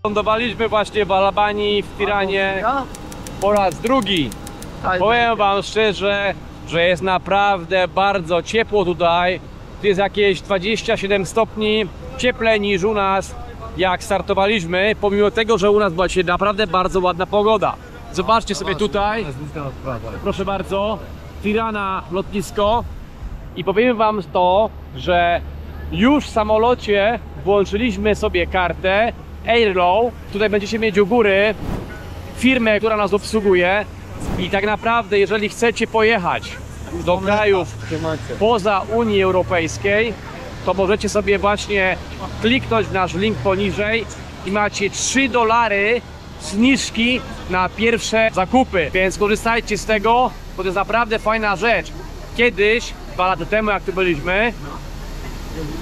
Lądowaliśmy właśnie w Albanii, w Tiranie po raz drugi. Powiem wam szczerze, że jest naprawdę bardzo ciepło tutaj. Tu jest jakieś 27 stopni, cieplej niż u nas jak startowaliśmy, pomimo tego, że u nas była dzisiaj naprawdę bardzo ładna pogoda. Zobaczcie sobie tutaj, proszę bardzo, Tirana lotnisko i powiem wam to, że już w samolocie włączyliśmy sobie kartę Airlow. Tutaj będziecie mieć u góry firmę, która nas obsługuje i tak naprawdę jeżeli chcecie pojechać do krajów poza Unii Europejskiej, to możecie sobie właśnie kliknąć w nasz link poniżej i macie $3 zniżki na pierwsze zakupy, więc korzystajcie z tego, bo to jest naprawdę fajna rzecz. Kiedyś, 2 lata temu jak tu byliśmy,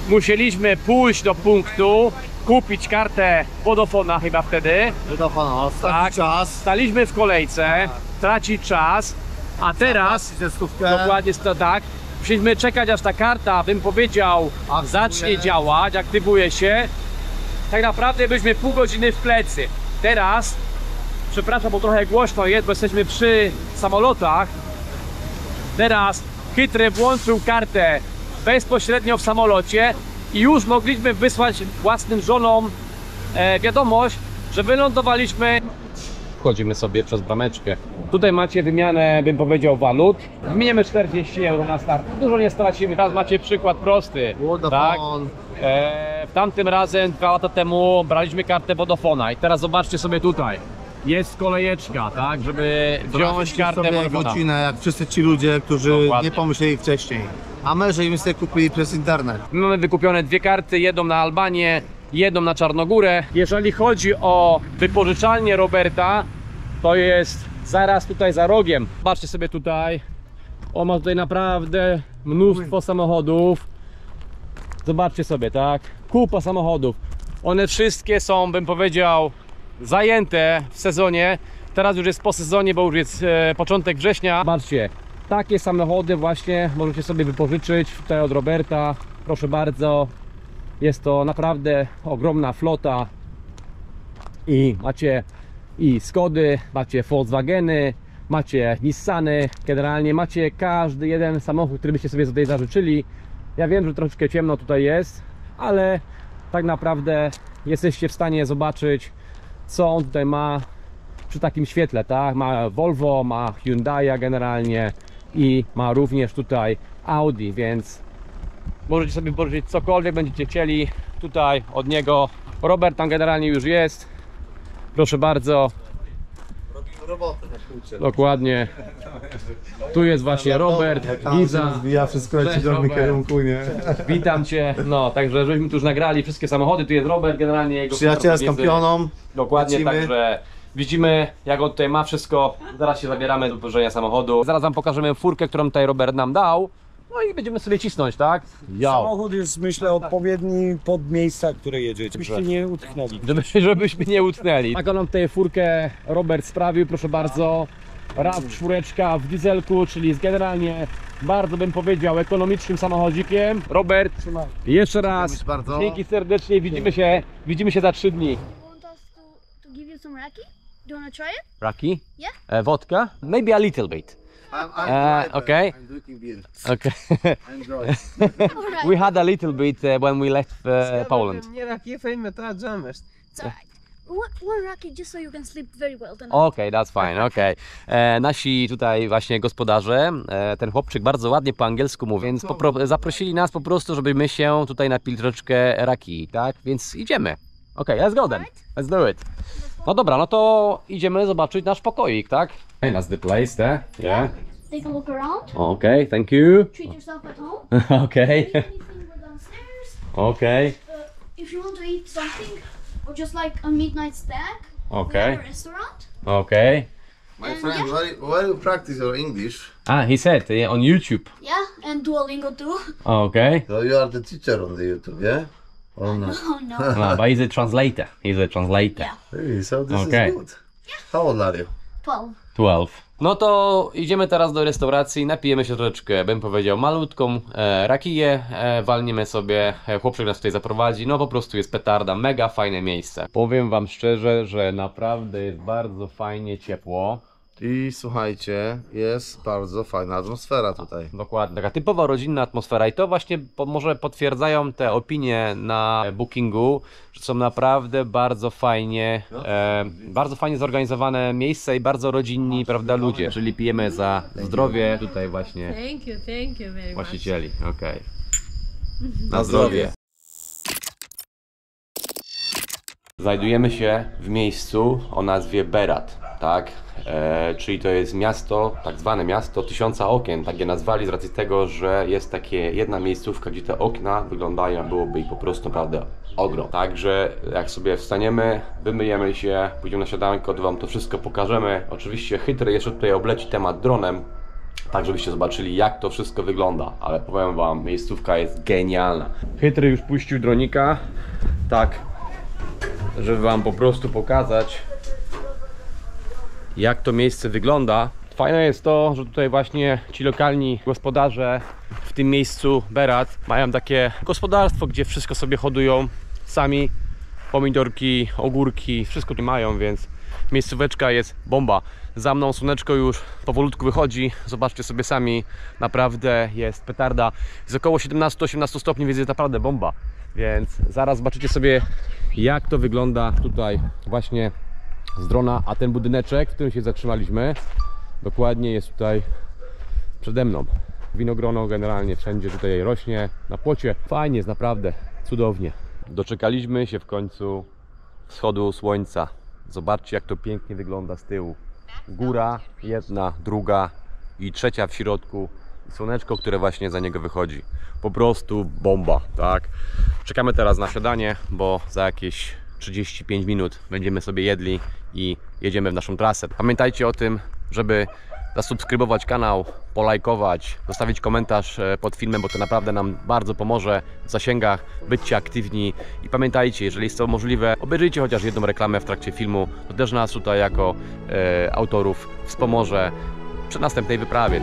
musieliśmy pójść do punktu, kupić kartę Vodafona chyba wtedy. Vodafona, Tak, czas. staliśmy w kolejce, tracić czas, a teraz, dokładnie to tak, musieliśmy czekać aż ta karta, bym powiedział, zacznie działać, aktywuje się. Tak naprawdę byliśmy pół godziny w plecy. Teraz, przepraszam, bo trochę głośno jest, bo jesteśmy przy samolotach. Teraz chytry włączył kartę bezpośrednio w samolocie i już mogliśmy wysłać własnym żonom wiadomość, że wylądowaliśmy. Wchodzimy sobie przez brameczkę. Tutaj macie wymianę, bym powiedział, walut. Wymieniamy 40 euro na start. Dużo nie stracimy. Teraz macie przykład prosty. Tak? W tamtym razem, 2 lata temu, braliśmy kartę Vodafona i teraz zobaczcie sobie tutaj. Jest kolejeczka, tak, żeby wziąć kartę Vodafona. Godzinę, jak wszyscy ci ludzie, którzy Dokładnie. nie pomyśleli wcześniej. A my, żeśmy sobie kupili przez internet. My mamy wykupione 2 karty, jedną na Albanię, jedną na Czarnogórę. Jeżeli chodzi o wypożyczalnię Roberta, to jest zaraz tutaj za rogiem. Patrzcie sobie tutaj. On ma tutaj naprawdę mnóstwo samochodów. Zobaczcie sobie, tak? Kupa samochodów. One wszystkie są, bym powiedział, zajęte w sezonie. Teraz już jest po sezonie, bo już jest początek września. Zobaczcie, takie samochody właśnie możecie sobie wypożyczyć tutaj od Roberta. Proszę bardzo. Jest to naprawdę ogromna flota. I macie i Skody, macie Volkswageny, macie Nissany. Generalnie macie każdy jeden samochód, który byście sobie tutaj zażyczyli. Ja wiem, że troszeczkę ciemno tutaj jest, ale tak naprawdę jesteście w stanie zobaczyć, co on tutaj ma przy takim świetle, tak? Ma Volvo, ma Hyundai'a generalnie i ma również tutaj Audi, więc możecie sobie wypożyczyć cokolwiek będziecie chcieli tutaj od niego. Robert tam generalnie już jest. Proszę bardzo. Robimy robotę na kółcie. Dokładnie. Tu jest właśnie Robert, Giza. Zbija, wszystko leci w dobrym kierunku, nie? Witam Cię. No, także żeśmy tu już nagrali wszystkie samochody. Tu jest Robert, generalnie jego Przyjaciel z kampioną. Dokładnie, lecimy. także widzimy, jak on tutaj ma wszystko. Zaraz się zabieramy do wypożyczenia samochodu. Zaraz wam pokażemy furkę, którą tutaj Robert nam dał. No i będziemy sobie cisnąć, tak? Samochód jest, myślę, odpowiedni pod miejsca, które jedziecie, żebyście nie utknęli. Żebyśmy nie utknęli. Tak, on nam tutaj furkę Robert sprawił, proszę bardzo. RAV4 w dieselku, czyli jest generalnie bardzo, bym powiedział, ekonomicznym samochodzikiem. Robert, jeszcze raz bardzo. dzięki serdecznie, widzimy się za 3 dni. Want us to give you some raki? Do you want to try it? Raki? Yeah. Vodka? Maybe a little bit. Okay. I'm drinking beer. Okay. Enjoy. Alright. We had a little bit when we left Poland. Nie raki fejmy tradzamy. It's alright. One raki just so you can sleep very well tonight. Okej, that's fine, okej. Nasi tutaj właśnie gospodarze, ten chłopczyk bardzo ładnie po angielsku mówi, więc zaprosili nas po prostu, żebyśmy się tutaj napili troszeczkę raki, tak? Więc idziemy. Okej, let's go then. Let's do it. No dobra, no to idziemy zobaczyć nasz pokoik, tak? Hey, that's the place there. Yeah. Take a look around. Okay, thank you. Treat yourself at home. Okay. If anything, we're downstairs. Okay. If you want to eat something or just like a midnight snack, we Okay. have a restaurant. Okay. My friend, where you practice your English? He said on YouTube. Yeah, and Duolingo too. Okay. So you are the teacher on the YouTube, yeah? Or not? Oh no. No, but he's a translator. He's a translator. Yeah. Really? So this Okay. is good. How old are you? 12. 12. No to idziemy teraz do restauracji, napijemy się troszeczkę, bym powiedział, malutką rakiję, walniemy sobie, chłopczyk nas tutaj zaprowadzi, no po prostu jest petarda, mega fajne miejsce. Powiem wam szczerze, że naprawdę jest bardzo fajnie ciepło. I słuchajcie, jest bardzo fajna atmosfera tutaj. Dokładnie, taka typowa rodzinna atmosfera i to właśnie może potwierdzają te opinie na Bookingu, że są naprawdę bardzo fajnie zorganizowane miejsca i bardzo rodzinni, prawda, ludzie. Czyli pijemy za zdrowie tutaj właśnie Thank you very much. właścicieli. Okej. Na zdrowie. Znajdujemy się w miejscu o nazwie Berat, tak? Czyli to jest miasto, tak zwane miasto 1000 okien, tak je nazwali z racji tego, że jest takie jedna miejscówka, gdzie te okna wyglądają, byłoby ich po prostu naprawdę ogrom. Także jak sobie wstaniemy, wymyjemy się, pójdziemy na śniadanko, to wam to wszystko pokażemy. Oczywiście Chytry jeszcze tutaj obleci temat dronem, tak żebyście zobaczyli, jak to wszystko wygląda, ale powiem wam, miejscówka jest genialna. Chytry już puścił dronika, tak, żeby wam po prostu pokazać, jak to miejsce wygląda. Fajne jest to, że tutaj właśnie ci lokalni gospodarze w tym miejscu Berat mają takie gospodarstwo, gdzie wszystko sobie hodują sami. Pomidorki, ogórki, wszystko tu mają, więc miejscóweczka jest bomba. Za mną słoneczko już powolutku wychodzi, zobaczcie sobie sami, naprawdę jest petarda. Jest około 17-18 stopni, więc jest naprawdę bomba. Więc zaraz zobaczycie sobie, jak to wygląda tutaj właśnie z drona, a ten budyneczek, w którym się zatrzymaliśmy, dokładnie jest tutaj przede mną. Winogrono generalnie wszędzie tutaj rośnie, na płocie. Fajnie jest, naprawdę cudownie. Doczekaliśmy się w końcu wschodu słońca. Zobaczcie, jak to pięknie wygląda z tyłu. Góra, jedna, druga i trzecia w środku. Słoneczko, które właśnie za niego wychodzi. Po prostu bomba, tak? Czekamy teraz na śniadanie, bo za jakieś 35 minut będziemy sobie jedli i jedziemy w naszą trasę. Pamiętajcie o tym, żeby zasubskrybować kanał, polajkować, zostawić komentarz pod filmem, bo to naprawdę nam bardzo pomoże w zasięgach. Byćcie aktywni i pamiętajcie, jeżeli jest to możliwe, obejrzyjcie chociaż jedną reklamę w trakcie filmu. To też nas tutaj jako autorów wspomoże przy następnej wyprawie.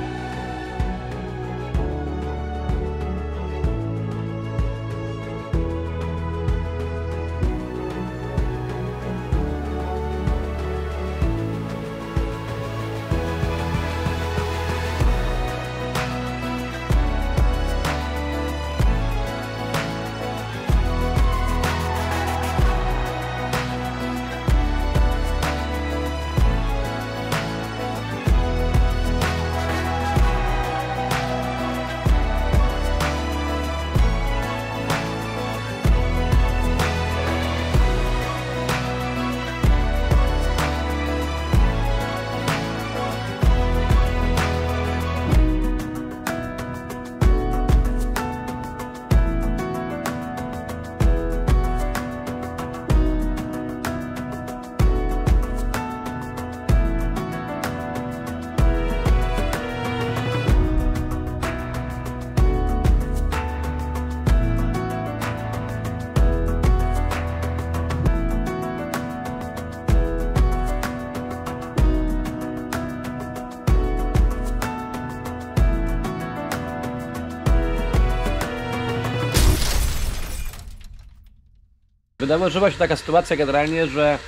Wydarzyła się taka sytuacja generalnie, że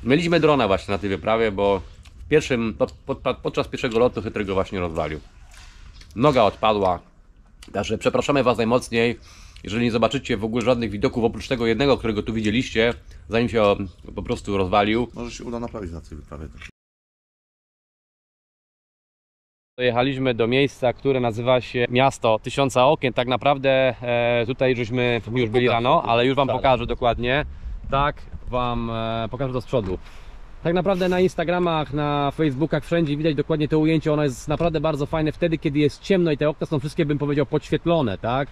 mieliśmy drona właśnie na tej wyprawie, bo podczas pierwszego lotu Chytry go właśnie rozwalił. Noga odpadła, także przepraszamy was najmocniej, jeżeli nie zobaczycie w ogóle żadnych widoków oprócz tego jednego, którego tu widzieliście, zanim się po prostu rozwalił. Może się uda naprawić na tej wyprawie. Dojechaliśmy do miejsca, które nazywa się Miasto 1000 okien. Tak naprawdę tutaj żeśmy już byli rano, ale już wam pokażę dokładnie. Tak wam pokażę to z przodu. Tak naprawdę na Instagramach, na Facebookach, wszędzie widać dokładnie to ujęcie. Ono jest naprawdę bardzo fajne wtedy, kiedy jest ciemno i te okna są wszystkie, bym powiedział, podświetlone, tak?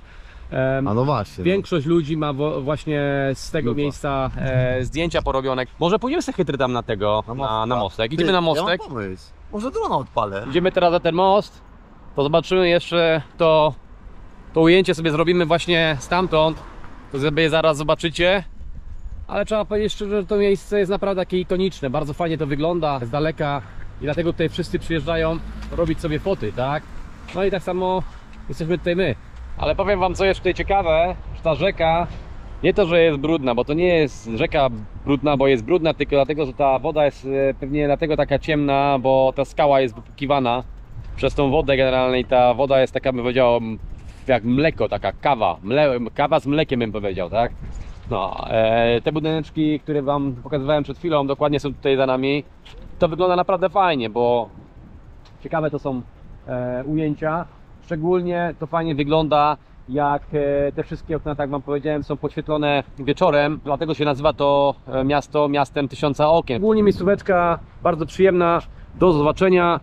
A no właśnie. Większość ludzi ma właśnie z tego miejsca zdjęcia porobione. Może pójdziemy sobie Chytry tam na tego, na mostek. Idziemy na mostek. Ja mam pomysł. Może drona odpalę. Idziemy teraz za ten most, to zobaczymy jeszcze to ujęcie sobie zrobimy właśnie stamtąd, to sobie zaraz zobaczycie. Ale trzeba powiedzieć szczerze, że to miejsce jest naprawdę takie ikoniczne, bardzo fajnie to wygląda z daleka. i dlatego tutaj wszyscy przyjeżdżają robić sobie foty, tak? No i tak samo jesteśmy tutaj my. Ale powiem wam, co jest tutaj ciekawe, że ta rzeka, nie to, że jest brudna, bo to nie jest rzeka brudna, bo jest brudna, tylko dlatego, że ta woda jest pewnie dlatego taka ciemna, bo ta skała jest wypłukiwana przez tą wodę generalnie i ta woda jest taka, bym powiedział, jak mleko, taka kawa, kawa z mlekiem, bym powiedział, tak? No, te budyneczki, które wam pokazywałem przed chwilą, dokładnie są tutaj za nami. To wygląda naprawdę fajnie, bo ciekawe to są ujęcia. Szczególnie to fajnie wygląda, jak te wszystkie okna, tak wam powiedziałem, są podświetlone wieczorem. Dlatego się nazywa to miasto miastem tysiąca okien. Ogólnie miejscóweczka bardzo przyjemna do zobaczenia.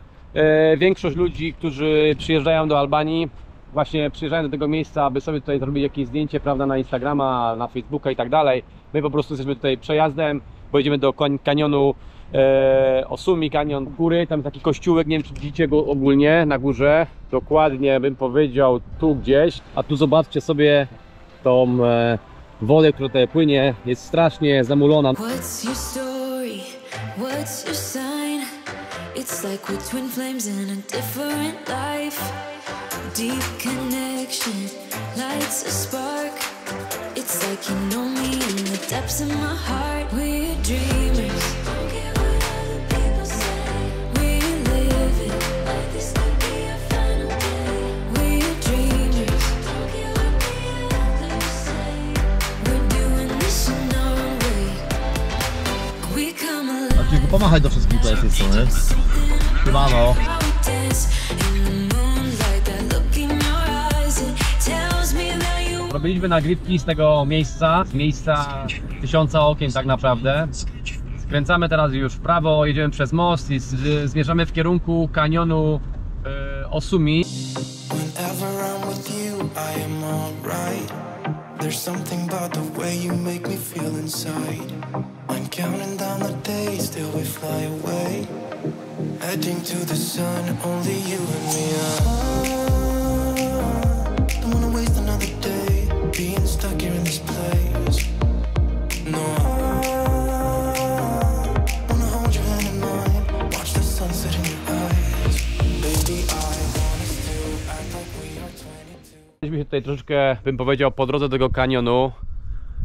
Większość ludzi, którzy przyjeżdżają do Albanii, właśnie przyjeżdżają do tego miejsca, aby sobie tutaj zrobić jakieś zdjęcie, prawda, na Instagrama, na Facebooka i tak dalej. My po prostu jesteśmy tutaj przejazdem, pojedziemy do kanionu Osumi, kanion góry, tam jest taki kościółek, nie wiem czy widzicie go ogólnie na górze, dokładnie bym powiedział tu gdzieś, a tu zobaczcie sobie tą wodę, która tutaj płynie, jest strasznie zamulona. What's your story? What's your sign? It's like we're twin flames in a different life. Deep connection lights a spark. It's like you know me in the depths of my heart. We're dreamers. Don't care what other people say. We live it like this could be our final day. We're dreamers. Don't care what the others say. We're doing this in our way. We come alive. Tylko pomachaj do wszystkich tutaj z tej strony. Siemano. Robiliśmy nagrywki z tego miejsca, z miejsca tysiąca okien tak naprawdę. Skręcamy teraz już w prawo, jedziemy przez most i zmierzamy w kierunku kanionu Osumi. Whenever I'm with you, I am alright. There's something about the way you make me feel inside. I'm counting down the days till we fly away. Heading to the sun, only you and me. Don't wanna waste another day being stuck here in this place. No, wanna hold your hand in mine, watch the sunset in your eyes. Baby, I want us to act like we are 22. Jesteśmy się tutaj troszeczkę, bym powiedział, po drodze do tego kanionu.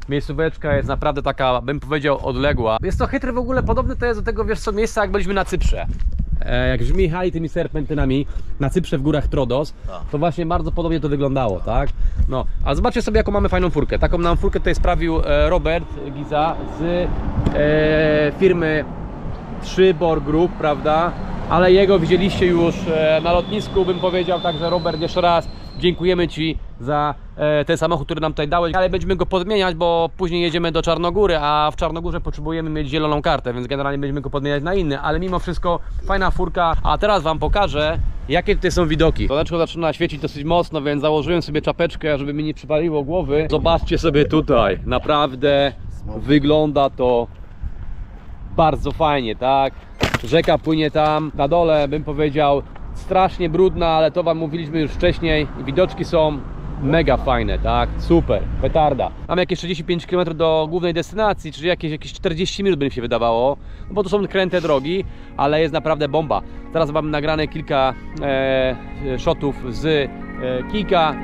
Miejscóweczka jest naprawdę taka, bym powiedział, odległa. Jest to chytry w ogóle, podobny to jest do tego, wiesz co, miejsca jak byliśmy na Cyprze. Jak żeśmy jechali tymi serpentynami na Cyprze w górach Trodos, to właśnie bardzo podobnie to wyglądało, tak? No, a zobaczcie sobie, jaką mamy fajną furkę. Taką nam furkę tutaj sprawił Robert Giza z firmy Trzybor Group, prawda? Ale jego widzieliście już na lotnisku, bym powiedział, także Robert, jeszcze raz dziękujemy Ci za ten samochód, który nam tutaj dałeś, ale będziemy go podmieniać, bo później jedziemy do Czarnogóry, a w Czarnogórze potrzebujemy mieć zieloną kartę, więc generalnie będziemy go podmieniać na inny, ale mimo wszystko fajna furka. A teraz Wam pokażę, jakie tutaj są widoki. Słoneczko zaczyna świecić dosyć mocno, więc założyłem sobie czapeczkę, żeby mi nie przypaliło głowy. Zobaczcie sobie tutaj, naprawdę wygląda to bardzo fajnie, tak? Rzeka płynie tam na dole, bym powiedział, strasznie brudna, ale to Wam mówiliśmy już wcześniej. Widoczki są mega fajne, tak? Super, petarda. Mamy jakieś 35 km do głównej destynacji, czyli jakieś 40 minut by mi się wydawało, bo to są kręte drogi, ale jest naprawdę bomba. Teraz mam nagrane kilka shotów z kijka.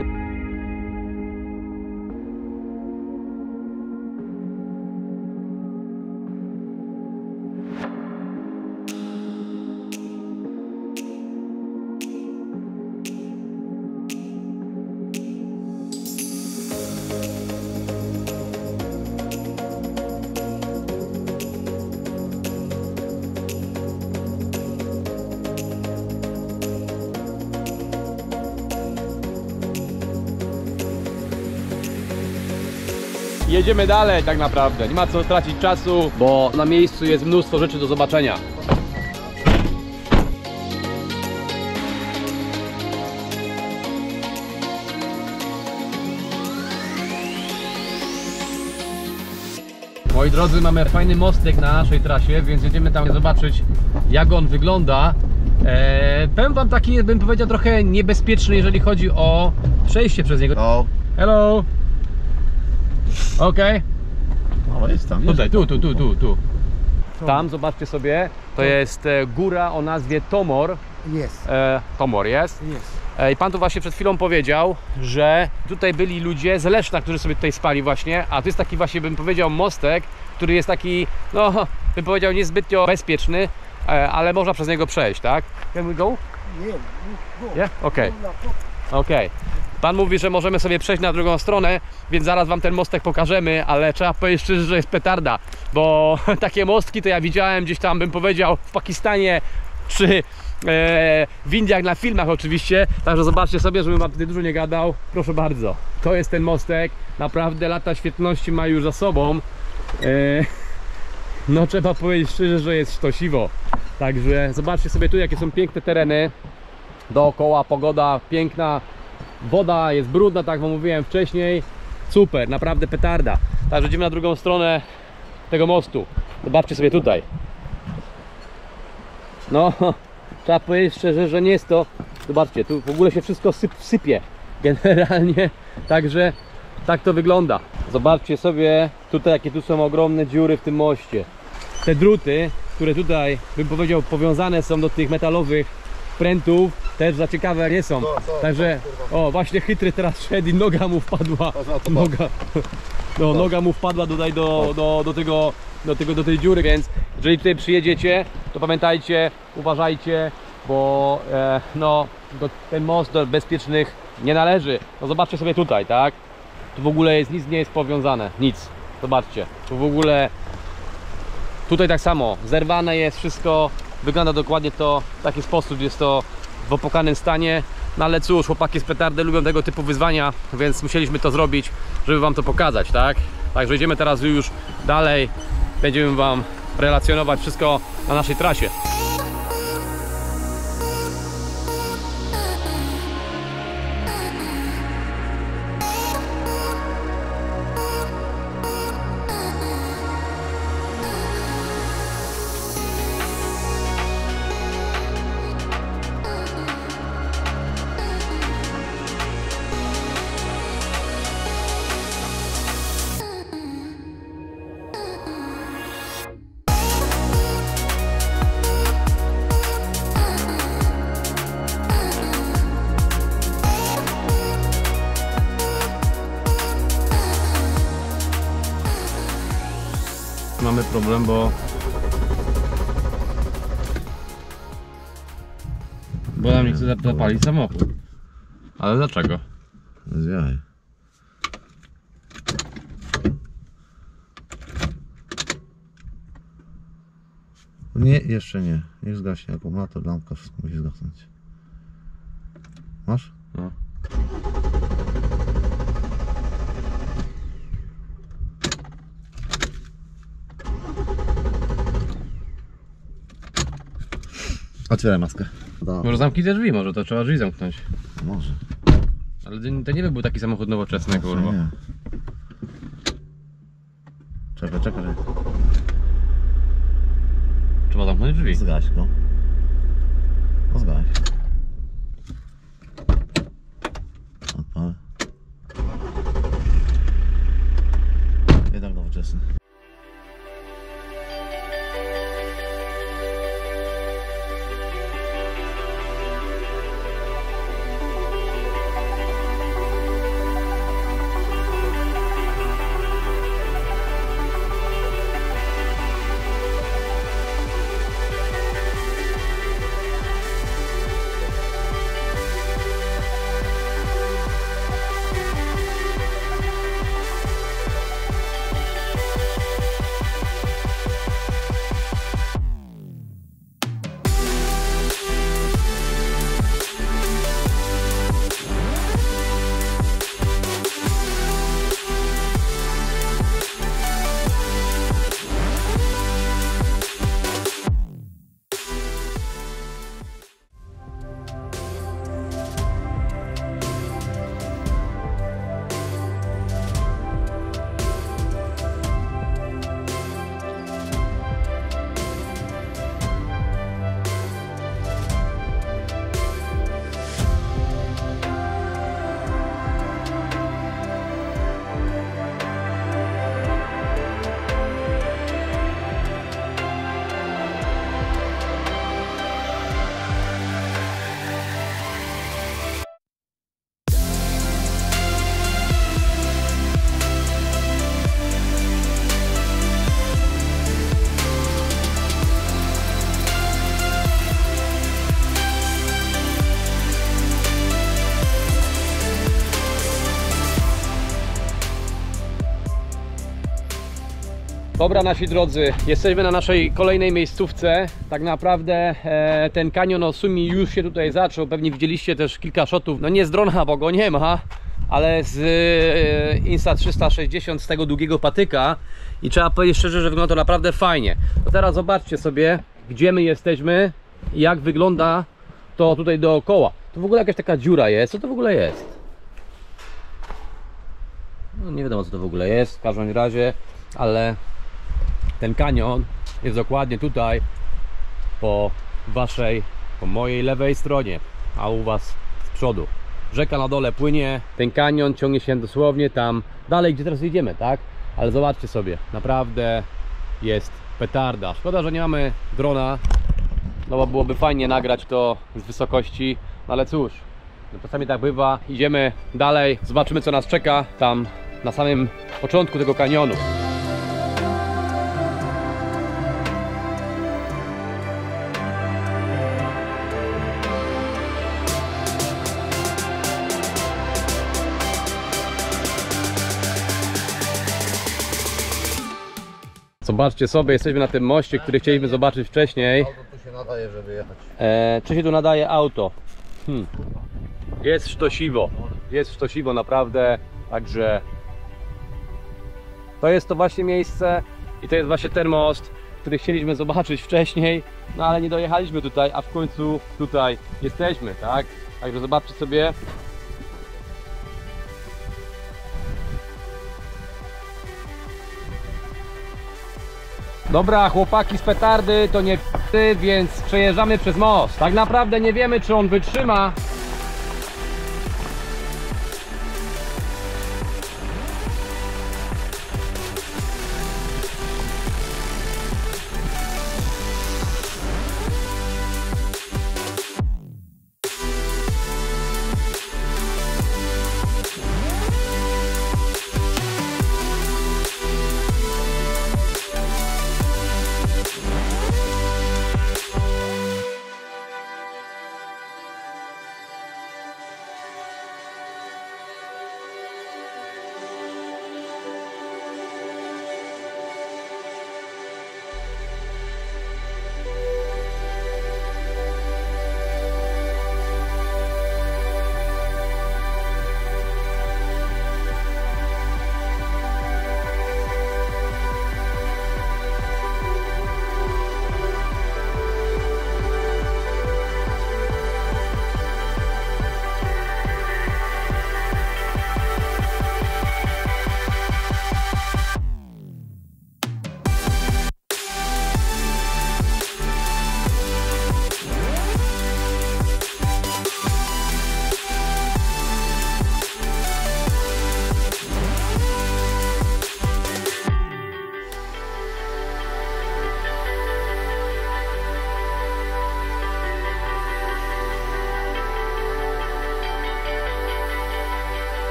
Jedziemy dalej tak naprawdę, nie ma co tracić czasu, bo na miejscu jest mnóstwo rzeczy do zobaczenia. Moi drodzy, mamy fajny mostek na naszej trasie, więc jedziemy tam zobaczyć, jak on wygląda. Powiem Wam, taki, bym powiedział, trochę niebezpieczny, jeżeli chodzi o przejście przez niego. No. Hello. Okej. No jest tam. Tutaj, tu. Tam, zobaczcie sobie, to jest góra o nazwie Tomor. Jest. Tomor jest. Jest. I pan tu właśnie przed chwilą powiedział, że tutaj byli ludzie z Leszna, którzy sobie tutaj spali właśnie, a to jest taki właśnie, bym powiedział, mostek, który jest taki, no, bym powiedział, niezbytnio bezpieczny, ale można przez niego przejść, tak? Can we go? Yeah? Okej. Okej. Pan mówi, że możemy sobie przejść na drugą stronę, więc zaraz wam ten mostek pokażemy, ale trzeba powiedzieć szczerze, że jest petarda, bo takie mostki to ja widziałem gdzieś tam, bym powiedział, w Pakistanie czy w Indiach na filmach oczywiście, także zobaczcie sobie, żebym wam tutaj dużo nie gadał. Proszę bardzo, to jest ten mostek, naprawdę lata świetności ma już za sobą. No trzeba powiedzieć szczerze, że jest sztosiwo. Także zobaczcie sobie tu, jakie są piękne tereny dookoła, pogoda piękna, woda jest brudna, tak jak mówiłem wcześniej. Super, naprawdę petarda. Także idziemy na drugą stronę tego mostu. Zobaczcie sobie tutaj. No, trzeba powiedzieć szczerze, że nie jest to... Zobaczcie, tu w ogóle się wszystko sypie generalnie, także tak to wygląda. Zobaczcie sobie tutaj, jakie tu są ogromne dziury w tym moście. Te druty, które tutaj, bym powiedział, powiązane są do tych metalowych prętów, też za ciekawe nie są. Także, o, właśnie chytry teraz szedł i noga mu wpadła. Noga mu wpadła tutaj do tej dziury, więc jeżeli tutaj przyjedziecie, to pamiętajcie, uważajcie, bo ten most do bezpiecznych nie należy. No zobaczcie sobie tutaj, tak? Tu w ogóle jest, nic nie jest powiązane, nic. Zobaczcie, tu w ogóle tutaj tak samo, zerwane jest wszystko, wygląda dokładnie to w taki sposób, jest to w opłakanym stanie. No ale cóż, chłopaki z petardy lubią tego typu wyzwania, więc musieliśmy to zrobić, żeby wam to pokazać, tak? Także idziemy teraz już dalej, będziemy wam relacjonować wszystko na naszej trasie. Mamy problem, bo nam nie chce zapalić samochód. Ale dlaczego? Z jaj. Nie, jeszcze nie. Niech zgaśnie akumulator, lampka, wszystko musi zgasnąć. Masz? No. Otwieraj maskę. Może zamknij te drzwi, może to trzeba drzwi zamknąć. Może. Ale to nie był taki samochód nowoczesny, kurwa. Nie. Czekaj. Trzeba zamknąć drzwi. Zgaś go. No zgaś. Odpal. Jednak nowoczesny. Dobra, nasi drodzy, jesteśmy na naszej kolejnej miejscówce. Tak naprawdę ten kanion Osumi już się tutaj zaczął. Pewnie widzieliście też kilka shotów, no nie z drona, bo go nie ma, ale z Insta360, z tego długiego patyka. I trzeba powiedzieć szczerze, że wygląda to naprawdę fajnie. To teraz zobaczcie sobie, gdzie my jesteśmy i jak wygląda to tutaj dookoła. To w ogóle jakaś taka dziura jest. Co to w ogóle jest? No nie wiadomo, co to w ogóle jest w każdym razie, ale ten kanion jest dokładnie tutaj po mojej lewej stronie, a u was z przodu. Rzeka na dole płynie, ten kanion ciągnie się dosłownie tam dalej, gdzie teraz idziemy, tak? Ale zobaczcie sobie, naprawdę jest petarda. Szkoda, że nie mamy drona, no bo byłoby fajnie nagrać to z wysokości, no ale cóż, no czasami tak bywa. Idziemy dalej, zobaczymy, co nas czeka tam na samym początku tego kanionu. Zobaczcie sobie, jesteśmy na tym moście, który chcieliśmy zobaczyć wcześniej. Auto tu się nadaje, żeby jechać. Czy się tu nadaje auto? Jest sztosiwo naprawdę, także to jest to właśnie miejsce i to jest właśnie ten most, który chcieliśmy zobaczyć wcześniej, no ale nie dojechaliśmy tutaj, a w końcu tutaj jesteśmy, tak? Także zobaczcie sobie. Dobra, chłopaki z petardy to nie ty, więc przejeżdżamy przez most. Tak naprawdę nie wiemy, czy on wytrzyma.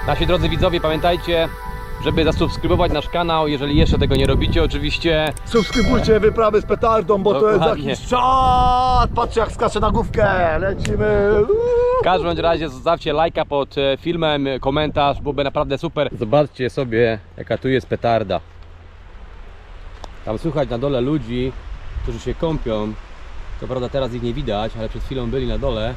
Nasi drodzy widzowie, pamiętajcie, żeby zasubskrybować nasz kanał, jeżeli jeszcze tego nie robicie oczywiście. Subskrybujcie wyprawy z petardą, bo to jest Dokładnie. jakiś czat! Patrzcie, jak skacze na główkę, lecimy! W każdym razie zostawcie lajka pod filmem, komentarz, byłoby naprawdę super. Zobaczcie sobie, jaka tu jest petarda. Tam słychać na dole ludzi, którzy się kąpią. Co prawda teraz ich nie widać, ale przed chwilą byli na dole.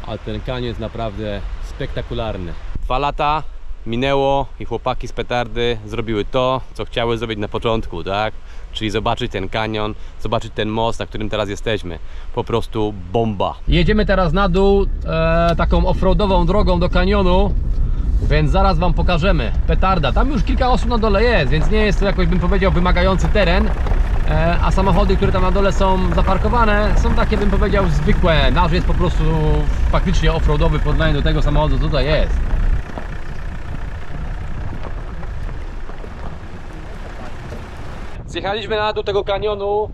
Ale ten kanion jest naprawdę spektakularny. 2 lata minęło i chłopaki z petardy zrobiły to, co chciały zrobić na początku, tak? Czyli zobaczyć ten kanion, zobaczyć ten most, na którym teraz jesteśmy. Po prostu bomba. Jedziemy teraz na dół taką offroadową drogą do kanionu, więc zaraz wam pokażemy. Petarda, tam już kilka osób na dole jest, więc nie jest to jakoś, bym powiedział, wymagający teren. A samochody, które tam na dole są zaparkowane, są takie, bym powiedział, zwykłe. Nasz jest po prostu faktycznie offroadowy w porównaniu do tego samochodu, co tutaj jest. Zjechaliśmy na dół tego kanionu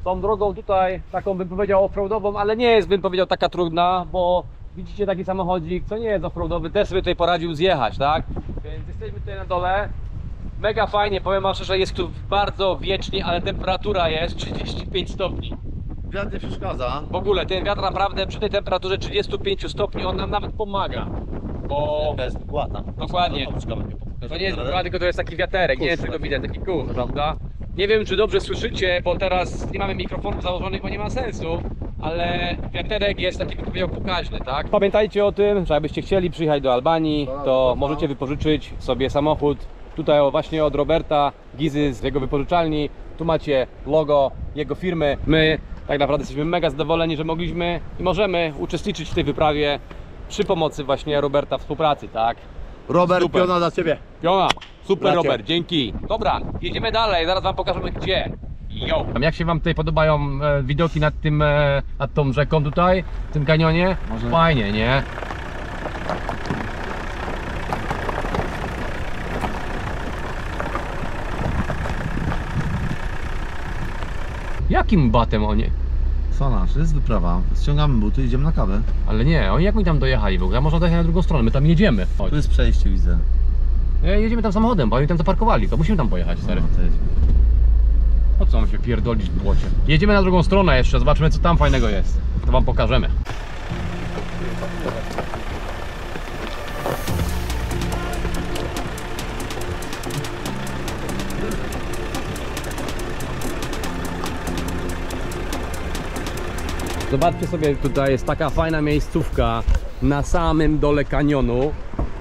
tą drogą tutaj, taką bym powiedział offroadową, ale nie jest, bym powiedział, taka trudna, bo widzicie taki samochodzik, co nie jest offroadowy, też sobie tutaj poradził zjechać, tak? Więc jesteśmy tutaj na dole. Mega fajnie, powiem wam szczerze, jest tu bardzo wiecznie, ale temperatura jest 35 stopni. Wiatr nie przeszkadza. W ogóle ten wiatr naprawdę przy tej temperaturze 35 stopni, on nam nawet pomaga. bo To jest wykłada. dokładnie. To nie jest wykład, tylko to jest taki wiaterek, nie wiem czy to widać, taki kurz, prawda? Nie wiem czy dobrze słyszycie, bo teraz nie mamy mikrofonów założonych, bo nie ma sensu, ale wiaterek jest taki, bym powiedział, pokaźny, tak? Pamiętajcie o tym, że jakbyście chcieli przyjechać do Albanii, to możecie wypożyczyć sobie samochód tutaj właśnie od Roberta Gizy z jego wypożyczalni. Tu macie logo jego firmy. My tak naprawdę jesteśmy mega zadowoleni, że mogliśmy i możemy uczestniczyć w tej wyprawie przy pomocy właśnie Roberta współpracy, tak? Robert, Super. piona dla ciebie. Piona, super Bracie. Robert, dzięki. Dobra, jedziemy dalej, zaraz wam pokażemy gdzie. Yo. Jak się wam tutaj podobają widoki nad tym, nad tą rzeką tutaj, w tym kanionie? Fajnie, nie? Jakim batem oni? Co nasz? Jest wyprawa. Ściągamy buty, idziemy na kawę. Ale nie, oni jak mi tam dojechali w ogóle? Można dojechać na drugą stronę, my tam jedziemy. Chodź. Tu jest przejście, widzę. Jedziemy tam samochodem, bo oni tam zaparkowali, to musimy tam pojechać, stary. No, to jest... Po co mam się pierdolić w błocie? Jedziemy na drugą stronę jeszcze, zobaczymy co tam fajnego jest. To wam pokażemy. Zobaczcie sobie, tutaj jest taka fajna miejscówka na samym dole kanionu.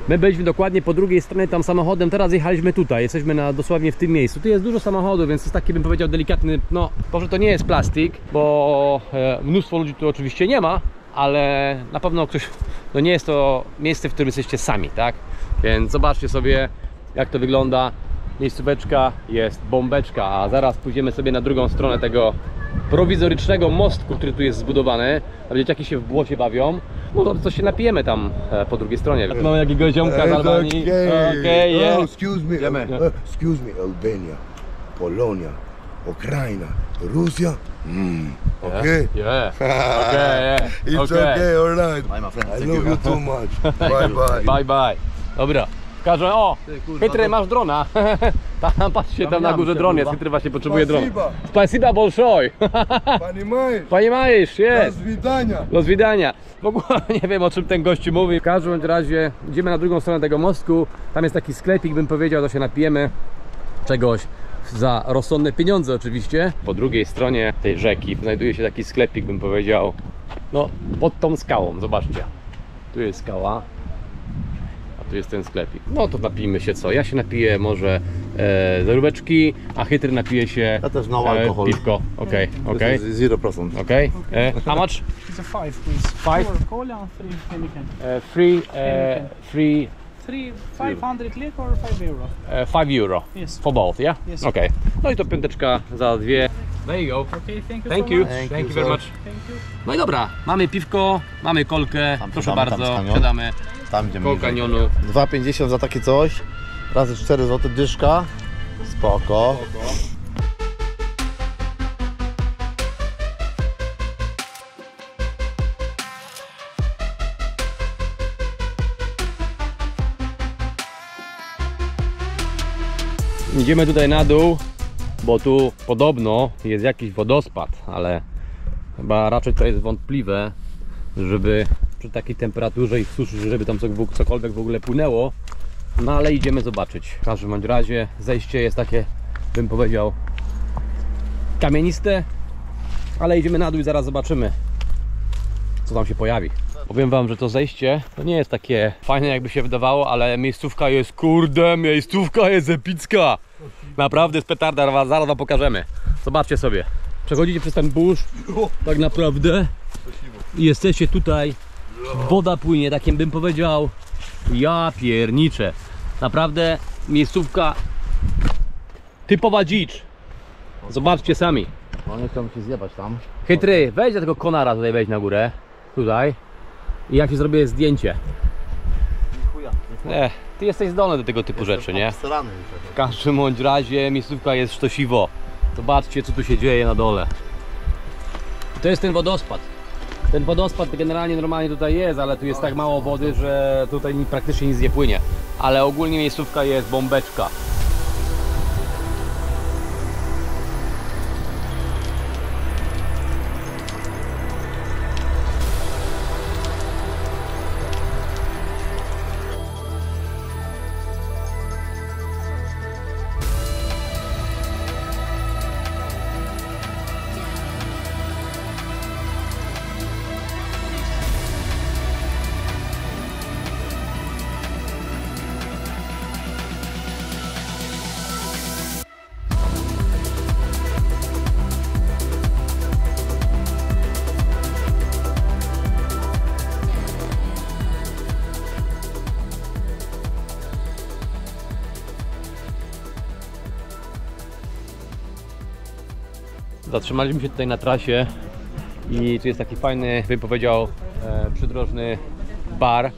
My byliśmy dokładnie po drugiej stronie tam samochodem, teraz jechaliśmy tutaj, jesteśmy dosłownie w tym miejscu. Tu jest dużo samochodów, więc jest taki, bym powiedział, delikatny, no może to nie jest plastik, bo mnóstwo ludzi tu oczywiście nie ma, ale na pewno ktoś, no nie jest to miejsce, w którym jesteście sami, tak? Więc zobaczcie sobie, jak to wygląda. Miejscóweczka jest bombeczka, a zaraz pójdziemy sobie na drugą stronę tego prowizorycznego mostku, który tu jest zbudowany. A dzieciaki się w błocie bawią. No to coś się napijemy tam po drugiej stronie. Mamy jakiegoś ziomka z Albanii. Okay, yeah. Excuse me, excuse me, Albania, Polonia, Ukraina, Russia. Okay. Yeah. Okay, yeah. It's okay, alright. Bye, my friend. I Thank love you. you too much. Bye bye. Bye bye. Dobra. Każę, o! kurwa, Chytry, to- masz drona. Tam patrzcie, tam na górze dron jest. Chytry właśnie potrzebuje drona. Spasiba. Spasiba bolszoj. Понимаешь? Pani Majisz, До jest. свидания. Do widzenia. W ogóle nie wiem o czym ten gościu mówi. W każdym razie idziemy na drugą stronę tego mostku. Tam jest taki sklepik, bym powiedział, to się napijemy czegoś za rozsądne pieniądze oczywiście. Po drugiej stronie tej rzeki znajduje się taki sklepik, bym powiedział, no pod tą skałą, zobaczcie. Tu jest skała, a tu jest ten sklepik. No to napijmy się co? Ja się napiję może zaróweczki, a Chytry napije się Ja też no alkohol. piwko. Okej, okej. 0%. Okay. How much? It's a 5, please. Five? 4 cola and 3 Heineken. Free 500 lek or 5 euro? 5 euro. Yes. For both, yeah? Yes. Okay. No i to piąteczka za dwie. There you go. Okay, thank you Thank so you. much. Thank you very much. Thank you. No i dobra, mamy piwko, mamy kolkę. Tam Proszę siadamy, tam bardzo, z kanionu. siadamy Tam gdzie koło my kanionu. 2,50 za takie coś. Razy 4 zł dyszka. Spoko. Idziemy tutaj na dół, bo tu podobno jest jakiś wodospad, ale chyba raczej to jest wątpliwe, żeby przy takiej temperaturze i suszy, żeby tam cokolwiek w ogóle płynęło. No ale idziemy zobaczyć. W każdym bądź razie zejście jest takie, bym powiedział, kamieniste, ale idziemy na dół i zaraz zobaczymy, co tam się pojawi. Powiem wam, że to zejście to nie jest takie fajne, jakby się wydawało, ale miejscówka jest, kurde, miejscówka jest epicka. Naprawdę jest petarda, zaraz wam pokażemy. Zobaczcie sobie. Przechodzicie przez ten burz, tak naprawdę, i jesteście tutaj. Woda płynie, takim bym powiedział, ja pierniczę. Naprawdę miejscówka typowa dzicz. Zobaczcie sami. No nie chcą się zjebać tam. Chytry, wejdź do tego konara tutaj, wejdź na górę. Tutaj. I ja ci zrobię zdjęcie. Ty jesteś zdolny do tego typu rzeczy, nie? Starany. W każdym bądź razie miejscówka jest sztosiwo. Zobaczcie, co tu się dzieje na dole. I to jest ten wodospad. Ten wodospad generalnie normalnie tutaj jest, ale tu jest tak mało wody, że tutaj praktycznie nic nie płynie. Ale ogólnie miejscówka jest bombeczka. Zatrzymaliśmy się tutaj na trasie i tu jest taki fajny, bym powiedział, przydrożny bar.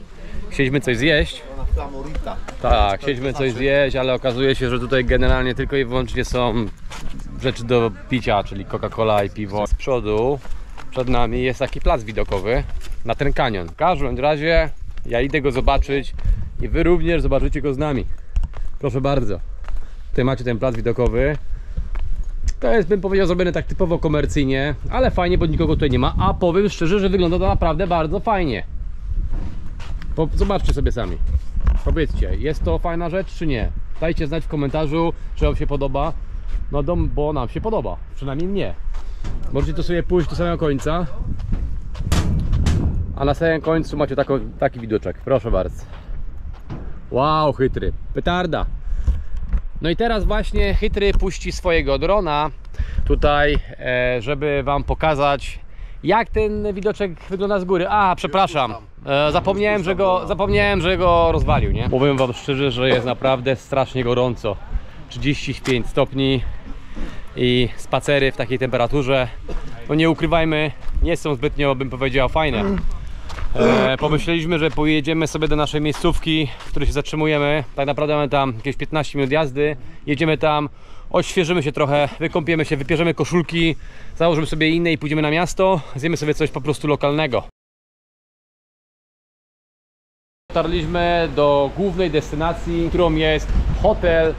Chcieliśmy coś zjeść. Tak, chcieliśmy coś zjeść, ale okazuje się, że tutaj generalnie tylko i wyłącznie są rzeczy do picia, czyli Coca-Cola i piwo. Z przodu, przed nami jest taki plac widokowy na ten kanion. W każdym razie ja idę go zobaczyć i wy również zobaczycie go z nami. Proszę bardzo. Tutaj macie ten plac widokowy. To jest, bym powiedział, zrobione tak typowo komercyjnie, ale fajnie, bo nikogo tutaj nie ma. A powiem szczerze, że wygląda to naprawdę bardzo fajnie. Zobaczcie sobie sami. Powiedzcie, jest to fajna rzecz czy nie? Dajcie znać w komentarzu, czy wam się podoba. No bo nam się podoba, przynajmniej mnie. Możecie to sobie pójść do samego końca. A na samym końcu macie taki widoczek. Proszę bardzo. Wow, chytry. Petarda. No i teraz właśnie chytry puści swojego drona tutaj, żeby wam pokazać, jak ten widoczek wygląda z góry. A, przepraszam, zapomniałem, że go rozwalił, nie? Powiem wam szczerze, że jest naprawdę strasznie gorąco. 35 stopni i spacery w takiej temperaturze, no nie ukrywajmy, nie są zbytnio, bym powiedział, fajne. Pomyśleliśmy, że pojedziemy sobie do naszej miejscówki, w której się zatrzymujemy. Tak naprawdę mamy tam jakieś 15 minut jazdy. Jedziemy tam, odświeżymy się trochę, wykąpiemy się, wypierzemy koszulki, założymy sobie inne i pójdziemy na miasto. Zjemy sobie coś po prostu lokalnego. Dotarliśmy do głównej destynacji, którą jest hotel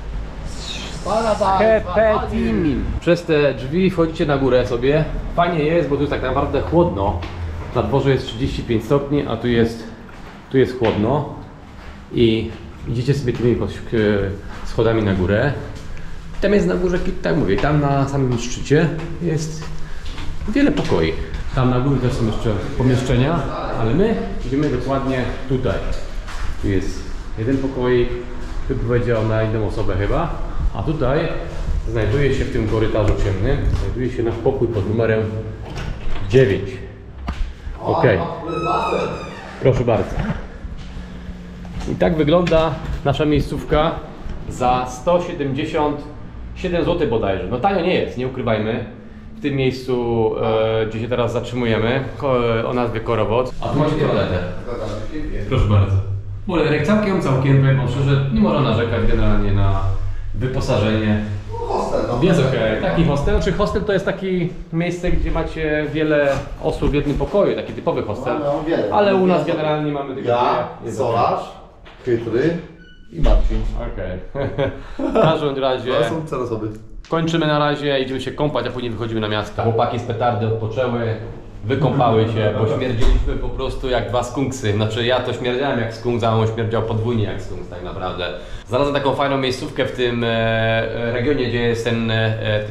Schepetimin. Przez te drzwi wchodzicie na górę sobie. Fajnie jest, bo tu jest tak naprawdę chłodno. Na dworze jest 35 stopni, a tu jest chłodno. I idziecie sobie tymi schodami na górę. Tam jest na górze, tak mówię, tam na samym szczycie jest wiele pokoi. Tam na górze też są jeszcze pomieszczenia, ale my idziemy dokładnie tutaj. Tu jest jeden pokoik, bym powiedział, na jedną osobę chyba. A tutaj znajduje się w tym korytarzu ciemnym, znajduje się nasz pokój pod numerem 9. Ok. Proszę bardzo. I tak wygląda nasza miejscówka za 177 zł bodajże. No tanio nie jest, nie ukrywajmy. W tym miejscu, gdzie się teraz zatrzymujemy, o nazwie Korowod. A tu macie toaletę. Proszę bardzo. Bolerek całkiem, powiem wam szczerze, nie można narzekać generalnie na wyposażenie. Hostel, no. Jest okej. Taki hostel, czy hostel to jest takie miejsce, gdzie macie wiele osób w jednym pokoju, taki typowy hostel. No, wiele. Ale u nas generalnie mamy tylko Ja, dwie. Solarz, Chytry i Marcin. Okej. W każdym razie To są 4 osoby. kończymy na razie, idziemy się kąpać, a później wychodzimy na miasto. Chłopaki z petardy odpoczęły, wykąpały się, bo śmierdziliśmy po prostu jak dwa skunksy. Znaczy ja to śmierdziałem jak skunks, a on śmierdział podwójnie jak skunks tak naprawdę. Znalazłem taką fajną miejscówkę w tym regionie, gdzie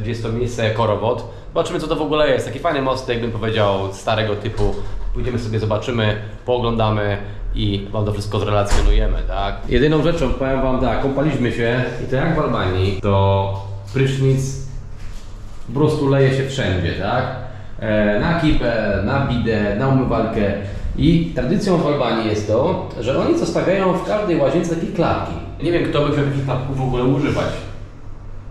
jest to miejsce Korowod. Zobaczymy, co to w ogóle jest. Taki fajny mostek, bym powiedział, starego typu. Pójdziemy sobie, zobaczymy, pooglądamy i wam to wszystko zrelacjonujemy, tak? Jedyną rzeczą, powiem wam tak, kąpaliśmy się i to jak w Albanii, to prysznic po prostu leje się wszędzie, tak? Na kipę, na bidę, na umywalkę. I tradycją w Albanii jest to, że oni zostawiają w każdej łazience takie klapki. Nie wiem, kto by chciał takich klapków w ogóle używać,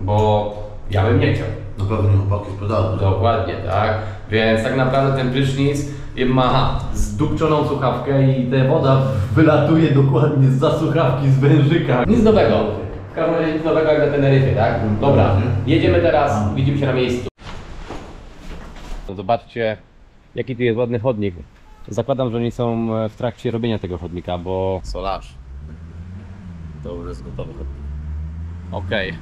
bo ja bym nie chciał. Na pewno chłopaki z petardy. Dokładnie, tak? Więc tak naprawdę ten prysznic ma zdupczoną słuchawkę i ta woda wylatuje dokładnie zza słuchawki, z wężyka. Nic nowego. W każdym razie nic nowego jak na Teneryfie, tak? Dobra, jedziemy teraz, widzimy się na miejscu. Zobaczcie, jaki tu jest ładny chodnik. Zakładam, że oni są w trakcie robienia tego chodnika, bo... Solarz. To już jest gotowy chodnik. Okej.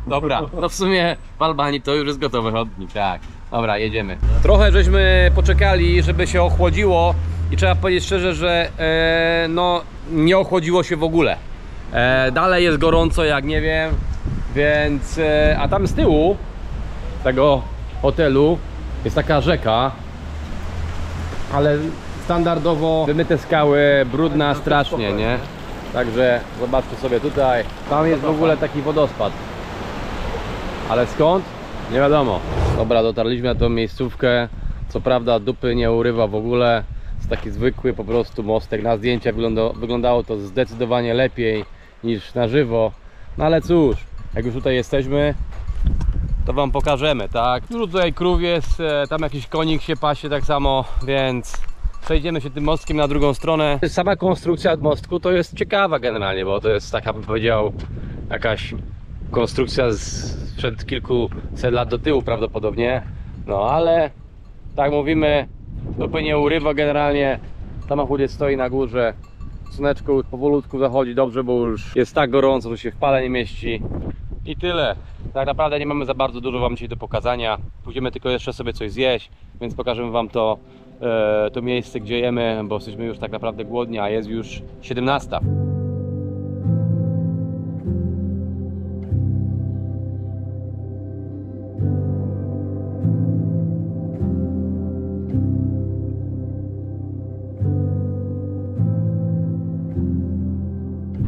Dobra, no w sumie w Albanii to już jest gotowy chodnik, tak. Dobra, jedziemy. Trochę żeśmy poczekali, żeby się ochłodziło i trzeba powiedzieć szczerze, że no nie ochłodziło się w ogóle. Dalej jest gorąco, jak nie wiem, więc... a tam z tyłu tego hotelu jest taka rzeka, ale standardowo wymyte skały, brudna strasznie, nie? Także zobaczcie sobie tutaj, tam jest w ogóle taki wodospad. Ale skąd? Nie wiadomo. Dobra, dotarliśmy na tą miejscówkę. Co prawda dupy nie urywa w ogóle. Jest taki zwykły po prostu mostek. Na zdjęciach wyglądało to zdecydowanie lepiej niż na żywo. No ale cóż, jak już tutaj jesteśmy, to wam pokażemy, tak? Dużo tutaj krów jest, tam jakiś konik się pasie tak samo, więc przejdziemy się tym mostkiem na drugą stronę. Sama konstrukcja mostku to jest ciekawa generalnie, bo to jest taka, bym powiedział, jakaś konstrukcja sprzed kilkuset lat do tyłu prawdopodobnie. No ale tak mówimy, dopóki nie urywa generalnie. Samochód stoi na górze, słoneczko już powolutku zachodzi dobrze, bo już jest tak gorąco, że się w pale nie mieści. I tyle. Tak naprawdę nie mamy za bardzo dużo wam dzisiaj do pokazania. Pójdziemy tylko jeszcze sobie coś zjeść, więc pokażemy wam to miejsce, gdzie jemy, bo jesteśmy już tak naprawdę głodni, a jest już 17.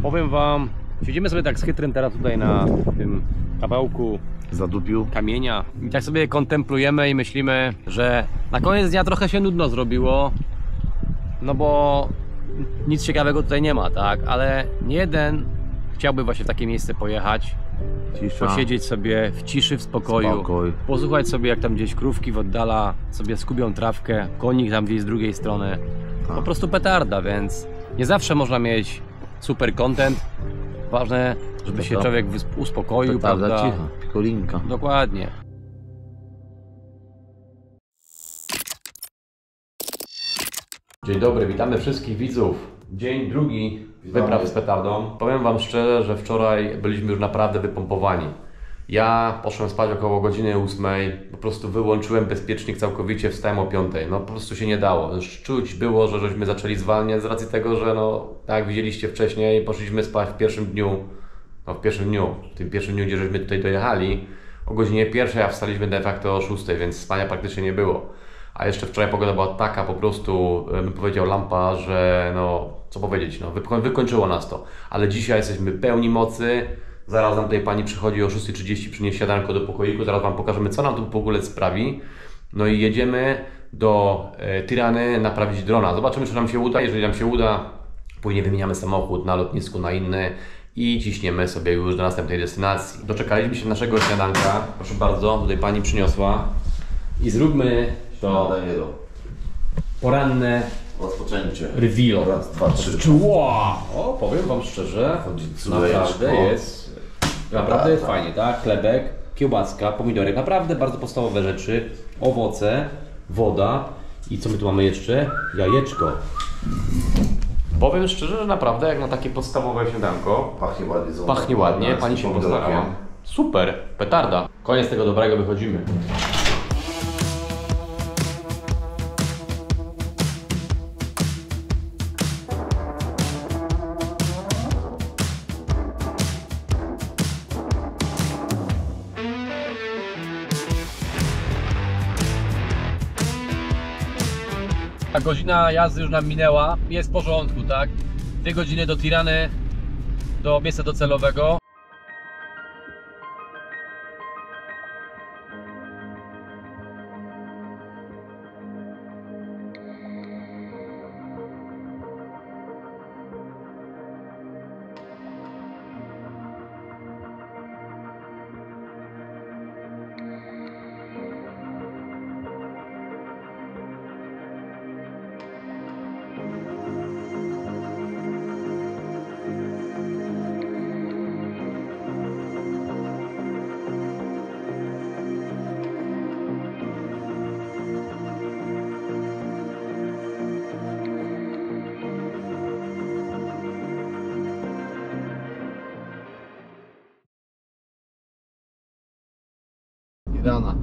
Powiem wam, siedzimy sobie tak z chytrym teraz tutaj na tym kawałku Zadupił. kamienia i tak sobie kontemplujemy i myślimy, że na koniec dnia trochę się nudno zrobiło, no bo nic ciekawego tutaj nie ma, tak? Ale nie jeden chciałby właśnie w takie miejsce pojechać, Cisza. posiedzieć sobie w ciszy, w spokoju, Spokój. posłuchać sobie, jak tam gdzieś krówki w oddala sobie skubią trawkę, konik tam gdzieś z drugiej strony, po prostu petarda, więc nie zawsze można mieć super content. Ważne, żeby się człowiek uspokoił, Petarda prawda? cicha, pikolinka. Dokładnie. Dzień dobry, witamy wszystkich widzów. Dzień drugi wyprawy z petardą. Powiem wam szczerze, że wczoraj byliśmy już naprawdę wypompowani. Ja poszłem spać około godziny 8, po prostu wyłączyłem bezpiecznik całkowicie, wstałem o 5. No po prostu się nie dało. Już czuć było, że żeśmy zaczęli zwalniać z racji tego, że no tak jak widzieliście wcześniej, poszliśmy spać w pierwszym dniu, w tym pierwszym dniu, gdzie żeśmy tutaj dojechali o godzinie 1, a wstaliśmy de facto o 6, więc spania praktycznie nie było. A jeszcze wczoraj pogoda była taka po prostu, bym powiedział, lampa, że no co powiedzieć, no wykończyło nas to. Ale dzisiaj jesteśmy pełni mocy. Zaraz nam tutaj pani przychodzi o 6:30, przyniesie siadanko do pokoiku, zaraz wam pokażemy, co nam tu w ogóle sprawi. No i jedziemy do Tirany naprawić drona. Zobaczymy, czy nam się uda. Jeżeli nam się uda, później wymieniamy samochód na lotnisku na inny i ciśniemy sobie już do następnej destynacji. Doczekaliśmy się naszego śniadanka. Proszę bardzo, tutaj pani przyniosła. I zróbmy to poranne Rozpoczęcie. reveal. Raz, dwa, trzy. O, powiem wam szczerze, cudownie. naprawdę jest fajnie, tak? Chlebek, kiełbaska, pomidorek, naprawdę bardzo podstawowe rzeczy, owoce, woda i co my tu mamy jeszcze? Jajeczko. Powiem szczerze, że naprawdę jak na takie podstawowe śniadanko, Pachnie ładnie. pachnie ładnie, pani się postarała. Super, petarda. Koniec tego dobrego, wychodzimy. Ta godzina jazdy już nam minęła, jest w porządku, tak? 2 godziny do Tirany, do miejsca docelowego. Tirana.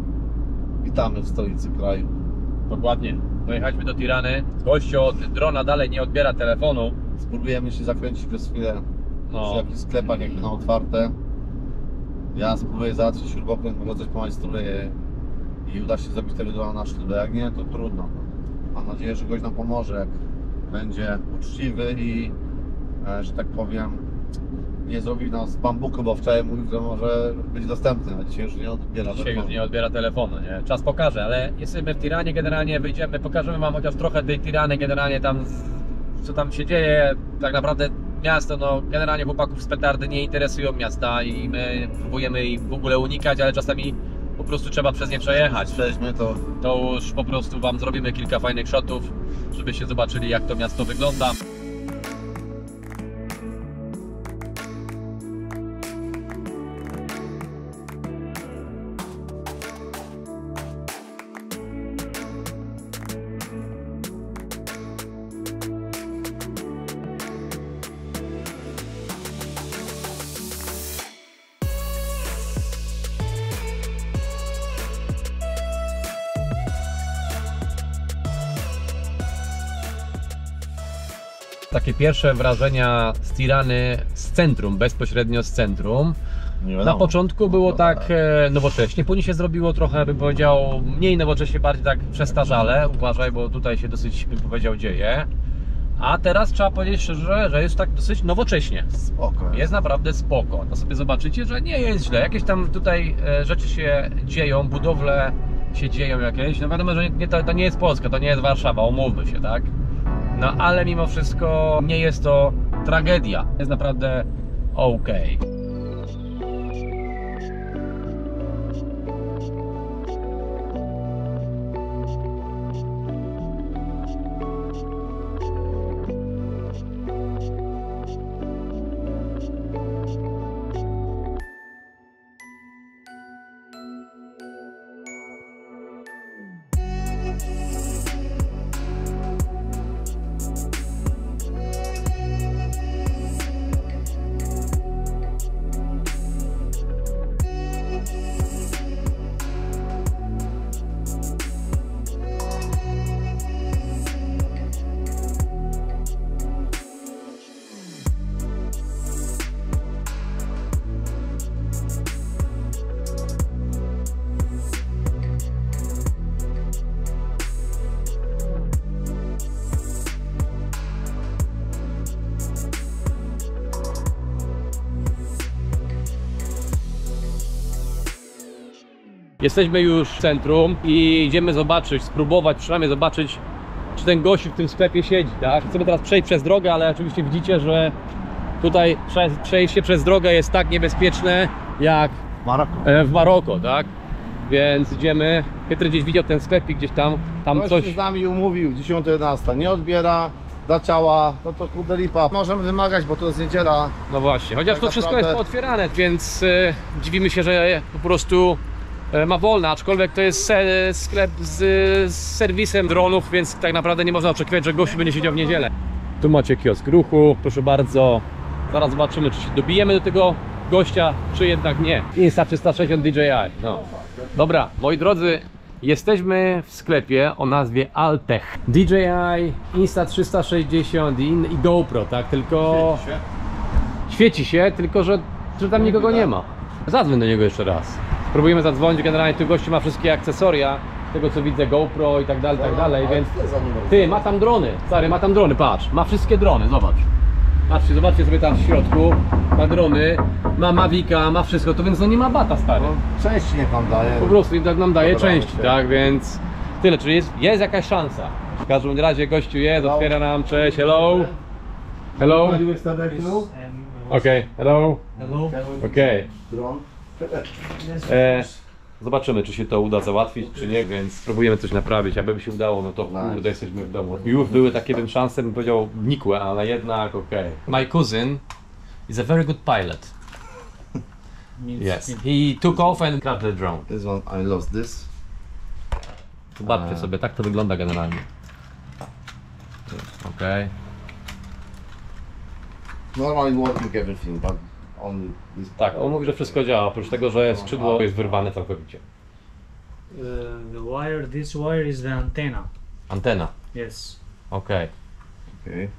Witamy w stolicy kraju. Dokładnie. Dojechaliśmy do Tirany. Gościu od drona dalej nie odbiera telefonu. Spróbujemy się zakręcić przez chwilę No. w jakichś sklepach, jak będą otwarte. Ja spróbuję załatwić śrubokręt, mogę coś pomajstruję i uda się zrobić tego drona na sztywę. Jak nie, to trudno. Mam nadzieję, że gość nam pomoże, jak będzie uczciwy i, że tak powiem, nie zrobi nas bambuku, bo wczoraj mówił, że może być dostępny, a dzisiaj już nie odbiera. Dzisiaj już nie odbiera telefonu, nie? Czas pokaże, ale jesteśmy w Tiranie, generalnie wyjdziemy, pokażemy wam chociaż trochę tej Tirany, generalnie tam, co tam się dzieje. Tak naprawdę miasto, no generalnie chłopaków z petardy nie interesują miasta i my próbujemy ich w ogóle unikać, ale czasami po prostu trzeba przez nie przejechać. Przejdźmy to. To już po prostu wam zrobimy kilka fajnych shotów, żebyście zobaczyli, jak to miasto wygląda. Takie pierwsze wrażenia z Tirany z centrum, bezpośrednio z centrum. Nie Na wiadomo. początku było tak nowocześnie, później się zrobiło trochę, bym powiedział, mniej nowocześnie, bardziej tak przestarzale. Uważaj, bo tutaj się dosyć, bym powiedział, dzieje. A teraz trzeba powiedzieć szczerze, że jest tak dosyć nowocześnie. Spoko. Jest naprawdę spoko. To sobie zobaczycie, że nie jest źle. Jakieś tam tutaj rzeczy się dzieją, budowle się dzieją jakieś. No wiadomo, że to nie jest Polska, to nie jest Warszawa, umówmy się, tak? No ale mimo wszystko nie jest to tragedia. Jest naprawdę okej. Jesteśmy już w centrum i idziemy zobaczyć, spróbować, przynajmniej zobaczyć, czy ten gościu w tym sklepie siedzi, tak? Chcemy teraz przejść przez drogę, ale oczywiście widzicie, że tutaj przejście przez drogę jest tak niebezpieczne jak Maroko. w Maroko, tak? Więc idziemy. Piotr gdzieś widział ten sklepik, gdzieś tam Ktoś coś. się z nami umówił, 10:11, nie odbiera, za ciała, no to kurde lipa. Możemy wymagać, bo to jest niedziela. No właśnie, chociaż Tak to wszystko naprawdę- jest pootwierane, więc dziwimy się, że po prostu ma wolne, aczkolwiek to jest sklep z serwisem dronów, więc tak naprawdę nie można oczekiwać, że gościu będzie siedział w niedzielę. Tu macie kiosk ruchu, proszę bardzo. Zaraz zobaczymy, czy się dobijemy do tego gościa, czy jednak nie. Insta360 DJI. No. Dobra, moi drodzy, jesteśmy w sklepie o nazwie Altech. DJI, Insta360 i GoPro, tak? Tylko świeci się, tylko że tam nikogo nie ma. Zadzwoń do niego jeszcze raz. Spróbujemy zadzwonić, generalnie tu gościu ma wszystkie akcesoria, z tego co widzę, GoPro i tak dalej, więc... Ty, ma tam drony, stary, ma tam drony, patrz, ma wszystkie drony, zobacz. Patrzcie, zobaczcie sobie tam w środku, ma drony, ma Mavica, ma wszystko, to więc no nie ma bata, stary. Części niech nam daje. Po prostu i tak nam daje Dobra, części, okej. tak, więc tyle, czyli jest jakaś szansa. W każdym razie gościu jest, otwiera nam, cześć, hello. Hello. Okay, hello. Okay. Dron. Zobaczymy, czy się to uda załatwić, czy nie, więc spróbujemy coś naprawić. Aby by się udało, no to kurde, jesteśmy w domu. Już były takie, bym szanse, bym powiedział, nikłe, ale jednak okej. My cousin is a very good pilot. Yes. He took off and crashed the drone. This one, I lost this. Zobaczcie sobie, tak to wygląda generalnie. Okej. Normally working everything, but only this. Tak, on mówi, że wszystko działa, oprócz tego, że skrzydło jest wyrwane całkowicie. The wire, this wire is the antenna. Antena, Yes. okej. Okay.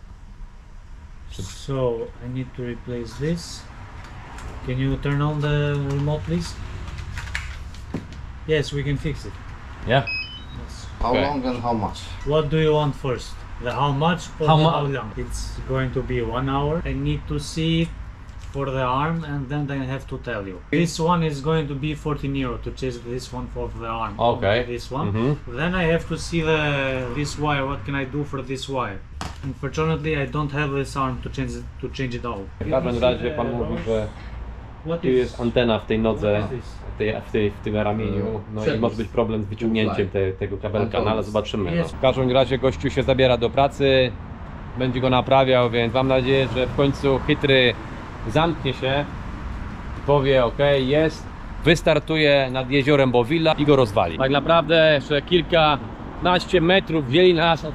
So I need to replace this. Can you turn on the remote, please? Yes, we can fix it. Yeah? Yes. How Okay. long and how much? What do you want first? The how much or How the mu- how long? It's going to be 1 hour. I need to see it for the arm and then I have to tell you. This one is going to be 14 euro to change this one for the arm. Okay. This one. Mhm. Then I have to see this wire. What can I do for this wire? Unfortunately, I don't have this arm to change it all. W każdym razie pan mówi, że Tu jest antena w tej nodze, w tym ramieniu, no i może być problem z wyciągnięciem tego kabelka, no ale zobaczymy. No. W każdym razie gościu się zabiera do pracy, będzie go naprawiał, więc mam nadzieję, że w końcu chytry zamknie się i powie ok, jest, wystartuje nad jeziorem Bowilla i go rozwali. Tak naprawdę jeszcze kilkanaście metrów dzieli nas od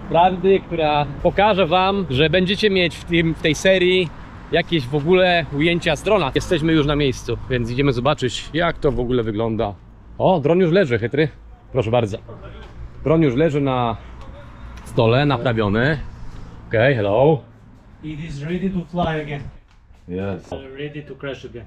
prawdy, która pokaże wam, że będziecie mieć w tej serii jakieś w ogóle ujęcia z drona. Jesteśmy już na miejscu, więc idziemy zobaczyć, jak to w ogóle wygląda. O, dron już leży, chytry. Proszę bardzo. Dron już leży na stole, naprawiony. Okay, hello. It is ready to fly again. Yes. Ready to crash again.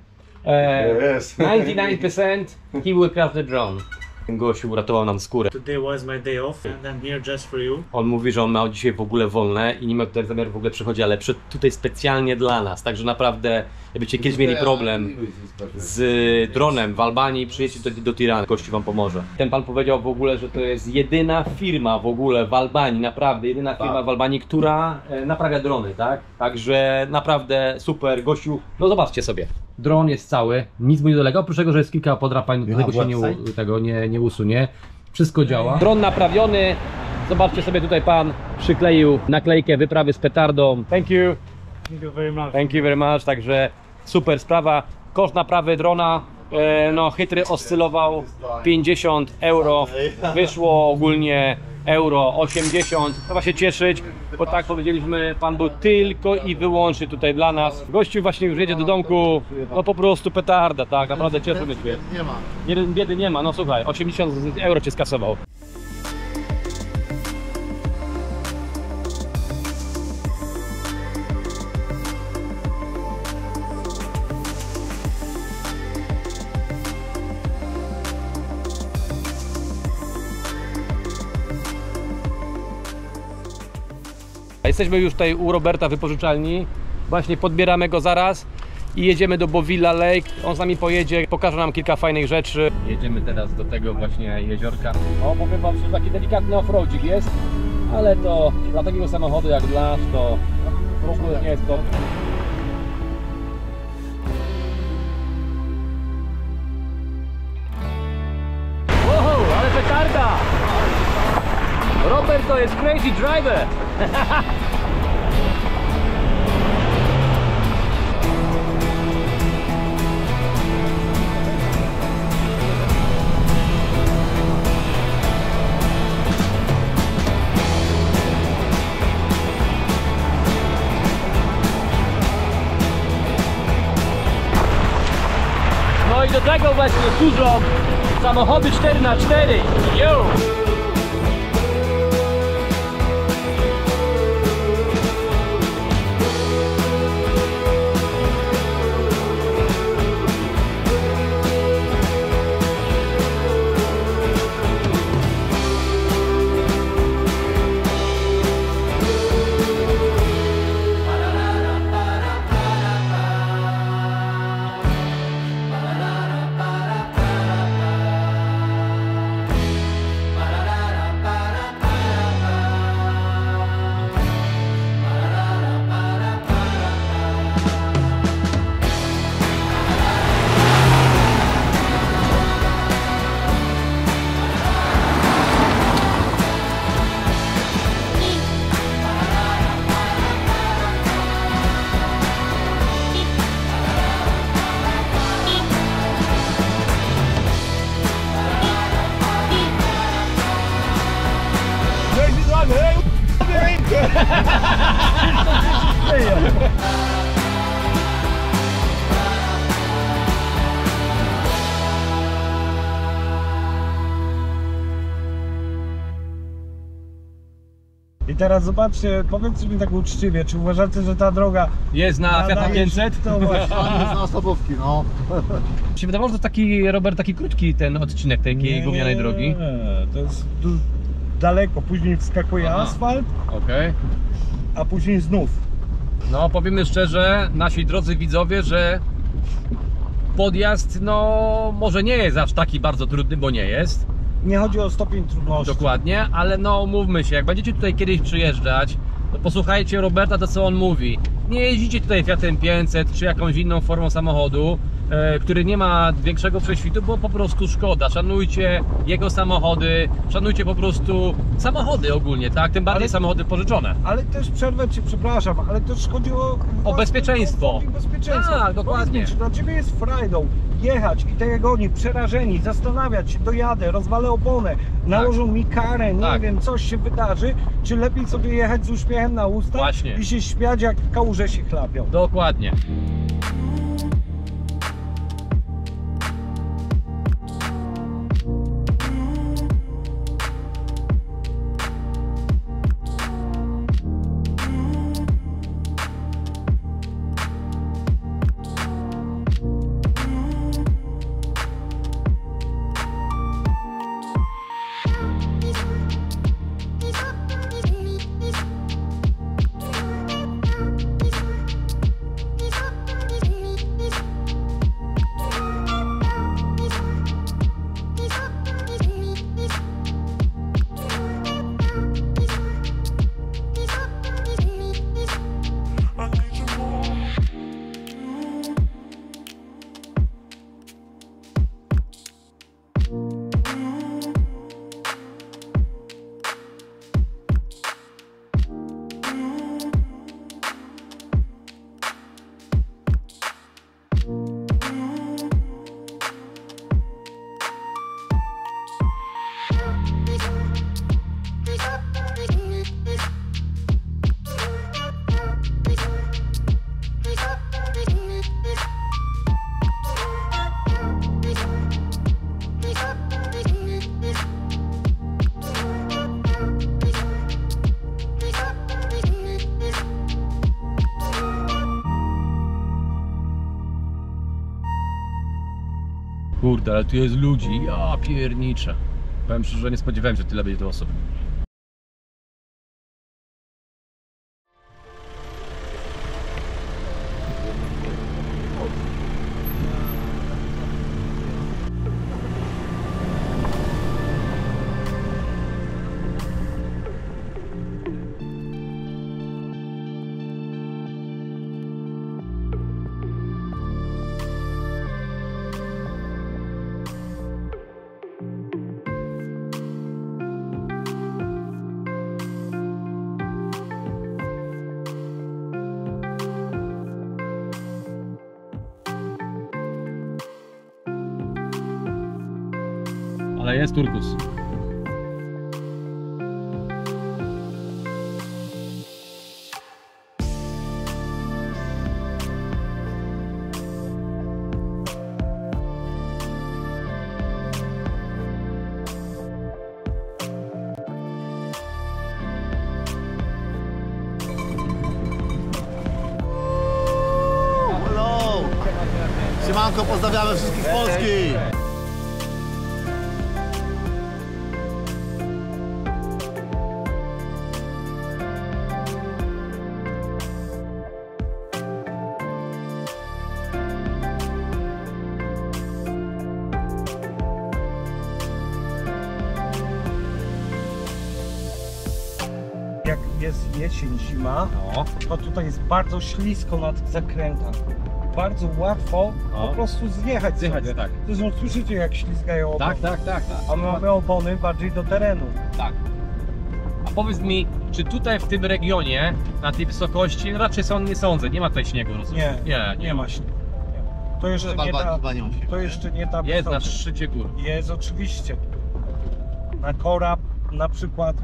Yes. 99% he will crash the drone. Ten gościu uratował nam skórę. Today was my day off and I'm here just for you. On mówi, że on miał dzisiaj w ogóle wolne i nie miał tutaj zamiaru w ogóle przychodzić, ale przyszedł tutaj specjalnie dla nas. Także naprawdę, jakbyście kiedyś mieli problem z dronem w Albanii, przyjedźcie do Tirany, gościu wam pomoże. Ten pan powiedział w ogóle, że to jest jedyna firma w ogóle w Albanii, naprawdę jedyna firma w Albanii, która naprawia drony, tak? Także naprawdę super, gościu, no zobaczcie sobie. Dron jest cały, nic mu nie dolega, oprócz tego, że jest kilka podrapań, do tego się nie usunie. Wszystko działa. Dron naprawiony. Zobaczcie sobie, tutaj pan przykleił naklejkę wyprawy z petardą. Thank you. Thank you very much. Thank you very much. Także super sprawa. Koszt naprawy drona, no chytry oscylował 50 euro. Wyszło ogólnie euro 80. Trzeba się cieszyć, bo tak powiedzieliśmy, pan był tylko i wyłącznie tutaj dla nas. Gościu właśnie już jedzie do domku, no po prostu petarda, tak, naprawdę cieszymy się. Nie ma. Jeden biedy nie ma, no słuchaj, 80 euro cię skasował. Jesteśmy już tutaj u Roberta w wypożyczalni, właśnie podbieramy go zaraz i jedziemy do Bowilla Lake. On z nami pojedzie, pokaże nam kilka fajnych rzeczy. Jedziemy teraz do tego właśnie jeziorka. O, powiem wam, że taki delikatny offroadzik jest, ale to dla takiego samochodu jak dla nas to w ogóle nie jest to. Wow, ale petarda! Robert to jest crazy driver! No i do tego właśnie służą samochody 4x4. Yo! I teraz zobaczcie, powiedzcie mi tak uczciwie, czy uważacie, że ta droga jest na Fiata 500? To właśnie. Jest na osobówki, no. Się wydawało, że to taki, Robert, taki krótki ten odcinek takiej gównianej drogi. Nie, to jest daleko, później wskakuje asfalt, Okej. a później znów. No powiemy szczerze, nasi drodzy widzowie, że podjazd no może nie jest aż taki bardzo trudny, bo nie jest. Nie chodzi o stopień trudności. Dokładnie, ale no mówmy się, jak będziecie tutaj kiedyś przyjeżdżać, to posłuchajcie Roberta, to co on mówi. nie jeździcie tutaj Fiatem 500 czy jakąś inną formą samochodu, który nie ma większego prześwitu, bo po prostu szkoda. Szanujcie jego samochody, szanujcie po prostu samochody ogólnie, tak? Tym bardziej samochody pożyczone. Ale też przerwę Ci, przepraszam, ale też chodzi o bezpieczeństwo. bezpieczeństwo. Tak, dokładnie. Powiedz mi, czy dla Ciebie jest frajdą jechać i tak jak oni, przerażeni, zastanawiać się, dojadę, rozwalę oponę, nałożą mi karę, nie wiem, coś się wydarzy, czy lepiej sobie jechać z uśmiechem na ustach Właśnie. i się śmiać, jak kałuże się chlapią? Dokładnie. Kurde, ale tu jest ludzi, ja pierniczę. Powiem szczerze, że nie spodziewałem się, że tyle będzie tu osób. Ale jest turkus. Hello! Siemanko, pozdrawiamy wszystkich z Polski! Jak jest jesień, zima, to tutaj jest bardzo ślisko na tych zakrętach. Bardzo łatwo po prostu zjechać sobie. Tak. Zresztą słyszycie, jak ślizgają opony. Tak. A my mamy opony bardziej do terenu. Tak. A powiedz mi, czy tutaj w tym regionie, na tej wysokości, raczej nie sądzę, nie ma tutaj śniegu, rozumiem? Nie ma śniegu. To jeszcze nie ta, to jeszcze nie ta Jest na wysokość. szczycie gór. Jest oczywiście. Na Korab na przykład.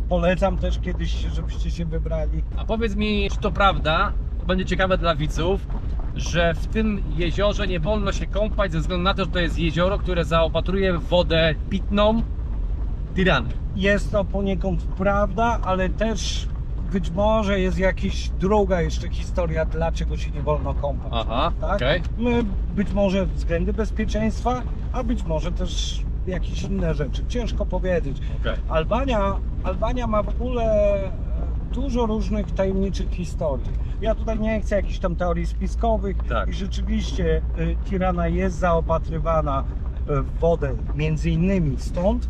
Polecam też kiedyś, żebyście się wybrali. A powiedz mi, czy to prawda, to będzie ciekawe dla widzów, że w tym jeziorze nie wolno się kąpać ze względu na to, że to jest jezioro, które zaopatruje w wodę pitną Tirany. Jest to poniekąd prawda, ale też być może jest jakaś druga jeszcze historia, dlaczego się nie wolno kąpać. Aha, tak? okej. My być może względy bezpieczeństwa, a być może też jakieś inne rzeczy. Ciężko powiedzieć. Okay. Albania ma w ogóle dużo różnych tajemniczych historii. Ja tutaj nie chcę jakichś tam teorii spiskowych i rzeczywiście Tirana jest zaopatrywana wodę między innymi stąd.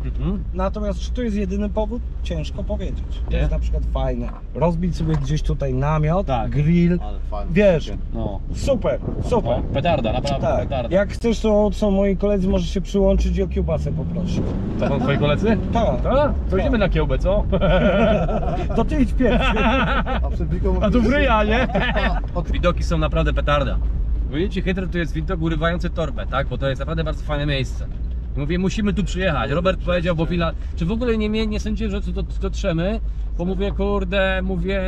Natomiast czy to jest jedyny powód? Ciężko powiedzieć. To Nie? jest na przykład fajne. Rozbić sobie gdzieś tutaj namiot, Tak. grill, Ale fajnie. wiesz, No. super, super. No, petarda, naprawdę Tak. petarda. Jak chcesz, to są moi koledzy, możesz się przyłączyć i o kiełbasę poprosić. To są twoi koledzy? Tak. Tak? To idziemy na kiełbę, co? To ty idź pierwszy. A przed Wiką A tu wryja, nie? Od Widoki są naprawdę petarda. Widzicie, Chytry to jest widok urywający torbę, tak? Bo to jest naprawdę bardzo fajne miejsce. I mówię, musimy tu przyjechać. Robert powiedział, bo chwila, czy w ogóle nie sądzicie, że tu dotrzemy? Bo mówię, kurde,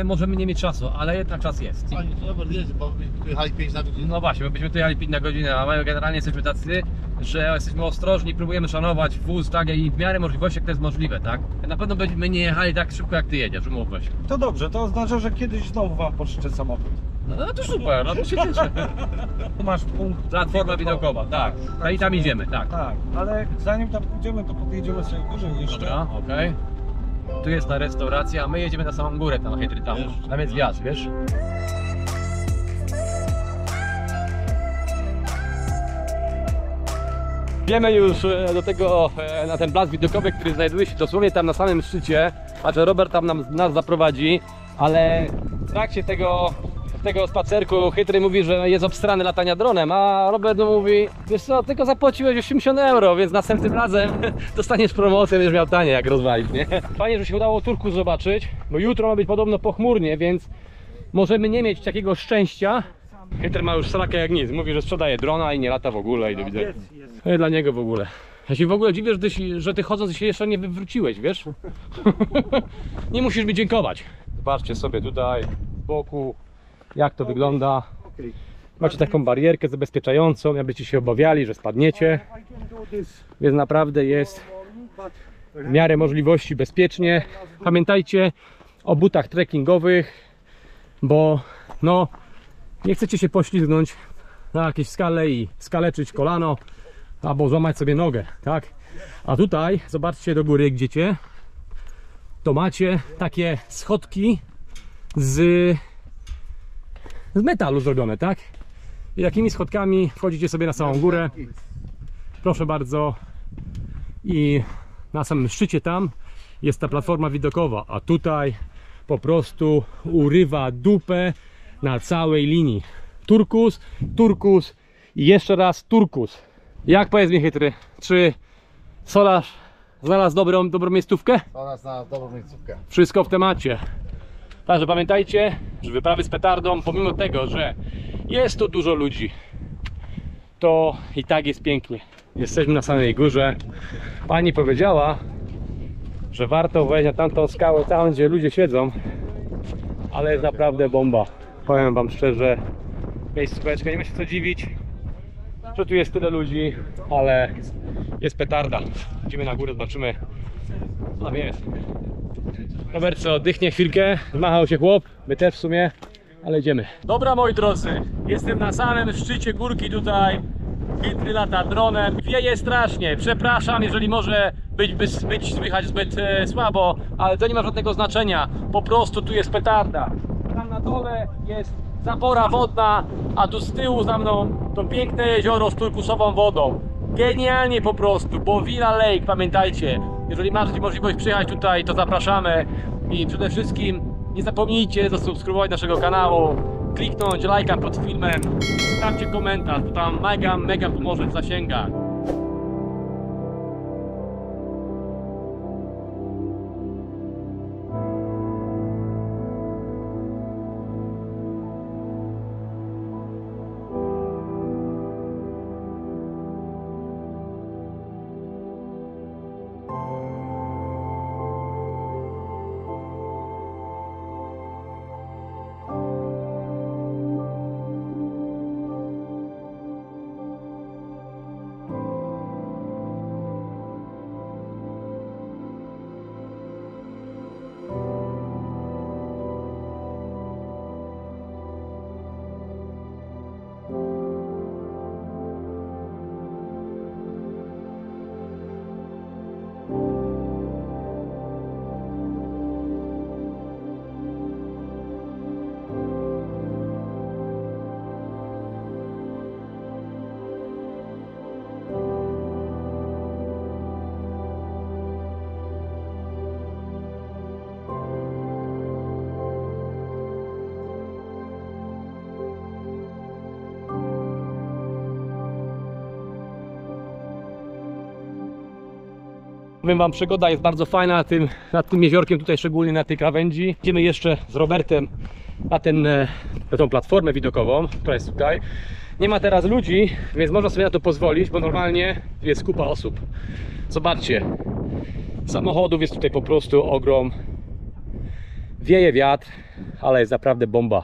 możemy nie mieć czasu, ale jednak czas jest. Pani, to Robert jest, bo byśmy jechali 5 na godzinę. No właśnie, bo byśmy tu jechali 5 na godzinę, a my generalnie jesteśmy tacy, że jesteśmy ostrożni, próbujemy szanować wóz, tak, i w miarę możliwości, jak to jest możliwe, tak? Na pewno będziemy nie jechali tak szybko, jak ty jedziesz, umówmy się. To dobrze, to oznacza, że kiedyś znowu wam pożyczę samochód. No to super, no to się cieszę. Tu masz punkt. Platforma widokowa, tak. No i tam idziemy, tak. Tak, ale zanim tam pójdziemy, to podjedziemy sobie wyżej jeszcze. Dobra, okej. Tu jest ta restauracja, a my jedziemy na samą górę tam, Chytry, tam jest wjazd, wiesz? Idziemy już do tego, na ten plac widokowy, który znajduje się dosłownie tam na samym szczycie. A że Robert tam nas zaprowadzi, ale w trakcie tego spacerku Chytry mówi, że jest obstrany latania dronem, a Robert mówi, wiesz co, tylko zapłaciłeś 80 euro, więc następnym razem dostaniesz promocję, będziesz miał tanie, jak rozwalić, nie? Fajnie, że się udało Turkus zobaczyć, bo jutro ma być podobno pochmurnie, więc możemy nie mieć takiego szczęścia. Chytry ma już srakę jak nic, mówi, że sprzedaje drona i nie lata w ogóle i do widzenia. Dla niego w ogóle. Ja się w ogóle dziwię, że ty chodząc się jeszcze nie wywróciłeś, wiesz? Nie musisz mi dziękować. Zobaczcie sobie tutaj z boku, jak to wygląda. Macie taką barierkę zabezpieczającą, jakbyście się obawiali, że spadniecie. Więc naprawdę jest w miarę możliwości bezpiecznie. Pamiętajcie o butach trekkingowych, bo no nie chcecie się poślizgnąć na jakieś skale i skaleczyć kolano albo złamać sobie nogę, tak? A tutaj, zobaczcie do góry, jak idziecie, to macie takie schodki z metalu zrobione, tak? I takimi schodkami wchodzicie sobie na samą górę. Proszę bardzo. I na samym szczycie tam jest ta platforma widokowa, a tutaj po urywa dupę na całej linii. Turkus, Turkus i jeszcze raz Turkus. Jak, powiedz mi, Chytry, czy Solarz znalazł dobrą miejscówkę? Ona zna dobrą miejscówkę. Wszystko w temacie. Także pamiętajcie, że wyprawy z petardą, pomimo tego, że jest tu dużo ludzi, to i tak jest pięknie. Jesteśmy na samej górze. Pani powiedziała, że warto wejść na tamtą skałę, tam gdzie ludzie siedzą, ale jest naprawdę bomba. Powiem wam szczerze, miejscóweczka, nie ma się co dziwić, że tu jest tyle ludzi, ale jest petarda. Idziemy na górę, zobaczymy, co tam jest. Robert co, oddychnie chwilkę, zmachał się chłop, my też w sumie, ale idziemy. Dobra, moi drodzy, jestem na samym szczycie górki tutaj. Chytry lata dronem, wieje strasznie, przepraszam, jeżeli może być słychać zbyt słabo, ale to nie ma żadnego znaczenia, po prostu tu jest petarda. Tam na dole jest zapora wodna, a tu z tyłu za mną to piękne jezioro z turkusową wodą. Genialnie po prostu, bo Villa Lake, pamiętajcie, jeżeli macie możliwość przyjechać tutaj, to zapraszamy i przede wszystkim nie zapomnijcie zasubskrybować naszego kanału, kliknąć lajka pod filmem, zostawcie komentarz, to tam mega pomoże w zasięgach. Powiem wam, przygoda jest bardzo fajna nad tym jeziorkiem, tutaj szczególnie na tej krawędzi. Idziemy jeszcze z Robertem na tą platformę widokową, która jest tutaj. Nie ma teraz ludzi, więc można sobie na to pozwolić, bo normalnie jest kupa osób. Zobaczcie, samochodów jest tutaj po prostu ogrom. Wieje wiatr, ale jest naprawdę bomba.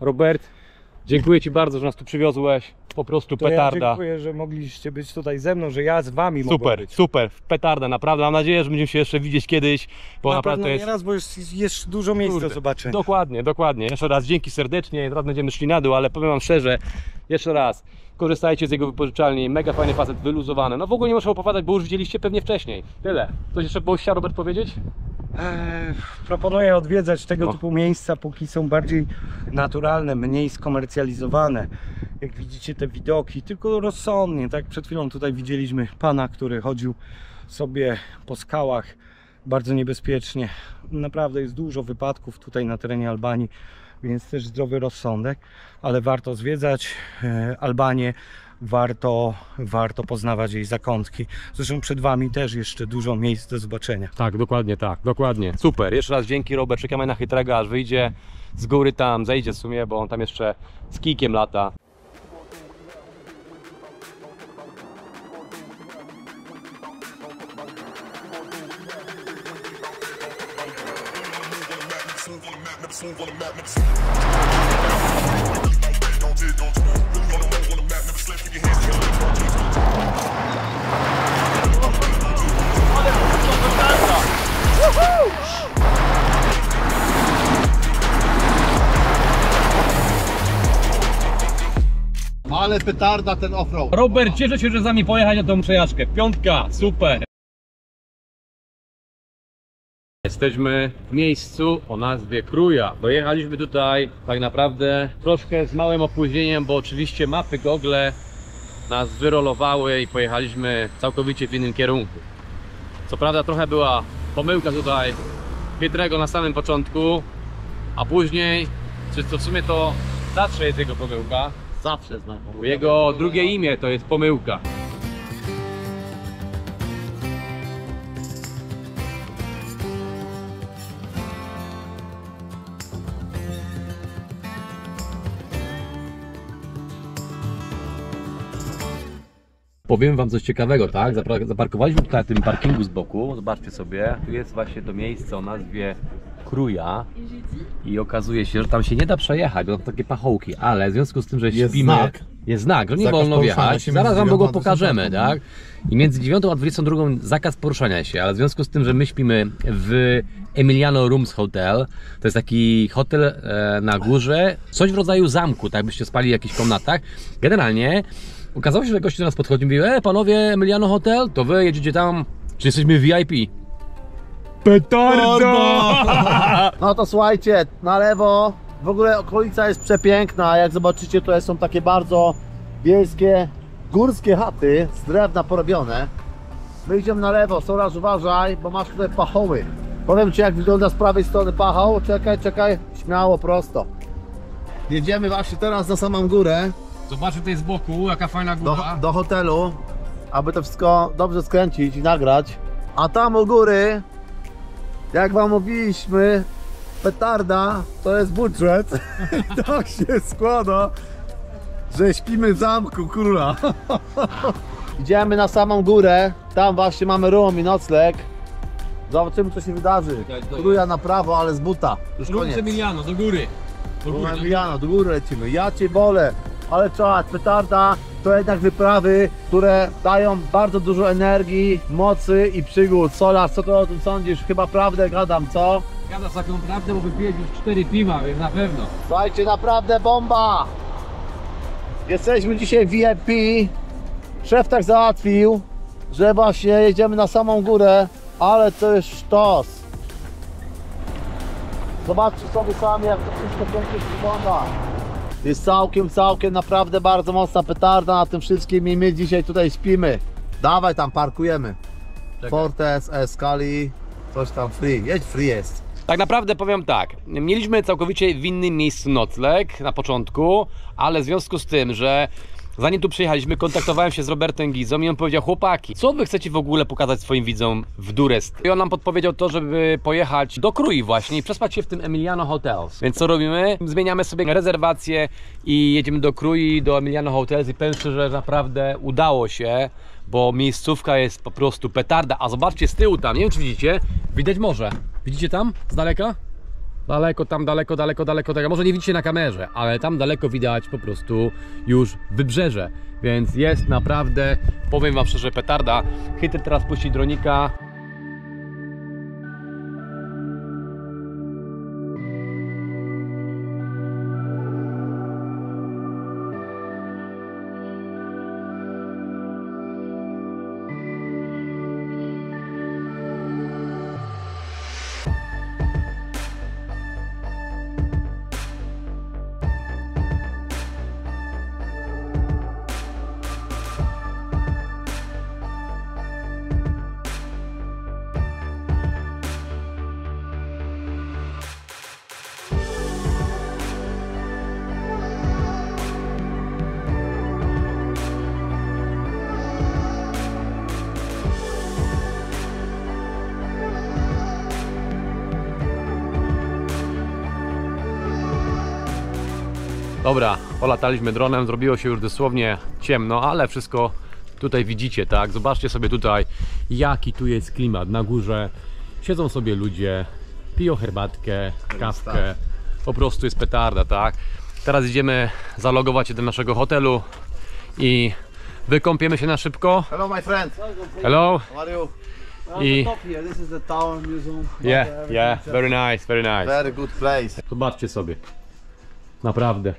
Robert, dziękuję ci bardzo, że nas tu przywiozłeś. Po prostu To petarda. Ja dziękuję, że mogliście być tutaj ze mną, że ja z wami mogłem Super, być. super, petarda, naprawdę. Mam nadzieję, że będziemy się jeszcze widzieć kiedyś, bo Na naprawdę pewno to jest... nie raz, bo jest dużo miejsca do zobaczenia. Dokładnie, dokładnie. Jeszcze raz dzięki serdecznie, teraz będziemy szli na dół, ale powiem wam szczerze, jeszcze raz, korzystajcie z jego wypożyczalni, mega fajny facet, wyluzowany. No w ogóle nie muszę opowiadać, bo już widzieliście pewnie wcześniej. Tyle. Coś jeszcze było chciał Robert powiedzieć? Proponuję odwiedzać tego No. typu miejsca, póki są bardziej naturalne, mniej skomercjalizowane. Jak widzicie te widoki, tylko rozsądnie, tak? Przed chwilą tutaj widzieliśmy pana, który chodził sobie po skałach bardzo niebezpiecznie. Naprawdę jest dużo wypadków tutaj na terenie Albanii, więc też zdrowy rozsądek, ale warto zwiedzać Albanię. Warto poznawać jej zakątki. Zresztą przed wami też jeszcze dużo miejsc do zobaczenia. Tak, dokładnie. Super. Jeszcze raz dzięki Robert, czekamy na chytrego, aż wyjdzie z góry tam, zejdzie w sumie, bo on tam jeszcze z kijkiem lata. Ale petarda ten offroad. Robert, cieszę się, że z nami pojechać na tą przejażdżkę. Piątka, super. Jesteśmy w miejscu o nazwie Kruja. Dojechaliśmy tutaj tak naprawdę troszkę z małym opóźnieniem, bo oczywiście mapy Google nas wyrolowały i pojechaliśmy całkowicie w innym kierunku. Co prawda trochę była pomyłka tutaj chytrego na samym początku, a później, czy to w sumie to zawsze jest jego pomyłka. Zawsze znam. Jego drugie imię to jest pomyłka. Powiem wam coś ciekawego, tak? Zaparkowaliśmy tutaj na tym parkingu z boku. Zobaczcie sobie, tu jest właśnie to miejsce o nazwie Kruja i okazuje się, że tam się nie da przejechać, bo to takie pachołki, ale w związku z tym, że Jest śpimy... znak. Jest znak, że nie Zakaz wolno poruszania wjechać. się Zaraz między wam go 9 a pokażemy, 10, tak? I między 9 a 22 zakaz poruszania się, ale w związku z tym, że my śpimy w Emiliano Rooms Hotel, to jest taki hotel na górze, coś w rodzaju zamku, tak byście spali w jakichś komnatach. Generalnie okazało się, że gość do nas podchodzi i mówi: panowie, Emiliano Hotel, to wy jedziecie tam, czy jesteśmy VIP? Petarda! No to słuchajcie, na lewo w ogóle okolica jest przepiękna. Jak zobaczycie, to są takie bardzo wiejskie, górskie chaty z drewna porobione. My idziemy na lewo, Soraż, uważaj, bo masz tutaj pachoły. Powiem ci, jak wygląda z prawej strony pachoł. Czekaj, śmiało, prosto. Jedziemy właśnie teraz na samą górę. Zobaczcie tutaj z boku, jaka fajna góra. Do hotelu, aby to wszystko dobrze skręcić i nagrać. A tam u góry, jak wam mówiliśmy, petarda to jest budżet. I tak się składa, że śpimy w zamku, kurwa. Idziemy na samą górę, tam właśnie mamy room i nocleg. Zobaczymy, co się wydarzy. Kruja na prawo, ale z buta. Już koniec. Emiliano, do góry. Emiliano, do góry lecimy. Ja cię bolę, ale czad, petarda to jednak wyprawy, które dają bardzo dużo energii, mocy i przygód. Solar, co ty o tym sądzisz? Chyba prawdę gadam, co? Gadasz taką prawdę, bo wypijesz już 4 piwa, więc na pewno. Słuchajcie, naprawdę bomba! Jesteśmy dzisiaj VIP. Szef tak załatwił, że właśnie jedziemy na samą górę, ale to jest sztos. Zobaczcie sobie sami, jak to wszystko pięknie wygląda. Jest całkiem naprawdę bardzo mocna petarda na tym wszystkim i my dzisiaj tutaj śpimy. Dawaj tam, parkujemy. Fortes, Escali, coś tam free. Jedź, free jest. Tak naprawdę powiem tak, mieliśmy całkowicie w innym miejscu nocleg na początku, ale w związku z tym, że zanim tu przyjechaliśmy, kontaktowałem się z Robertem Gizą i on powiedział: chłopaki, co wy chcecie w ogóle pokazać swoim widzom w Durrest? I on nam podpowiedział to, żeby pojechać do Krui właśnie i przespać się w tym Emiliano Hotels. Więc co robimy? Zmieniamy sobie rezerwację i jedziemy do Krui, do Emiliano Hotels i powiem szczerze, że naprawdę udało się, bo miejscówka jest po prostu petarda. A zobaczcie z tyłu tam, nie wiem czy widzicie, widać morze. Widzicie tam z daleka? Daleko, tam daleko, może nie widzicie na kamerze, ale tam daleko widać po prostu już wybrzeże, więc jest naprawdę, powiem wam szczerze, petarda. Chytry teraz puści dronika. Dobra, polataliśmy dronem, zrobiło się już dosłownie ciemno, ale wszystko tutaj widzicie, tak? Zobaczcie sobie tutaj, jaki tu jest klimat. Na górze siedzą sobie ludzie, piją herbatkę, kawkę, po prostu jest petarda, tak? Teraz idziemy zalogować się do naszego hotelu i wykąpiemy się na szybko. Hello my friend. Hello. How are you? I... This is the tower museum. Yeah, very nice, very nice. Very good place. Zobaczcie sobie. Naprawdę.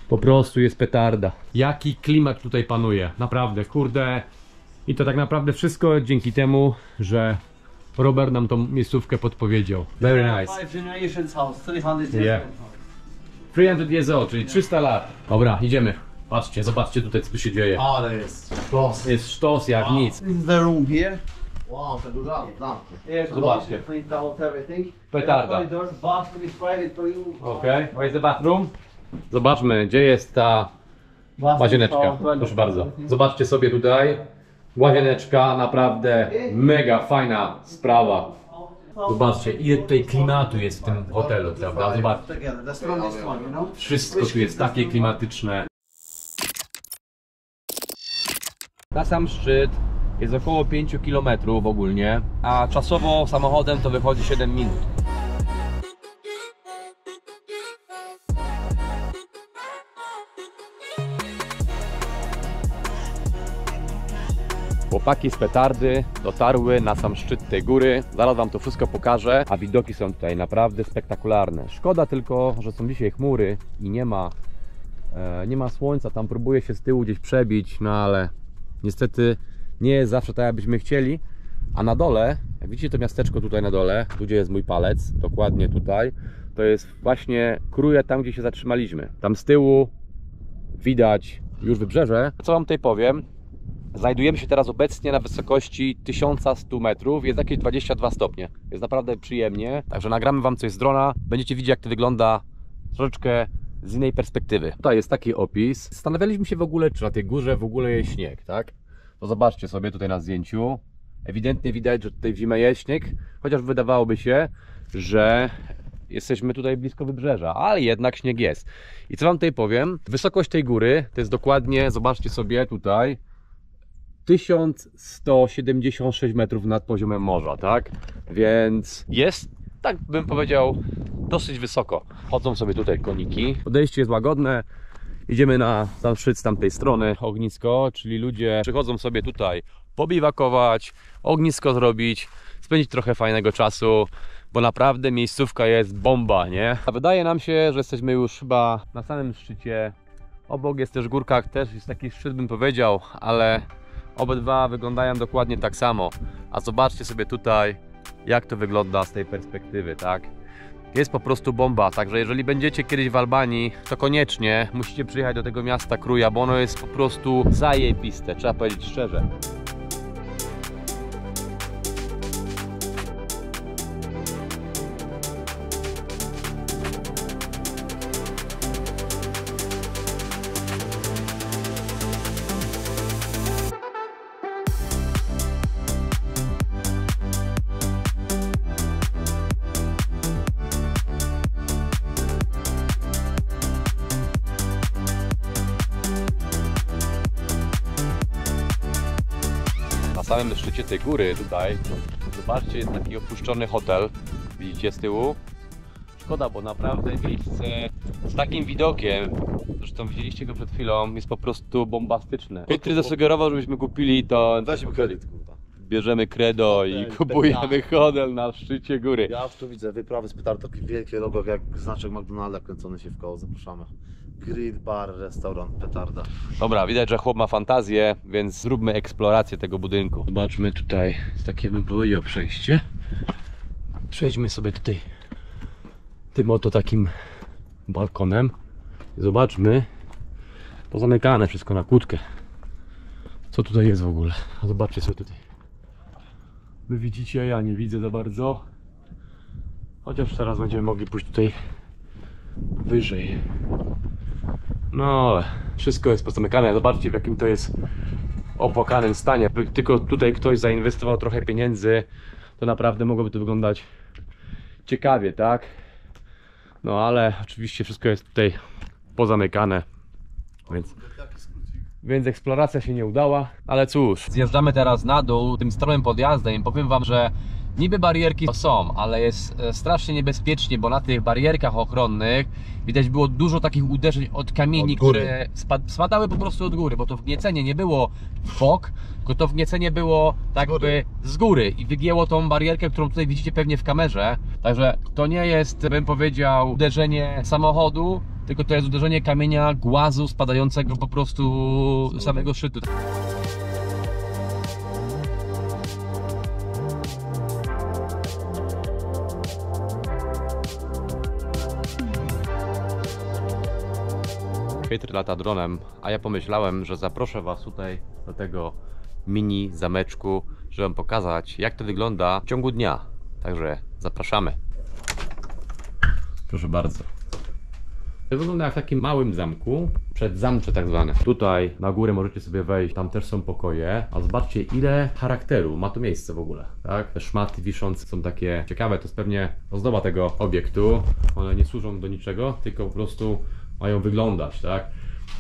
Po prostu jest petarda. Jaki klimat tutaj panuje. Naprawdę, kurde. I to tak naprawdę wszystko dzięki temu, że Robert nam tą miejscówkę podpowiedział. Very nice. 5 generations house, 300 Yeah. 300 years old, czyli 300 lat. Dobra, idziemy. Patrzcie, zobaczcie tutaj co tu się dzieje. Ale jest sztos. Jest sztos jak nic. This is the room here. Wow, te duża, Here's the Zobaczcie. cleaned out everything. Petarda. Corridors, bathroom is private for you. Okay, where is the bathroom? Zobaczmy, gdzie jest ta łazieneczka. Proszę bardzo. Zobaczcie sobie tutaj. Łazieneczka, naprawdę mega fajna sprawa. Zobaczcie, ile tutaj klimatu jest w tym hotelu, prawda? Zobaczcie. Together, the strongest one, you know? Wszystko tu jest takie klimatyczne. Na sam szczyt jest około 5 km ogólnie, a czasowo samochodem to wychodzi 7 minut. Chłopaki z petardy dotarły na sam szczyt tej góry. Zaraz wam to wszystko pokażę, a widoki są tutaj naprawdę spektakularne. Szkoda tylko, że są dzisiaj chmury i nie ma słońca. Tam próbuje się z tyłu gdzieś przebić, no ale niestety nie jest zawsze tak, jakbyśmy chcieli. A na dole, jak widzicie to miasteczko tutaj na dole, tu gdzie jest mój palec, dokładnie tutaj, to jest właśnie Kruja, tam gdzie się zatrzymaliśmy. Tam z tyłu widać już wybrzeże. Co wam tutaj powiem? Znajdujemy się teraz obecnie na wysokości 1100 metrów, jest jakieś 22 stopnie. Jest naprawdę przyjemnie, także nagramy wam coś z drona. Będziecie widzieć, jak to wygląda troszeczkę z innej perspektywy. Tutaj jest taki opis. Zastanawialiśmy się w ogóle, czy na tej górze w ogóle jest śnieg, tak? To zobaczcie sobie tutaj na zdjęciu. Ewidentnie widać, że tutaj w zimę jest śnieg, chociaż wydawałoby się, że jesteśmy tutaj blisko wybrzeża, ale jednak śnieg jest. I co wam tutaj powiem? Wysokość tej góry to jest dokładnie, zobaczcie sobie tutaj, 1176 metrów nad poziomem morza, tak? Więc jest, tak bym powiedział, dosyć wysoko. Chodzą sobie tutaj koniki. Podejście jest łagodne. Idziemy na sam szczyt z tamtej strony, ognisko, czyli ludzie przychodzą sobie tutaj pobiwakować, ognisko zrobić, spędzić trochę fajnego czasu, bo naprawdę miejscówka jest bomba, nie? A wydaje nam się, że jesteśmy już chyba na samym szczycie. Obok jest też górka, też jest taki szczyt, bym powiedział, ale obydwa wyglądają dokładnie tak samo. A zobaczcie sobie tutaj, jak to wygląda z tej perspektywy, tak? Jest po prostu bomba, także jeżeli będziecie kiedyś w Albanii, to koniecznie musicie przyjechać do tego miasta Kruja, bo ono jest po prostu zajebiste, trzeba powiedzieć szczerze. samym szczycie tej góry tutaj, zobaczcie, jest taki opuszczony hotel, widzicie z tyłu? Szkoda, bo naprawdę miejsce z takim widokiem, zresztą widzieliście go przed chwilą, jest po prostu bombastyczne. Pietry zasugerował, żebyśmy kupili to, Weźmy kredyt, kurwa. bierzemy credo i kupujemy hotel na szczycie góry. Ja już tu widzę wyprawy z petardą, takie wielkie logo jak znaczek McDonalda kręcony się w koło, zapraszamy. Grill, bar, restaurant, petarda. Dobra, widać, że chłop ma fantazję, więc zróbmy eksplorację tego budynku. Zobaczmy, tutaj jest takie, bym powiedział, przejście. Przejdźmy sobie tutaj tym oto takim balkonem. Zobaczmy, pozamykane wszystko na kłódkę. Co tutaj jest w ogóle? Zobaczcie sobie tutaj. Wy widzicie, ja nie widzę za bardzo. Chociaż teraz będziemy mogli pójść tutaj wyżej. No, wszystko jest pozamykane. Zobaczcie, w jakim to jest opłakanym stanie. Tylko tutaj ktoś zainwestował trochę pieniędzy, to naprawdę mogłoby to wyglądać ciekawie, tak? No, ale oczywiście wszystko jest tutaj pozamykane, więc eksploracja się nie udała. Ale cóż, zjeżdżamy teraz na dół tym stromym podjazdem i powiem wam, że niby barierki są, ale jest strasznie niebezpiecznie, bo na tych barierkach ochronnych widać było dużo takich uderzeń od kamieni, które spadały po prostu od góry, bo to wgniecenie nie było w bok, tylko to wgniecenie było tak jakby z góry i wygięło tą barierkę, którą tutaj widzicie pewnie w kamerze. Także to nie jest, bym powiedział, uderzenie samochodu, tylko to jest uderzenie kamienia, głazu spadającego po prostu z samego szczytu. Piotr lata dronem, a ja pomyślałem, że zaproszę was tutaj do tego mini zameczku, żeby wam pokazać, jak to wygląda w ciągu dnia. Także zapraszamy. Proszę bardzo. To wygląda jak w takim małym zamku, przedzamcze tak zwane. Tutaj na górę możecie sobie wejść, tam też są pokoje, a zobaczcie, ile charakteru ma to miejsce w ogóle, tak? Te szmaty wiszące są takie ciekawe, to jest pewnie ozdoba tego obiektu. One nie służą do niczego, tylko po prostu mają wyglądać, tak?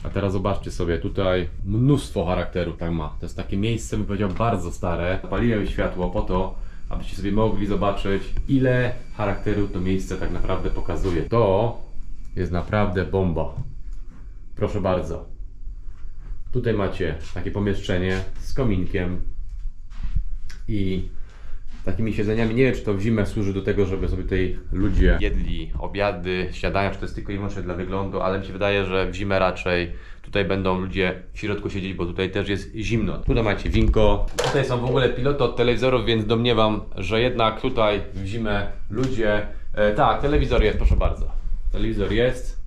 A teraz zobaczcie sobie, tutaj mnóstwo charakteru tak ma. To jest takie miejsce, bym powiedział, bardzo stare. Zapaliłem światło po to, abyście sobie mogli zobaczyć, ile charakteru to miejsce tak naprawdę pokazuje. To jest naprawdę bomba. Proszę bardzo. Tutaj macie takie pomieszczenie z kominkiem i takimi siedzeniami. Nie wiem, czy to w zimę służy do tego, żeby sobie tutaj ludzie jedli obiady, śniadania, czy to jest tylko i wyłącznie dla wyglądu, ale mi się wydaje, że w zimę raczej tutaj będą ludzie w środku siedzieć, bo tutaj też jest zimno. Tutaj macie winko. Tutaj są w ogóle piloty od telewizorów, więc domniemam, że jednak tutaj w zimę ludzie... tak, telewizor jest, proszę bardzo. Telewizor jest,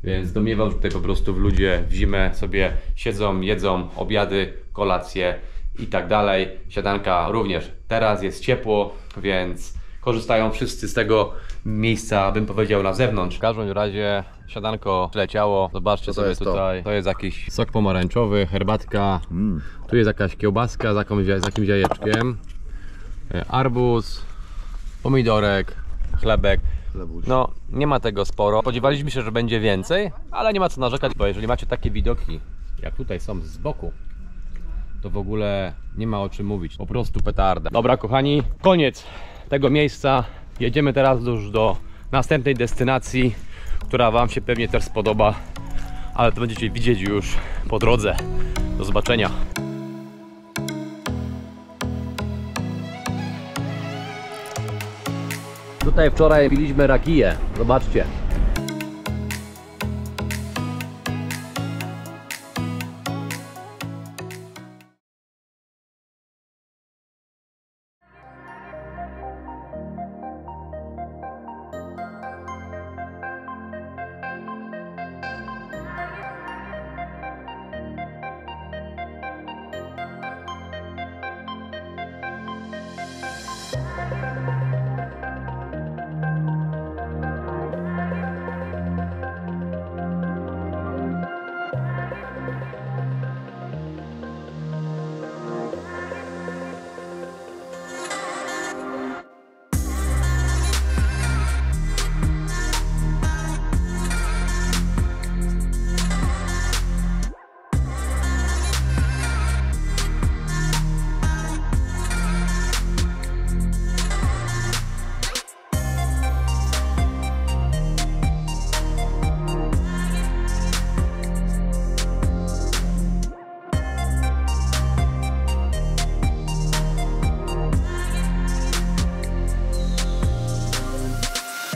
więc domniemam, że tutaj po prostu ludzie w zimę sobie siedzą, jedzą obiady, kolacje i tak dalej. Siadanka również. Teraz jest ciepło, więc korzystają wszyscy z tego miejsca, bym powiedział, na zewnątrz. W każdym razie siadanko leciało. Zobaczcie sobie tutaj. To jest jakiś sok pomarańczowy, herbatka. Tu jest jakaś kiełbaska z jakimś jajeczkiem. Arbuz, pomidorek, chlebek. No, nie ma tego sporo. Spodziewaliśmy się, że będzie więcej, ale nie ma co narzekać, bo jeżeli macie takie widoki, jak tutaj są z boku, to w ogóle nie ma o czym mówić. Po prostu petarda. Dobra, kochani, koniec tego miejsca. Jedziemy teraz już do następnej destynacji, która wam się pewnie też spodoba, ale to będziecie widzieć już po drodze. Do zobaczenia. Tutaj wczoraj piliśmy rakiję. Zobaczcie.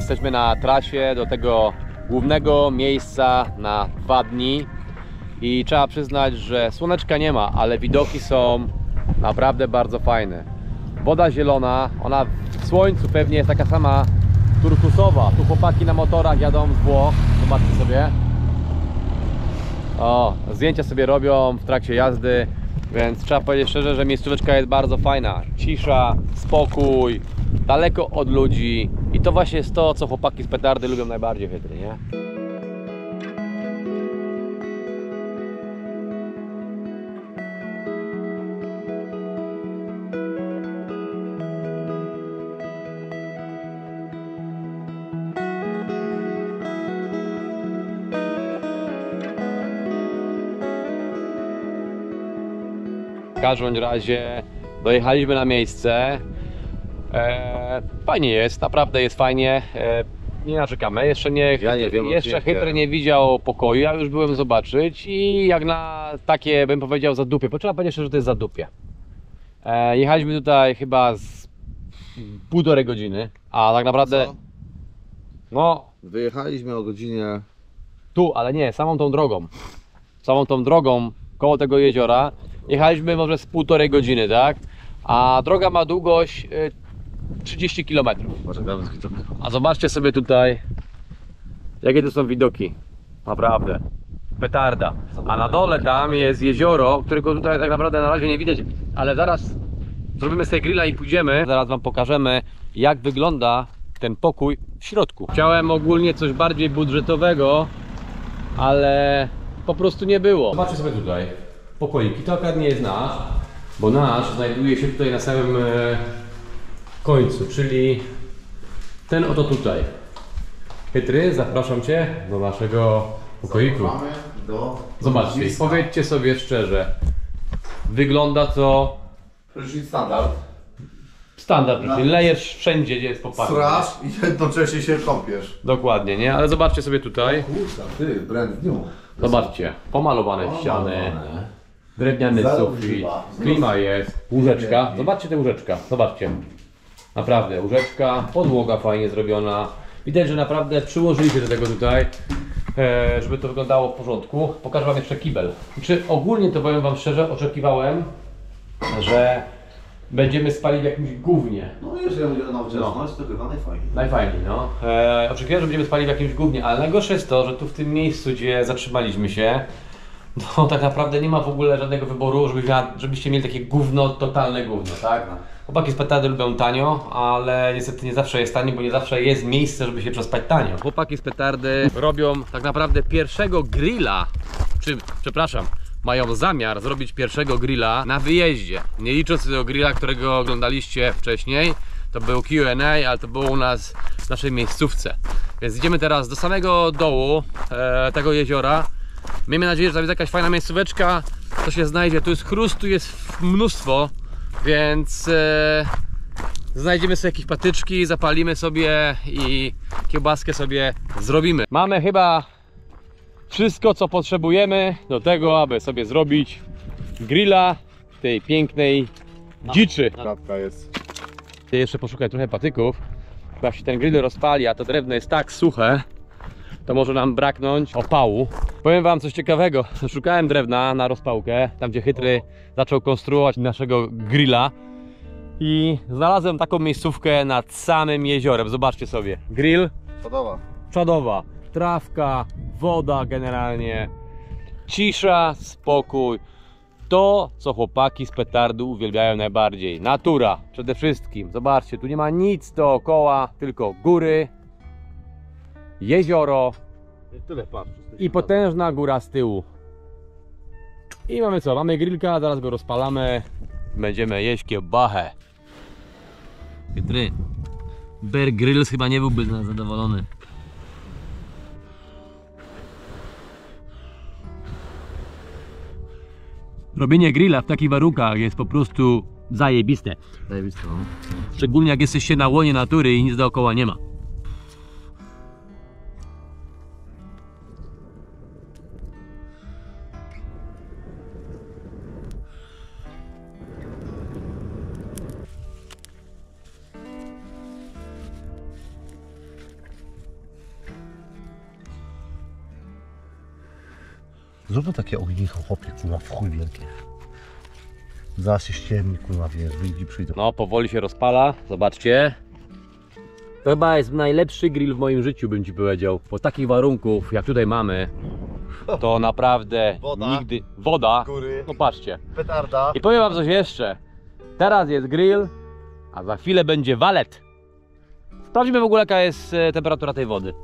jesteśmy na trasie do tego głównego miejsca na 2 dni i trzeba przyznać, że słoneczka nie ma, ale widoki są naprawdę bardzo fajne. Woda zielona, ona w słońcu pewnie jest taka sama turkusowa. Tu chłopaki na motorach jadą z Włoch, zobaczcie sobie. O, zdjęcia sobie robią w trakcie jazdy, więc trzeba powiedzieć szczerze, że miejscóweczka jest bardzo fajna. Cisza, spokój, daleko od ludzi i to właśnie jest to, co chłopaki z petardy lubią najbardziej, chytry, nie? W każdym razie dojechaliśmy na miejsce. Fajnie jest, naprawdę jest fajnie. Nie narzekamy, jeszcze nie, Ja nie wiem, jeszcze chytry nie widział pokoju, ja już byłem zobaczyć i jak na takie, bym powiedział, zadupie, bo trzeba powiedzieć szczerze, że to jest zadupie. Jechaliśmy tutaj chyba z 1,5 godziny, a tak naprawdę Co? no Wyjechaliśmy o godzinie... tu, ale nie, samą tą drogą koło tego jeziora jechaliśmy może z 1,5 godziny, tak? A droga ma długość 30 km. A zobaczcie sobie tutaj, jakie tu są widoki. Naprawdę, petarda. A na dole tam jest jezioro, którego tutaj tak naprawdę na razie nie widać, ale zaraz zrobimy sobie grilla i pójdziemy. Zaraz wam pokażemy, jak wygląda ten pokój w środku. Chciałem ogólnie coś bardziej budżetowego, ale po prostu nie było. Zobaczcie sobie tutaj pokoiki. To akurat nie jest nasz, bo nasz znajduje się tutaj na samym końcu, czyli ten oto tutaj. Chytry, zapraszam Cię do naszego pokoiku. Zobaczcie, powiedzcie sobie szczerze, wygląda to Prysznic standard. standard, czyli lejesz wszędzie, gdzie jest poparcie. Srasz i jednocześnie się kąpiesz. Dokładnie, nie? Ale zobaczcie sobie tutaj. Kurwa, ty, brand new. Zobaczcie, pomalowane ściany, drewniany Zarób sufit, chyba. klima jest, łóżeczka. Zobaczcie te łóżeczka, zobaczcie. Naprawdę, łóżeczka, podłoga fajnie zrobiona. Widać, że naprawdę przyłożyli się do tego tutaj, żeby to wyglądało w porządku. Pokażę wam jeszcze kibel. Czy ogólnie to powiem wam szczerze, oczekiwałem, że będziemy spali w jakimś gównie. No jeżeli będzie na wczesność, to chyba najfajniej. Najfajniej, no. Oczekiwałem, że będziemy spali w jakimś gównie, ale najgorsze jest to, że tu w tym miejscu, gdzie zatrzymaliśmy się, no tak naprawdę nie ma w ogóle żadnego wyboru, żebyście mieli takie gówno, totalne gówno, tak? Chłopaki z petardy lubią tanio, ale niestety nie zawsze jest tanio, bo nie zawsze jest miejsce, żeby się przespać tanio. Chłopaki z petardy robią tak naprawdę pierwszego grilla, przepraszam, mają zamiar zrobić pierwszego grilla na wyjeździe. Nie licząc tego grilla, którego oglądaliście wcześniej, to był Q&A, ale to było u nas w naszej miejscówce. Więc idziemy teraz do samego dołu tego jeziora. Miejmy nadzieję, że tam jest jakaś fajna miejscóweczka, co się znajdzie. Tu jest chrust, tu jest mnóstwo, więc znajdziemy sobie jakieś patyczki, zapalimy sobie i kiełbaskę sobie zrobimy. Mamy chyba wszystko, co potrzebujemy do tego, aby sobie zrobić grilla tej pięknej dziczy. Kratka jest. Ty jeszcze poszukaj trochę patyków, bo jak się ten grill rozpali, a to drewno jest tak suche, to może nam braknąć opału. Powiem wam coś ciekawego. Szukałem drewna na rozpałkę, tam gdzie Chytry zaczął konstruować naszego grilla i znalazłem taką miejscówkę nad samym jeziorem. Zobaczcie sobie. Grill, Podoba. czadowa, trawka, woda generalnie, cisza, spokój. To, co chłopaki z petardy uwielbiają najbardziej. Natura przede wszystkim. Zobaczcie, tu nie ma nic dookoła, tylko góry, jezioro i potężna góra z tyłu. I mamy co? Mamy grillka, zaraz go rozpalamy. Będziemy jeść kiełbachę. Chytry, Bear Grylls chyba nie byłby zadowolony. Robienie grilla w takich warunkach jest po prostu zajebiste. Zajebiste, no. Szczególnie jak jesteście na łonie natury i nic dookoła nie ma. Zróbmy takie ognisko, chłopie, kurwa, w chuj wielkie. Zaraz się ściemni, kurwa, wiesz, wilki przyjdą. No, powoli się rozpala, zobaczcie. To chyba jest najlepszy grill w moim życiu, bym ci powiedział. Po takich warunków, jak tutaj mamy, to naprawdę Woda. nigdy... Woda. Góry. No patrzcie. Petarda. I powiem wam coś jeszcze. Teraz jest grill, a za chwilę będzie walet. Sprawdźmy w ogóle, jaka jest temperatura tej wody.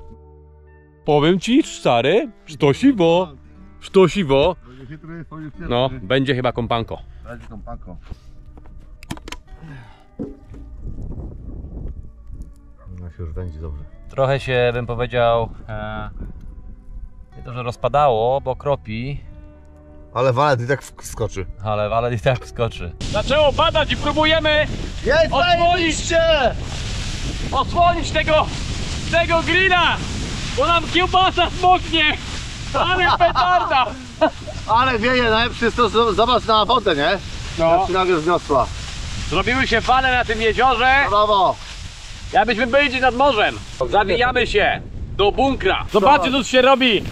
Powiem ci, stary, sztosiwo. Sztosiwo. No, będzie chyba kompanko. Będzie kompanko. No się już będzie dobrze. Trochę się, bym powiedział, nie to, że rozpadało, bo kropi, Ale walet i tak skoczy. ale i tak skoczy. Zaczęło padać i próbujemy Jest, osłonić tego grilla, bo nam kiełbasa smoknie. Ale petarda! Ale wieje, najlepsze jest to, zobacz na wodę, nie? No. Jak się nagle wzniosła. Zrobiły się fale na tym jeziorze, Brawo! jakbyśmy byli gdzieś nad morzem. Zawijamy się do bunkra. Zobaczcie, co tu się robi.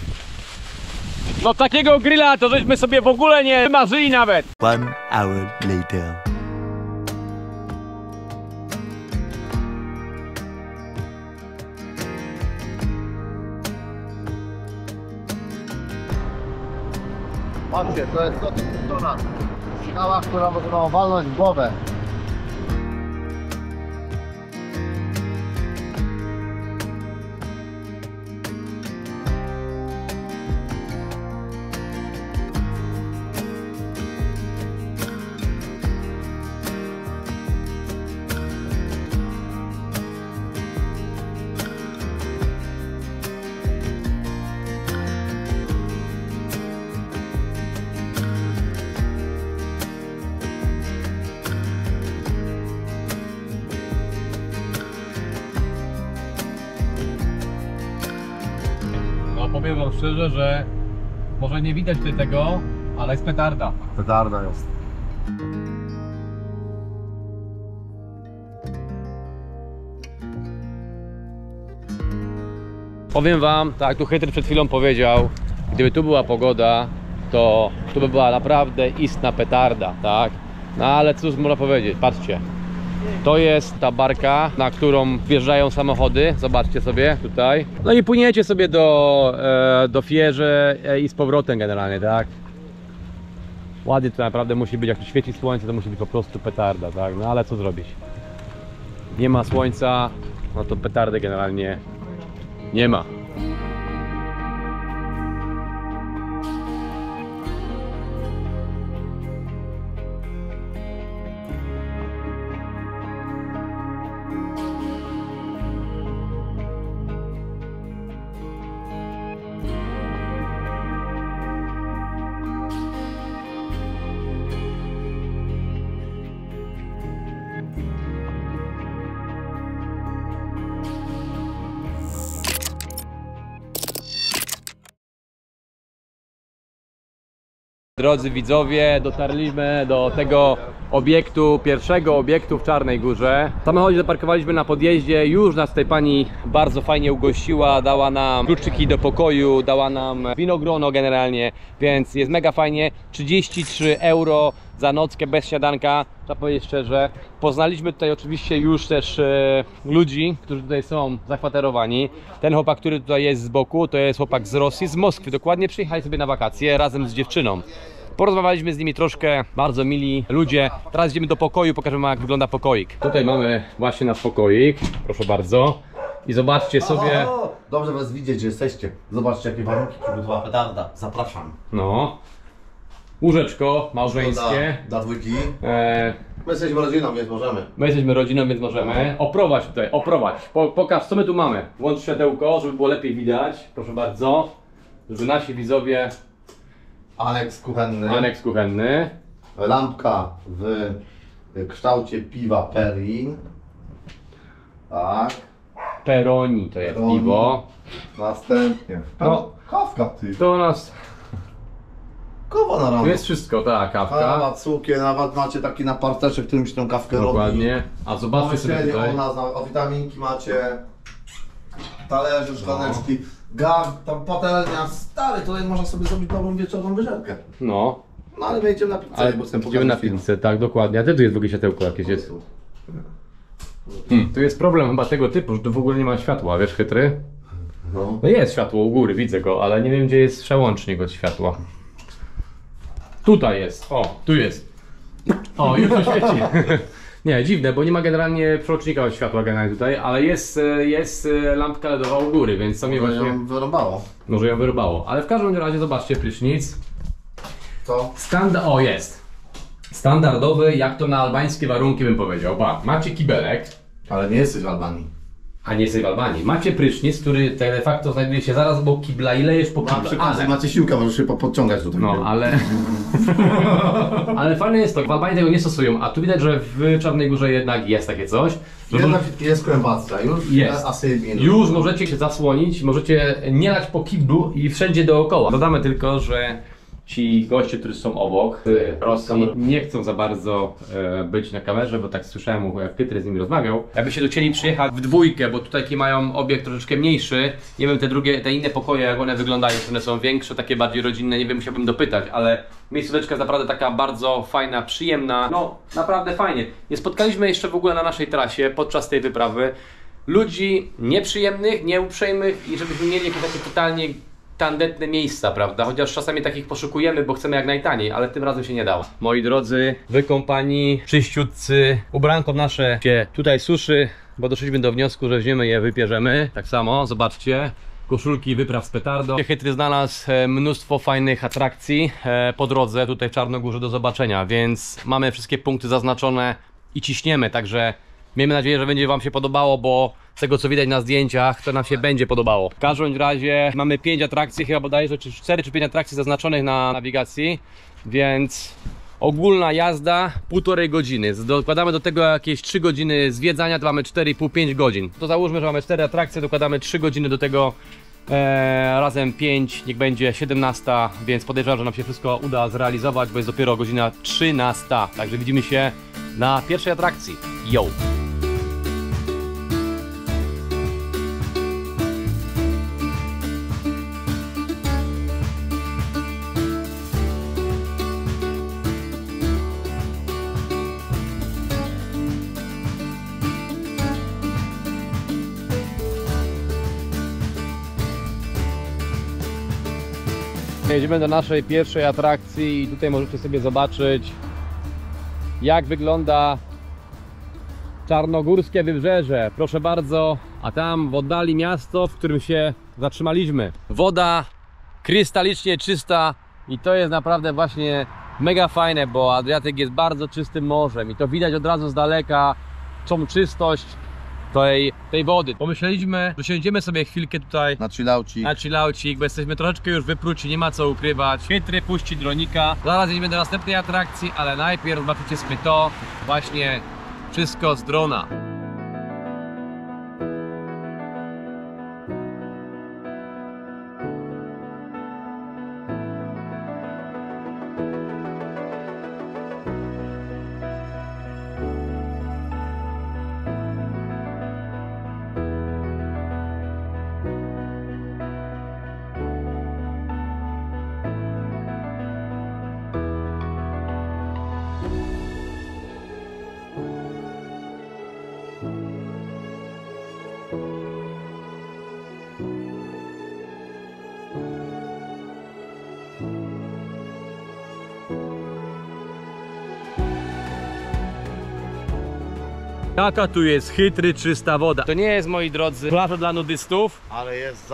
No takiego grilla to żeśmy sobie w ogóle nie wymarzyli nawet. 1 hour later. Patrzcie, to jest to skała, która może nam walnąć w głowę. No powiem wam szczerze, że może nie widać tutaj tego, ale jest petarda. Petarda jest. Powiem wam, tak jak tu hejter przed chwilą powiedział, gdyby tu była pogoda, to tu by była naprawdę istna petarda, tak? No ale cóż można powiedzieć, patrzcie. To jest ta barka, na którą wjeżdżają samochody, zobaczcie sobie tutaj. No i płyniecie sobie do Fierzy i z powrotem generalnie, tak? Ładnie to naprawdę musi być, jak tu świeci słońce, to musi być po prostu petarda, tak? No ale co zrobić? Nie ma słońca, no to petardy generalnie nie ma. Drodzy widzowie, dotarliśmy do tego obiektu, pierwszego obiektu w Czarnej Górze. Samochód zaparkowaliśmy na podjeździe, już nas tutaj pani bardzo fajnie ugościła, dała nam kluczyki do pokoju, dała nam winogrono generalnie, więc jest mega fajnie. 33 euro za nockę bez śniadanka. Trzeba powiedzieć szczerze, poznaliśmy tutaj oczywiście już też ludzi, którzy tutaj są zakwaterowani. Ten chłopak, który tutaj jest z boku, to jest chłopak z Rosji, z Moskwy dokładnie, przyjechali sobie na wakacje razem z dziewczyną. Porozmawialiśmy z nimi troszkę, bardzo mili ludzie. Teraz idziemy do pokoju, pokażemy jak wygląda pokoik. Tutaj mamy właśnie nasz pokoik, proszę bardzo. I zobaczcie sobie... Dobrze was widzieć, że jesteście. Zobaczcie jakie warunki przygotowała petarda. Zapraszam. No. Łóżeczko małżeńskie. Dla dwójki. My jesteśmy rodziną, więc możemy. My jesteśmy rodziną, więc możemy. Oprowadź tutaj, oprowadź. Pokaż co my tu mamy. Włącz światełko, żeby było lepiej widać. Proszę bardzo. Żeby nasi widzowie... Aneks kuchenny. Aneks kuchenny. Lampka w kształcie piwa Perrin. Tak. Peroni to jest Peroni. piwo. Następnie. No. Kawka ty. To u nas... Kawa na Tu rano. jest wszystko, tak, kawka. Kawa, cukier, nawet macie taki naparteczek, którym się tą kawkę robi. Dokładnie. A zobaczcie sobie Pomyśleli tutaj. o nas, o witaminki macie. talerze, szklaneczki, garb, tam patelnia, stary, tutaj można sobie zrobić dobrą wieczorną wyżerkę. No. No ale my idziemy na pizzę, Ale bo chcę idziemy na film. pizzę, tak, dokładnie. A ty tu jest w ogóle światełko jakieś jest. Tu jest problem chyba tego typu, że tu w ogóle nie ma światła, wiesz, chytry? No. No jest światło u góry, widzę go, ale nie wiem, gdzie jest przełącznik od światła. Tutaj jest, o, tu jest. O, już to świeci. Nie, dziwne, bo nie ma generalnie przełącznika od światła generalnie tutaj, ale jest lampka LEDowa u góry, więc co mnie Może właśnie... ją wyrąbało. Może ją wyrybało. Ale w każdym razie zobaczcie, prysznic. Co? O, jest. Standardowy, jak to na albańskie warunki bym powiedział. Ba, macie kibelek, Ale nie jesteś w Albanii. a nie jesteś w Albanii. Macie prysznic, który de facto znajduje się zaraz obok kibla i lejesz po Na kibla. przykład, Ale... macie siłkę, możesz się podciągać tutaj. No, ale... ale fajne jest to, w Albanii tego nie stosują, a tu widać, że w Czarnej Górze jednak jest takie coś. Że Jednak jest kłębacka, już Jest. Asybin. Już możecie się zasłonić, możecie nie lać po kiblu i wszędzie dookoła. Dodamy tylko, że ci goście, którzy są obok Rosji, nie chcą za bardzo być na kamerze, bo tak słyszałem, jak Chytry z nimi rozmawiał. Jakbyście chcieli przyjechać w dwójkę, bo tutaj mają obiekt troszeczkę mniejszy, nie wiem, te inne pokoje, jak one wyglądają, czy one są większe, takie bardziej rodzinne, nie wiem, musiałbym dopytać, ale miejscóweczka jest naprawdę taka bardzo fajna, przyjemna, no naprawdę fajnie. Nie spotkaliśmy jeszcze w ogóle na naszej trasie podczas tej wyprawy ludzi nieprzyjemnych, nieuprzejmych i żebyśmy mieli jakieś takie totalnie tandetne miejsca, prawda? Chociaż czasami takich poszukujemy, bo chcemy jak najtaniej, ale tym razem się nie dało. Moi drodzy, wykąpani, czyściutcy, ubranko nasze się tutaj suszy, bo doszliśmy do wniosku, że weźmiemy je, wypierzemy. Tak samo, zobaczcie. Koszulki wypraw z petardą. Chytry znalazł mnóstwo fajnych atrakcji po drodze tutaj w Czarnogórze do zobaczenia, więc mamy wszystkie punkty zaznaczone i ciśniemy, także miejmy nadzieję, że będzie wam się podobało, bo z tego co widać na zdjęciach, to nam się będzie podobało. W każdym razie mamy 5 atrakcji, chyba bodajże 4 czy 5 atrakcji zaznaczonych na nawigacji, więc ogólna jazda 1,5 godziny. Dokładamy do tego jakieś 3 godziny zwiedzania, to mamy 4,5-5 godzin. To załóżmy, że mamy 4 atrakcje, dokładamy 3 godziny do tego, razem 5, niech będzie 17, więc podejrzewam, że nam się wszystko uda zrealizować, bo jest dopiero godzina 13. Także widzimy się na pierwszej atrakcji. Yo! Jedziemy do naszej pierwszej atrakcji i tutaj możecie sobie zobaczyć, jak wygląda czarnogórskie wybrzeże. Proszę bardzo, a tam w oddali miasto, w którym się zatrzymaliśmy. Woda krystalicznie czysta i to jest naprawdę właśnie mega fajne, bo Adriatyk jest bardzo czystym morzem i to widać od razu z daleka, tą czystość tej wody. Pomyśleliśmy, że siądziemy sobie chwilkę tutaj Na chillaucik. na chillaucik, bo jesteśmy troszeczkę już wypruci, nie ma co ukrywać. Chytry puści dronika. Zaraz jedziemy do następnej atrakcji, ale najpierw zobaczycie sobie to właśnie wszystko z drona. Taka tu jest Chytry, czysta woda. To nie jest, moi drodzy, plaża dla nudystów, Ale jest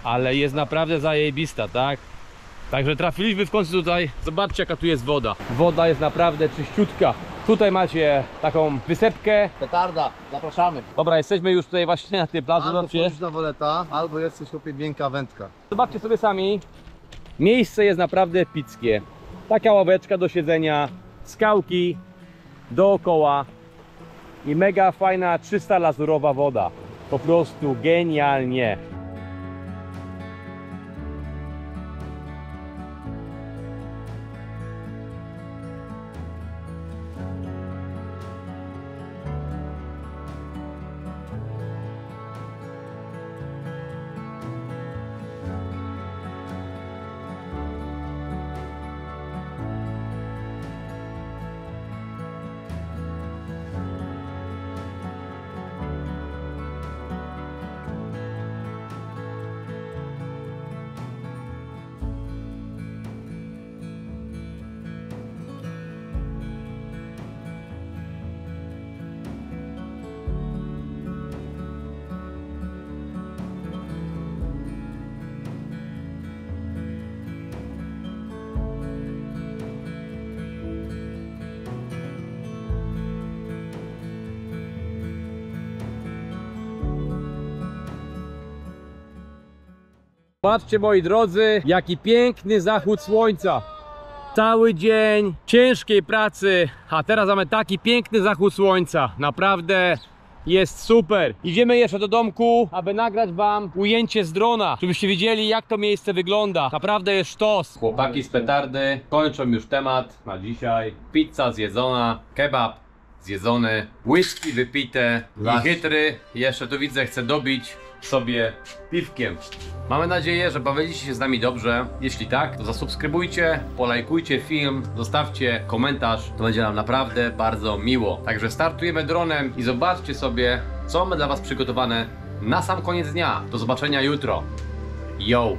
ale jest naprawdę zajebista, tak? Także trafiliśmy w końcu tutaj. Zobaczcie, jaka tu jest woda. Woda jest naprawdę czyściutka. Tutaj macie taką wysepkę. Petarda, zapraszamy. Dobra, jesteśmy już tutaj właśnie na tej plaży. Albo Zobaczcie. wchodzisz na woleta, albo jesteś chłopie miękka wędka. Zobaczcie sobie sami. Miejsce jest naprawdę epickie. Taka ławeczka do siedzenia, skałki dookoła i mega fajna, czysta, lazurowa woda. Po prostu genialnie. Patrzcie, moi drodzy, jaki piękny zachód słońca. Cały dzień ciężkiej pracy, a teraz mamy taki piękny zachód słońca. Naprawdę jest super. Idziemy jeszcze do domku, aby nagrać wam ujęcie z drona, żebyście widzieli, jak to miejsce wygląda. Naprawdę jest sztos. Chłopaki z petardy kończą już temat na dzisiaj. Pizza zjedzona, kebab zjedzony, whisky wypite i chytry jeszcze tu widzę, chce dobić sobie piwkiem. Mamy nadzieję, że bawiliście się z nami dobrze. Jeśli tak, to zasubskrybujcie, polajkujcie film, zostawcie komentarz. To będzie nam naprawdę bardzo miło. Także startujemy dronem i zobaczcie sobie, co mamy dla was przygotowane na sam koniec dnia. Do zobaczenia jutro. Yo!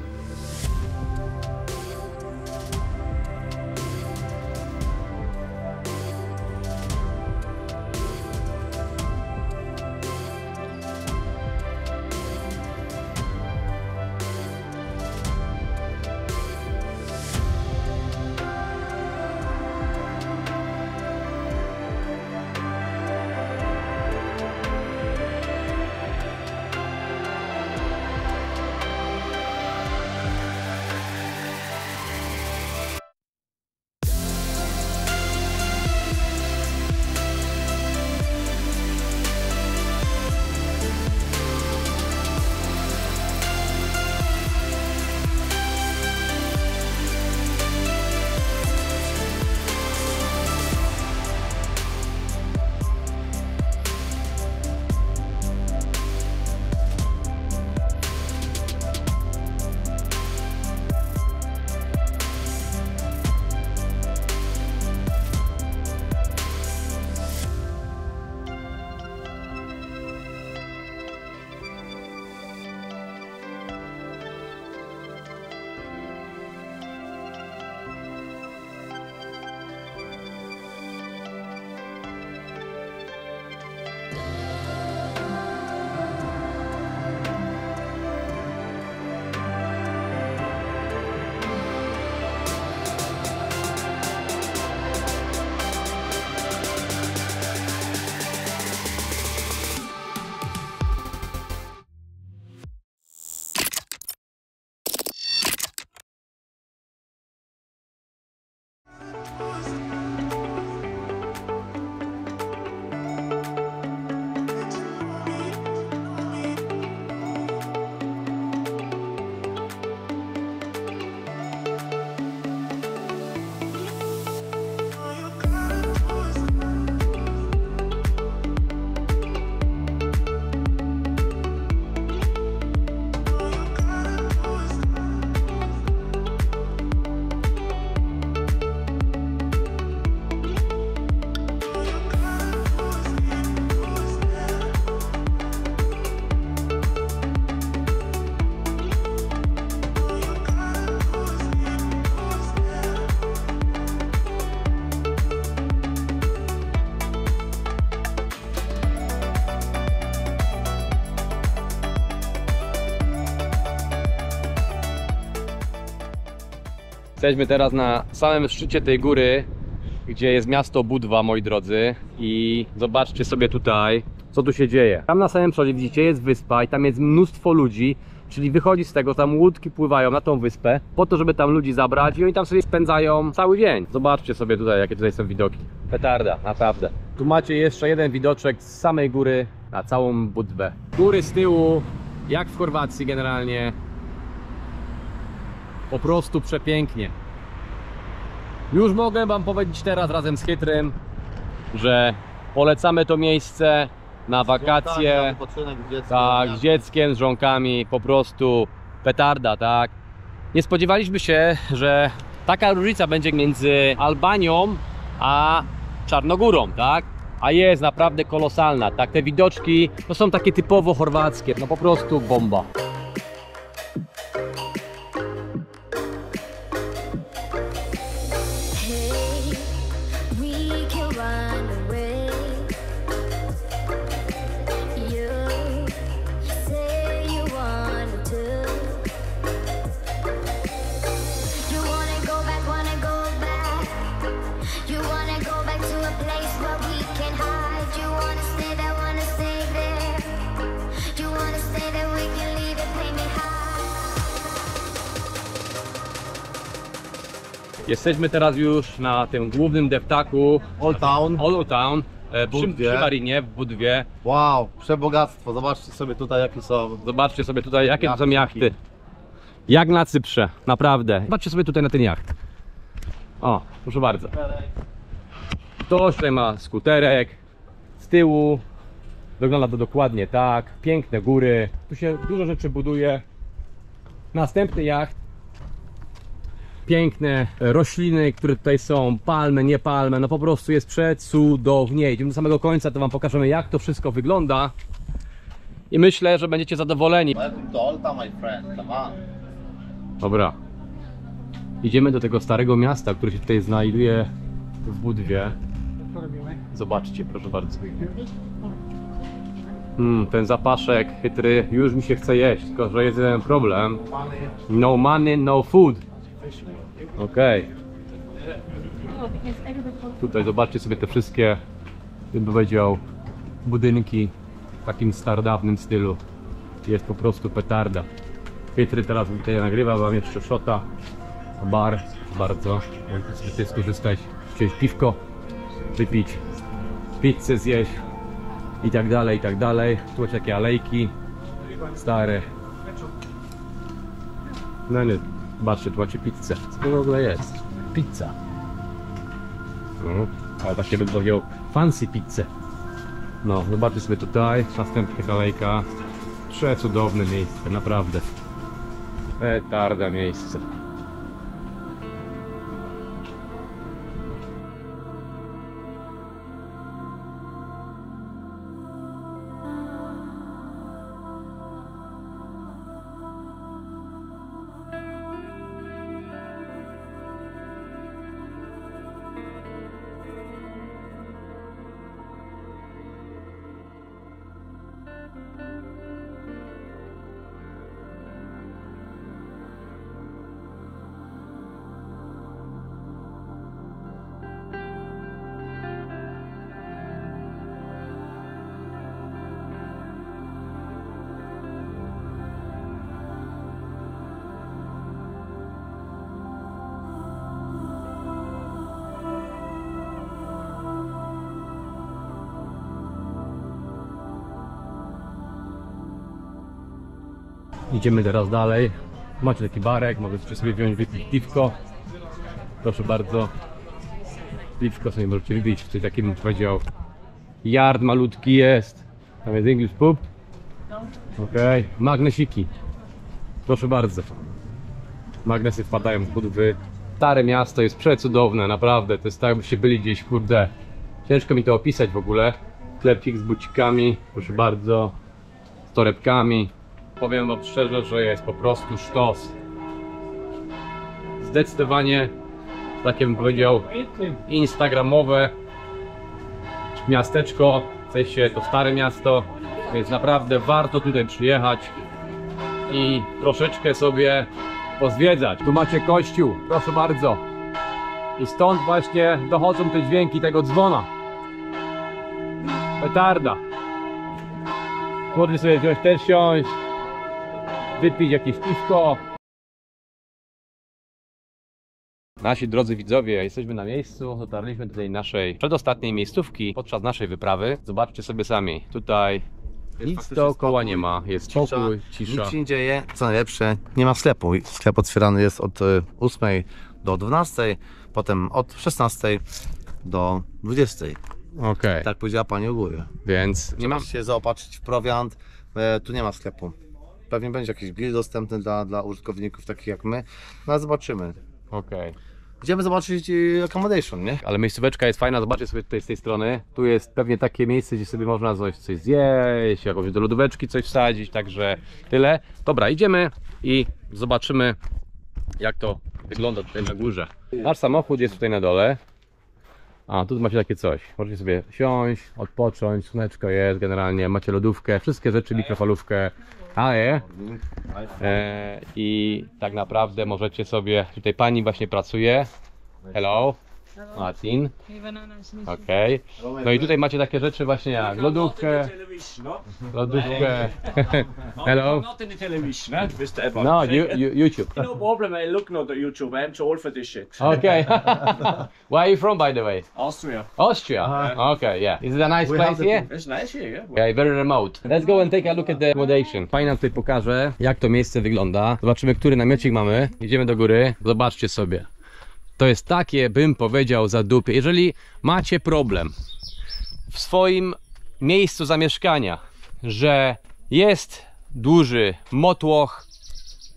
Jesteśmy teraz na samym szczycie tej góry, gdzie jest miasto Budwa, moi drodzy. I zobaczcie sobie tutaj, co tu się dzieje. Tam na samym przodzie widzicie, jest wyspa i tam jest mnóstwo ludzi. Czyli wychodzi z tego, tam łódki pływają na tą wyspę po to, żeby tam ludzi zabrać i oni tam sobie spędzają cały dzień. Zobaczcie sobie tutaj, jakie tutaj są widoki. Petarda, naprawdę. Tu macie jeszcze jeden widoczek z samej góry na całą Budwę. Góry z tyłu, jak w Chorwacji generalnie. Po prostu przepięknie. Już mogę wam powiedzieć teraz razem z Chytrym, że polecamy to miejsce na wakacje. Tak, z dzieckiem, z żonkami, po prostu petarda, tak. Nie spodziewaliśmy się, że taka różnica będzie między Albanią a Czarnogórą, tak? A jest naprawdę kolosalna, tak? Te widoczki to są takie typowo chorwackie, no po prostu bomba. Stay there, we can leave Jesteśmy teraz już na tym głównym deptaku Old Town. Old Town przy Budwie. marinie w Budwie. Wow, przebogactwo. Zobaczcie sobie tutaj jakie są. Zobaczcie sobie tutaj, jakie to są jachty. Jak na Cyprze, naprawdę. Zobaczcie sobie tutaj na ten jacht. O, proszę bardzo. Ktoś tutaj ma skuterek z tyłu. Wygląda to dokładnie tak. Piękne góry. Tu się dużo rzeczy buduje. Następny jacht. Piękne rośliny, które tutaj są. Palmy, nie palmy. No po prostu jest przecudownie. Idziemy do samego końca, to wam pokażemy, jak to wszystko wygląda. I myślę, że będziecie zadowoleni. Welcome to Old Town, my friend. Come on. Dobra. Idziemy do tego starego miasta, które się tutaj znajduje w Budwie. Zobaczcie, proszę bardzo. Ten zapaszek chytry, już mi się chce jeść, tylko że jest jeden problem. No money, no food. Okej. Tutaj zobaczcie sobie te wszystkie, bym powiedział, budynki w takim starodawnym stylu. Jest po prostu petarda. Chytry teraz tutaj nagrywa wam jeszcze shota. Bar, bardzo. Możecie sobie tutaj skorzystać, wziąć piwko, wypić, pizzę zjeść i tak dalej, i tak dalej. Tu macie takie alejki stare. No nie, zobaczcie, tu macie pizzę. Co to w ogóle jest? Pizza. No, ale takie bym powiedział fancy pizzę. No, zobaczcie sobie tutaj, następna alejka. Przecudowne miejsce, naprawdę. Petarda miejsce. Idziemy teraz dalej. Macie taki barek, możecie sobie wziąć, wypić piwko. Proszę bardzo. Piwko sobie możecie wypić. Tutaj taki, bym powiedział, yard malutki jest. Tam jest English pub. Okej. Magnesiki. Proszę bardzo. Magnesy wpadają z Budwy. Stare miasto jest przecudowne, naprawdę. To jest tak, jakbyście byli gdzieś, kurde. Ciężko mi to opisać w ogóle. Sklepik z bucikami, proszę bardzo. Z torebkami. Powiem wam szczerze, że jest po prostu sztos. Zdecydowanie, takie bym powiedział, instagramowe miasteczko, w sensie to stare miasto, więc naprawdę warto tutaj przyjechać i troszeczkę sobie pozwiedzać. Tu macie kościół, proszę bardzo. I stąd właśnie dochodzą te dźwięki tego dzwona. Petarda. Możecie sobie wziąć też siąść, wypić jakieś piwko. Nasi drodzy widzowie, jesteśmy na miejscu, dotarliśmy do tej naszej przedostatniej miejscówki podczas naszej wyprawy. Zobaczcie sobie sami, tutaj nic dookoła nie ma, jest spokój, cisza. Nic się nie dzieje. Co najlepsze, nie ma sklepu. Sklep otwierany jest od 8 do 12, potem od 16 do 20. Okej. Tak powiedziała pani u góry. Więc nie mam... Trzeba się zaopatrzyć w prowiant, tu nie ma sklepu. Pewnie będzie jakiś grill dostępny dla użytkowników takich jak my, no ale zobaczymy. Okej. Idziemy zobaczyć accommodation, nie? Ale miejscóweczka jest fajna, zobaczcie sobie tutaj z tej strony. Tu jest pewnie takie miejsce, gdzie sobie można coś zjeść, jakąś do lodóweczki coś wsadzić, także tyle. Dobra, idziemy i zobaczymy, jak to wygląda tutaj na górze. Nasz samochód jest tutaj na dole. A, tu macie takie coś. Możecie sobie siąść, odpocząć, słoneczko jest generalnie, macie lodówkę, wszystkie rzeczy, mikrofalówkę, i tak naprawdę możecie sobie, tutaj pani właśnie pracuje. Hello. Martin. Okej. No i tutaj macie takie rzeczy właśnie jak lodówkę. Lodówkę. Hello. Not in the television, eh? Mr. Ebbott. No, YouTube. No problem, I look not at YouTube. I'm too old for this shit. Okay. Where are you from, by the way? Austria. Austria. Okay, yeah. Is it a nice place here? It's nice here, yeah. Okay, very remote. Let's go and take a look at the accommodation. Fajnie tutaj pokażę, jak to miejsce wygląda. Zobaczymy, który namiocik mamy. Idziemy do góry. Zobaczcie sobie. To jest takie, bym powiedział, zadupie. Jeżeli macie problem w swoim miejscu zamieszkania, że jest duży motłoch,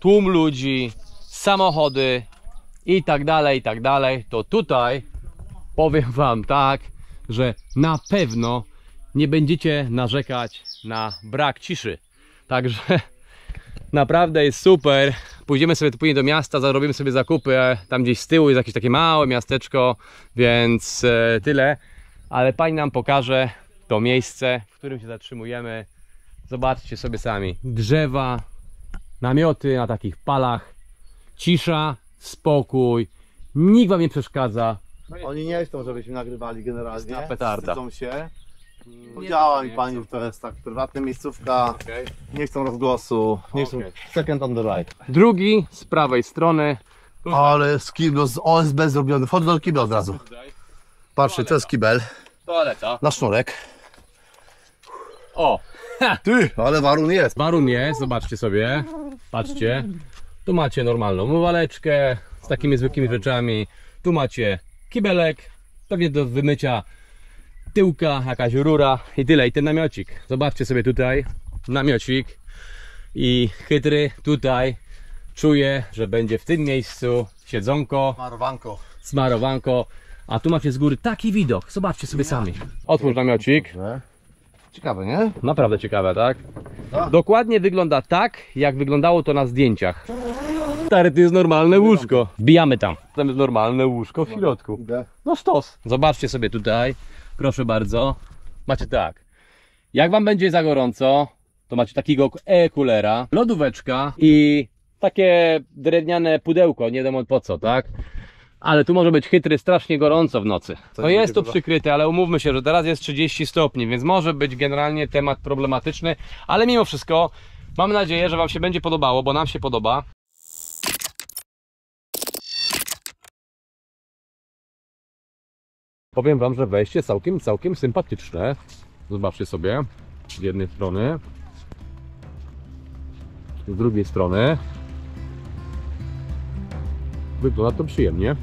tłum ludzi, samochody i tak dalej, to tutaj powiem wam tak, że na pewno nie będziecie narzekać na brak ciszy. Także naprawdę jest super. Pójdziemy sobie tu później do miasta, zarobimy sobie zakupy. Tam gdzieś z tyłu jest jakieś takie małe miasteczko, więc tyle. Ale pani nam pokaże to miejsce, w którym się zatrzymujemy. Zobaczcie sobie sami. Drzewa, namioty na takich palach. Cisza, spokój. Nikt wam nie przeszkadza. Oni nie chcą, żebyśmy nagrywali generalnie. Ta petarda. Wstydzą się. Powiedziała mi pani, że to jest tak prywatna miejscówka. Nie chcą rozgłosu. Nie chcą. Second on the right. Drugi z prawej strony. Ale z kiblu z OSB zrobiony. Wchodzę do kibla od razu. Patrzcie, to jest kibel. Toaleta. Na sznurek. O! Ty, ale warun jest. Warun jest, zobaczcie sobie. Patrzcie. Tu macie normalną umywaleczkę z takimi zwykłymi rzeczami. Tu macie kibelek, pewnie do wymycia tyłka, jakaś rura i tyle. I ten namiocik. Zobaczcie sobie tutaj namiocik. I chytry tutaj czuje, że będzie w tym miejscu siedzonko, Marowanko. smarowanko. A tu macie z góry taki widok. Zobaczcie sobie sami. Otwórz namiocik. Ciekawe, nie? Naprawdę ciekawe, tak? Tak. Dokładnie wygląda tak, jak wyglądało to na zdjęciach. Stary, to jest normalne łóżko. Wbijamy tam. Tam jest normalne łóżko w środku. No sztos. Zobaczcie sobie tutaj. Proszę bardzo. Macie tak. Jak wam będzie za gorąco, to macie takiego e-kulera, lodóweczka i takie drewniane pudełko, nie wiadomo po co, tak? Ale tu może być chytry, strasznie gorąco w nocy. To jest tu przykryte, ale umówmy się, że teraz jest 30 stopni, więc może być generalnie temat problematyczny, ale mimo wszystko mam nadzieję, że wam się będzie podobało, bo nam się podoba. Powiem wam, że wejście całkiem sympatyczne. Zobaczcie sobie, z jednej strony, z drugiej strony. Wygląda to przyjemnie.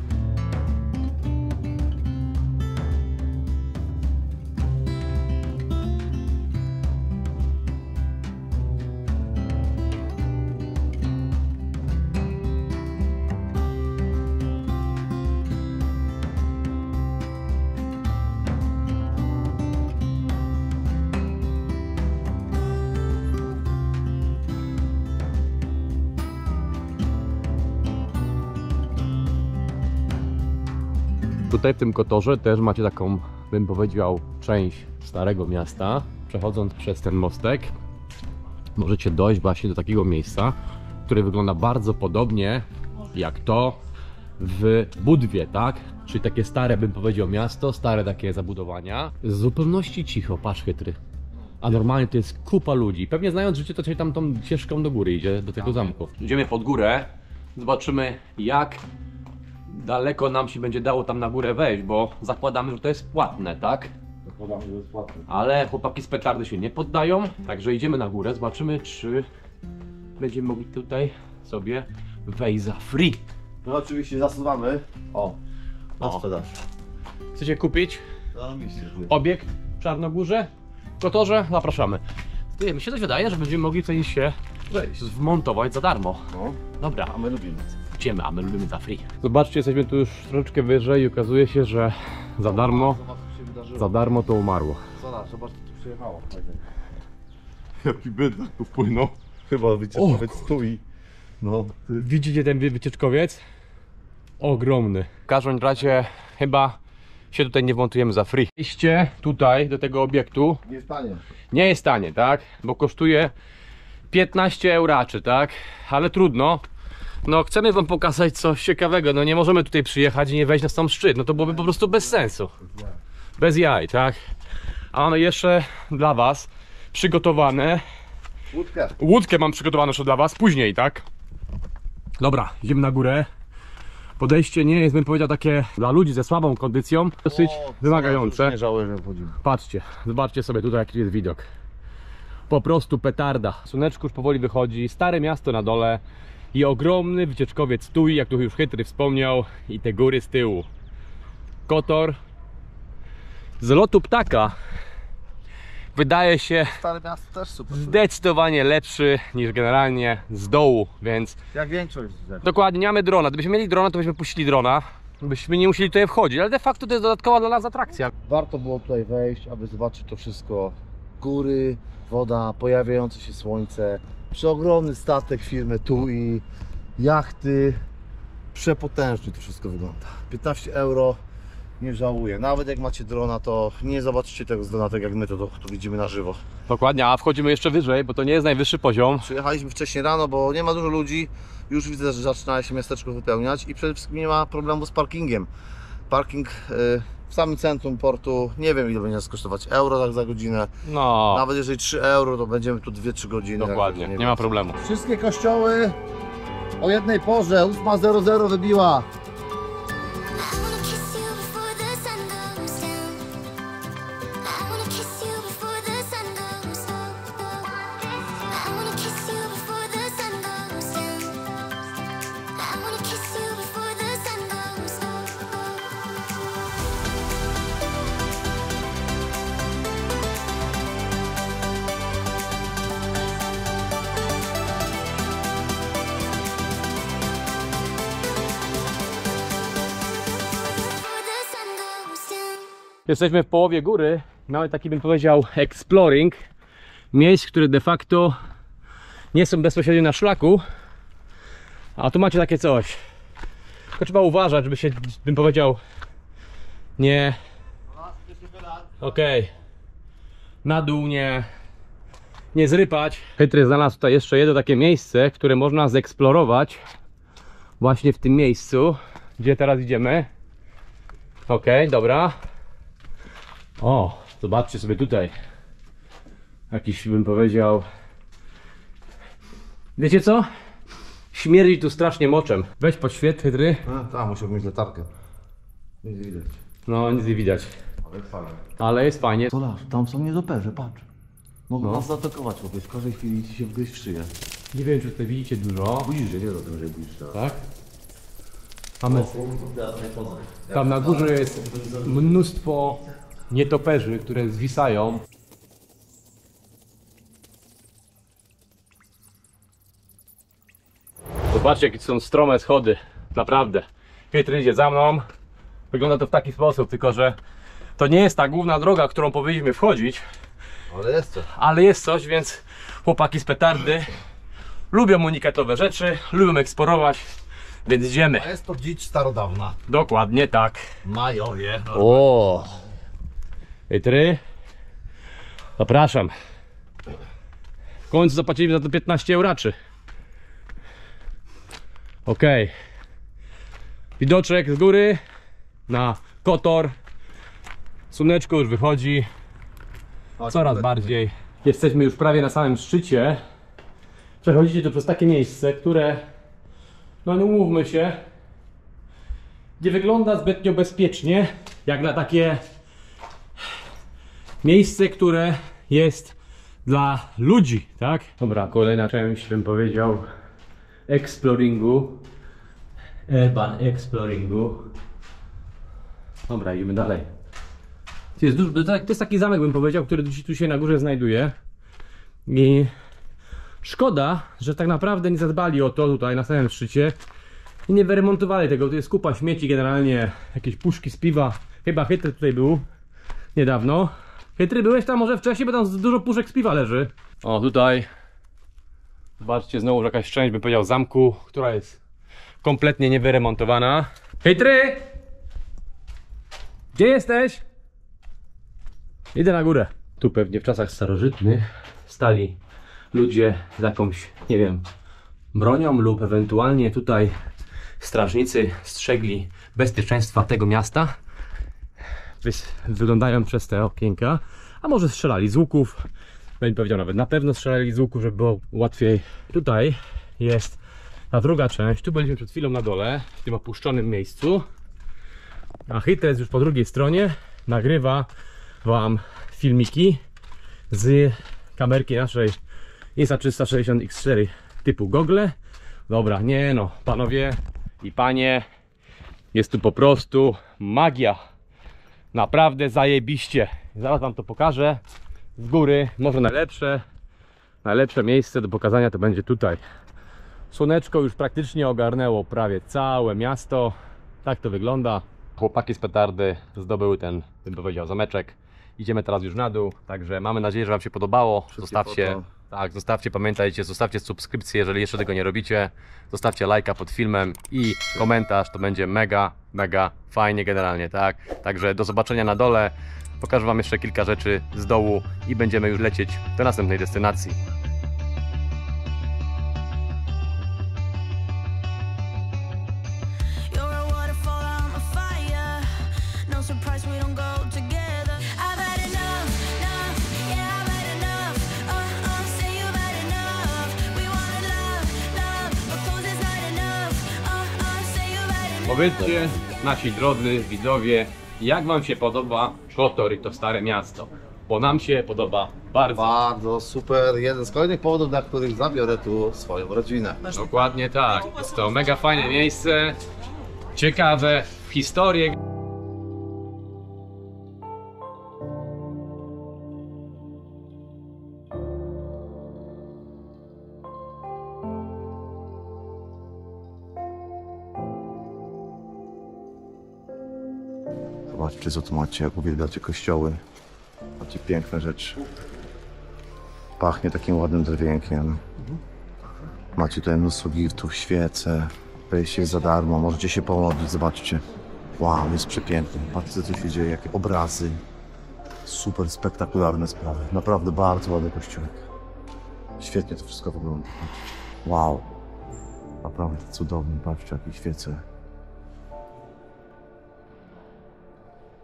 Tutaj w tym Kotorze też macie taką, bym powiedział, część Starego Miasta. Przechodząc przez ten mostek możecie dojść właśnie do takiego miejsca, które wygląda bardzo podobnie jak to w Budwie, tak? Czyli takie stare, bym powiedział, miasto, stare takie zabudowania. W zupełności cicho, patrz chytry. A normalnie to jest kupa ludzi. Pewnie znając życie, to się tam tą ścieżką do góry idzie, do tego zamku. Idziemy pod górę, zobaczymy jak daleko nam się będzie dało tam na górę wejść, bo zakładamy, że to jest płatne, tak? Zakładamy, że jest płatne. Ale chłopaki z petardy się nie poddają, także idziemy na górę, zobaczymy czy będziemy mogli tutaj sobie wejść za free. No oczywiście zasuwamy. O, na O. sprzedaż. Chcecie kupić Zarobiście. obiekt w Czarnogórze? W Kotorze? Zapraszamy. Ty, mi się coś wydaje, że będziemy mogli tutaj się wmontować za darmo. No, Dobra, a my lubimy. idziemy, a my lubimy za free. Zobaczcie, jesteśmy tu już troszeczkę wyżej i okazuje się, że za darmo, Zobacz, co się wydarzyło. za darmo to umarło. Zobacz, co tu przyjechało. Jaki bydlak tu wpłynął. Chyba wycieczkowiec stoi. No, Widzicie ten wycieczkowiec? Ogromny. W każdym razie chyba się tutaj nie wmontujemy za free. Wejście tutaj do tego obiektu nie jest tanie. nie jest tanie, tak? Bo kosztuje 15 euraczy, tak? Ale trudno. No chcemy wam pokazać coś ciekawego, no nie możemy tutaj przyjechać i nie wejść na sam szczyt, no to byłoby po prostu bez sensu. Bez jaj, tak? A mamy jeszcze dla was przygotowane... Łódkę. Łódkę mam przygotowaną jeszcze dla was, później, tak? Dobra, idziemy na górę. Podejście nie jest, bym powiedział, takie dla ludzi ze słabą kondycją dosyć wymagające. Nie żałuję, że wchodzimy. Patrzcie, zobaczcie sobie tutaj jaki jest widok. Po prostu petarda. Słoneczko już powoli wychodzi, stare miasto na dole i ogromny wycieczkowiec Tui, jak tu już Chytry wspomniał, i te góry z tyłu. Kotor. Z lotu ptaka wydaje się Stare miasto też super. zdecydowanie lepszy niż generalnie z dołu, więc Jak większość rzeczy. dokładnie, nie mamy drona. Gdybyśmy mieli drona, to byśmy puścili drona. Byśmy nie musieli tutaj wchodzić, ale de facto to jest dodatkowa dla nas atrakcja. Warto było tutaj wejść, aby zobaczyć to wszystko. Góry, woda, pojawiające się słońce, przeogromny statek firmy TUI, jachty. Przepotężnie to wszystko wygląda. 15 euro, nie żałuję. Nawet jak macie drona, to nie zobaczycie tego z drona tak jak my to widzimy na żywo. Dokładnie, a wchodzimy jeszcze wyżej, bo to nie jest najwyższy poziom. Przyjechaliśmy wcześniej rano, bo nie ma dużo ludzi. Już widzę, że zaczyna się miasteczko wypełniać i przede wszystkim nie ma problemu z parkingiem. Parking w samym centrum portu, nie wiem ile będzie nas kosztować, euro za godzinę. No, Nawet jeżeli 3 euro, to będziemy tu 2-3 godziny. dokładnie, nie ma problemu. Wszystkie kościoły o jednej porze, 8:00 wybiła. Jesteśmy w połowie góry, mamy taki, bym powiedział, exploring miejsc, które de facto nie są bezpośrednio na szlaku, a tu macie takie coś. Tylko trzeba uważać, żeby się, bym powiedział, nie... Okej. Na dół nie zrypać. Chytry znalazł tutaj jeszcze jedno takie miejsce, które można zeksplorować właśnie w tym miejscu, gdzie teraz idziemy. Okej, dobra. O, zobaczcie sobie tutaj. Jakiś, bym powiedział... Wiecie co? Śmierdzi tu strasznie moczem. Weź podświet, Chytry. Tak, musiałbym mieć latarkę. Nic nie widać. No, nic nie widać. Ale fajnie. Ale jest fajnie. Tolarz, tam są nietoperze, patrz. Mogą nas zaatakować, bo w każdej chwili ci się wgryźć w szyję. Nie wiem, czy tutaj widzicie dużo. Budzisz, że nie o tym, że budzisz teraz. Tak? Mamy... Tam na górze jest mnóstwo nietoperzy, które zwisają. Zobaczcie, jakie są strome schody. Naprawdę. Chytry idzie za mną. Wygląda to w taki sposób, tylko że to nie jest ta główna droga, którą powinniśmy wchodzić. Ale jest coś. Ale jest coś, więc chłopaki z petardy lubią unikatowe rzeczy, lubią eksplorować, więc idziemy. A jest to dzicz starodawna. Dokładnie tak. Majowie. O! Chytry. Zapraszam. W końcu zapłaciliśmy za to 15 euraczy. Okej. Widoczek z góry na Kotor. Słoneczko już wychodzi. Coraz bardziej. Jesteśmy już prawie na samym szczycie. Przechodzicie tu przez takie miejsce, które, no nie umówmy się, nie wygląda zbytnio bezpiecznie, jak na takie miejsce, które jest dla ludzi, tak? Dobra, kolejna część, bym powiedział, exploringu. Urban exploringu. Dobra, idziemy dalej. To jest taki zamek, bym powiedział, który tu się na górze znajduje. I szkoda, że tak naprawdę nie zadbali o to tutaj na samym szczycie i nie wyremontowali tego. Tu jest kupa śmieci, generalnie jakieś puszki z piwa. Chyba Chytry tutaj był niedawno. Chytry, byłeś tam może wcześniej, bo tam dużo puszek z piwa leży. O, tutaj zobaczcie, znowu jakaś część, bym powiedział, zamku, która jest kompletnie niewyremontowana. Chytry! Gdzie jesteś? Idę na górę. Tu pewnie w czasach starożytnych stali ludzie z jakąś, nie wiem, bronią lub ewentualnie tutaj strażnicy strzegli bezpieczeństwa tego miasta, wyglądają przez te okienka, a może strzelali z łuków, bym powiedział nawet na pewno strzelali z łuku, żeby było łatwiej. Tutaj jest ta druga część, tu byliśmy przed chwilą na dole, w tym opuszczonym miejscu, a Hitler jest już po drugiej stronie, nagrywa wam filmiki z kamerki naszej Insta360X4 typu gogle. Dobra, nie no, panowie i panie, jest tu po prostu magia. Naprawdę zajebiście. Zaraz wam to pokażę z góry. Może najlepsze miejsce do pokazania to będzie tutaj. Słoneczko już praktycznie ogarnęło prawie całe miasto. Tak to wygląda. Chłopaki z petardy zdobyły ten, bym powiedział, zameczek. Idziemy teraz już na dół, także mamy nadzieję, że wam się podobało. Zostawcie, pamiętajcie, zostawcie subskrypcję, jeżeli jeszcze tego nie robicie. Zostawcie lajka pod filmem i komentarz, to będzie mega fajnie generalnie, tak? Także do zobaczenia na dole. Pokażę wam jeszcze kilka rzeczy z dołu i będziemy już lecieć do następnej destynacji. Powiedzcie, nasi drodzy widzowie, jak wam się podoba Kotor i to stare miasto? Bo nam się podoba bardzo. Bardzo super. Jeden z kolejnych powodów, dla których zabiorę tu swoją rodzinę. Dokładnie tak. Jest to mega fajne miejsce. Ciekawe w historii. Zobaczcie, co tu macie, jak uwielbiacie kościoły. Macie piękne rzeczy. Pachnie takim ładnym drewienkiem. Macie tutaj mnóstwo giftów, świece. Wejście jest za darmo, możecie się pomodlić, zobaczcie. Wow, jest przepięknie. Patrzcie, co się dzieje, jakie obrazy. Super spektakularne sprawy. Naprawdę bardzo ładny kościółek. Świetnie to wszystko wygląda. Wow. Naprawdę cudownie, patrzcie, jakie świece.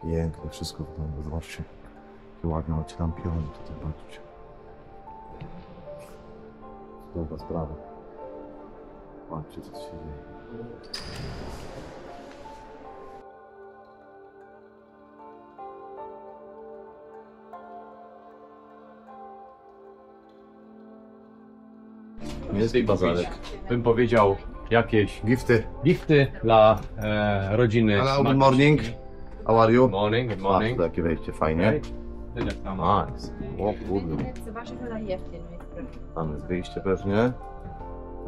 Pięknie wszystko wygląda, zobaczcie. Jakie ładne macie lampiony tutaj, patrzcie. Dobra sprawa. Patrzcie, co tu się dzieje. Jest bazarek. Bym powiedział jakieś Gifty dla rodziny. Hello, good morning. How are you? Morning, good morning. Takie wejście fajnie. Nice. O kurde. Tam jest wyjście pewnie.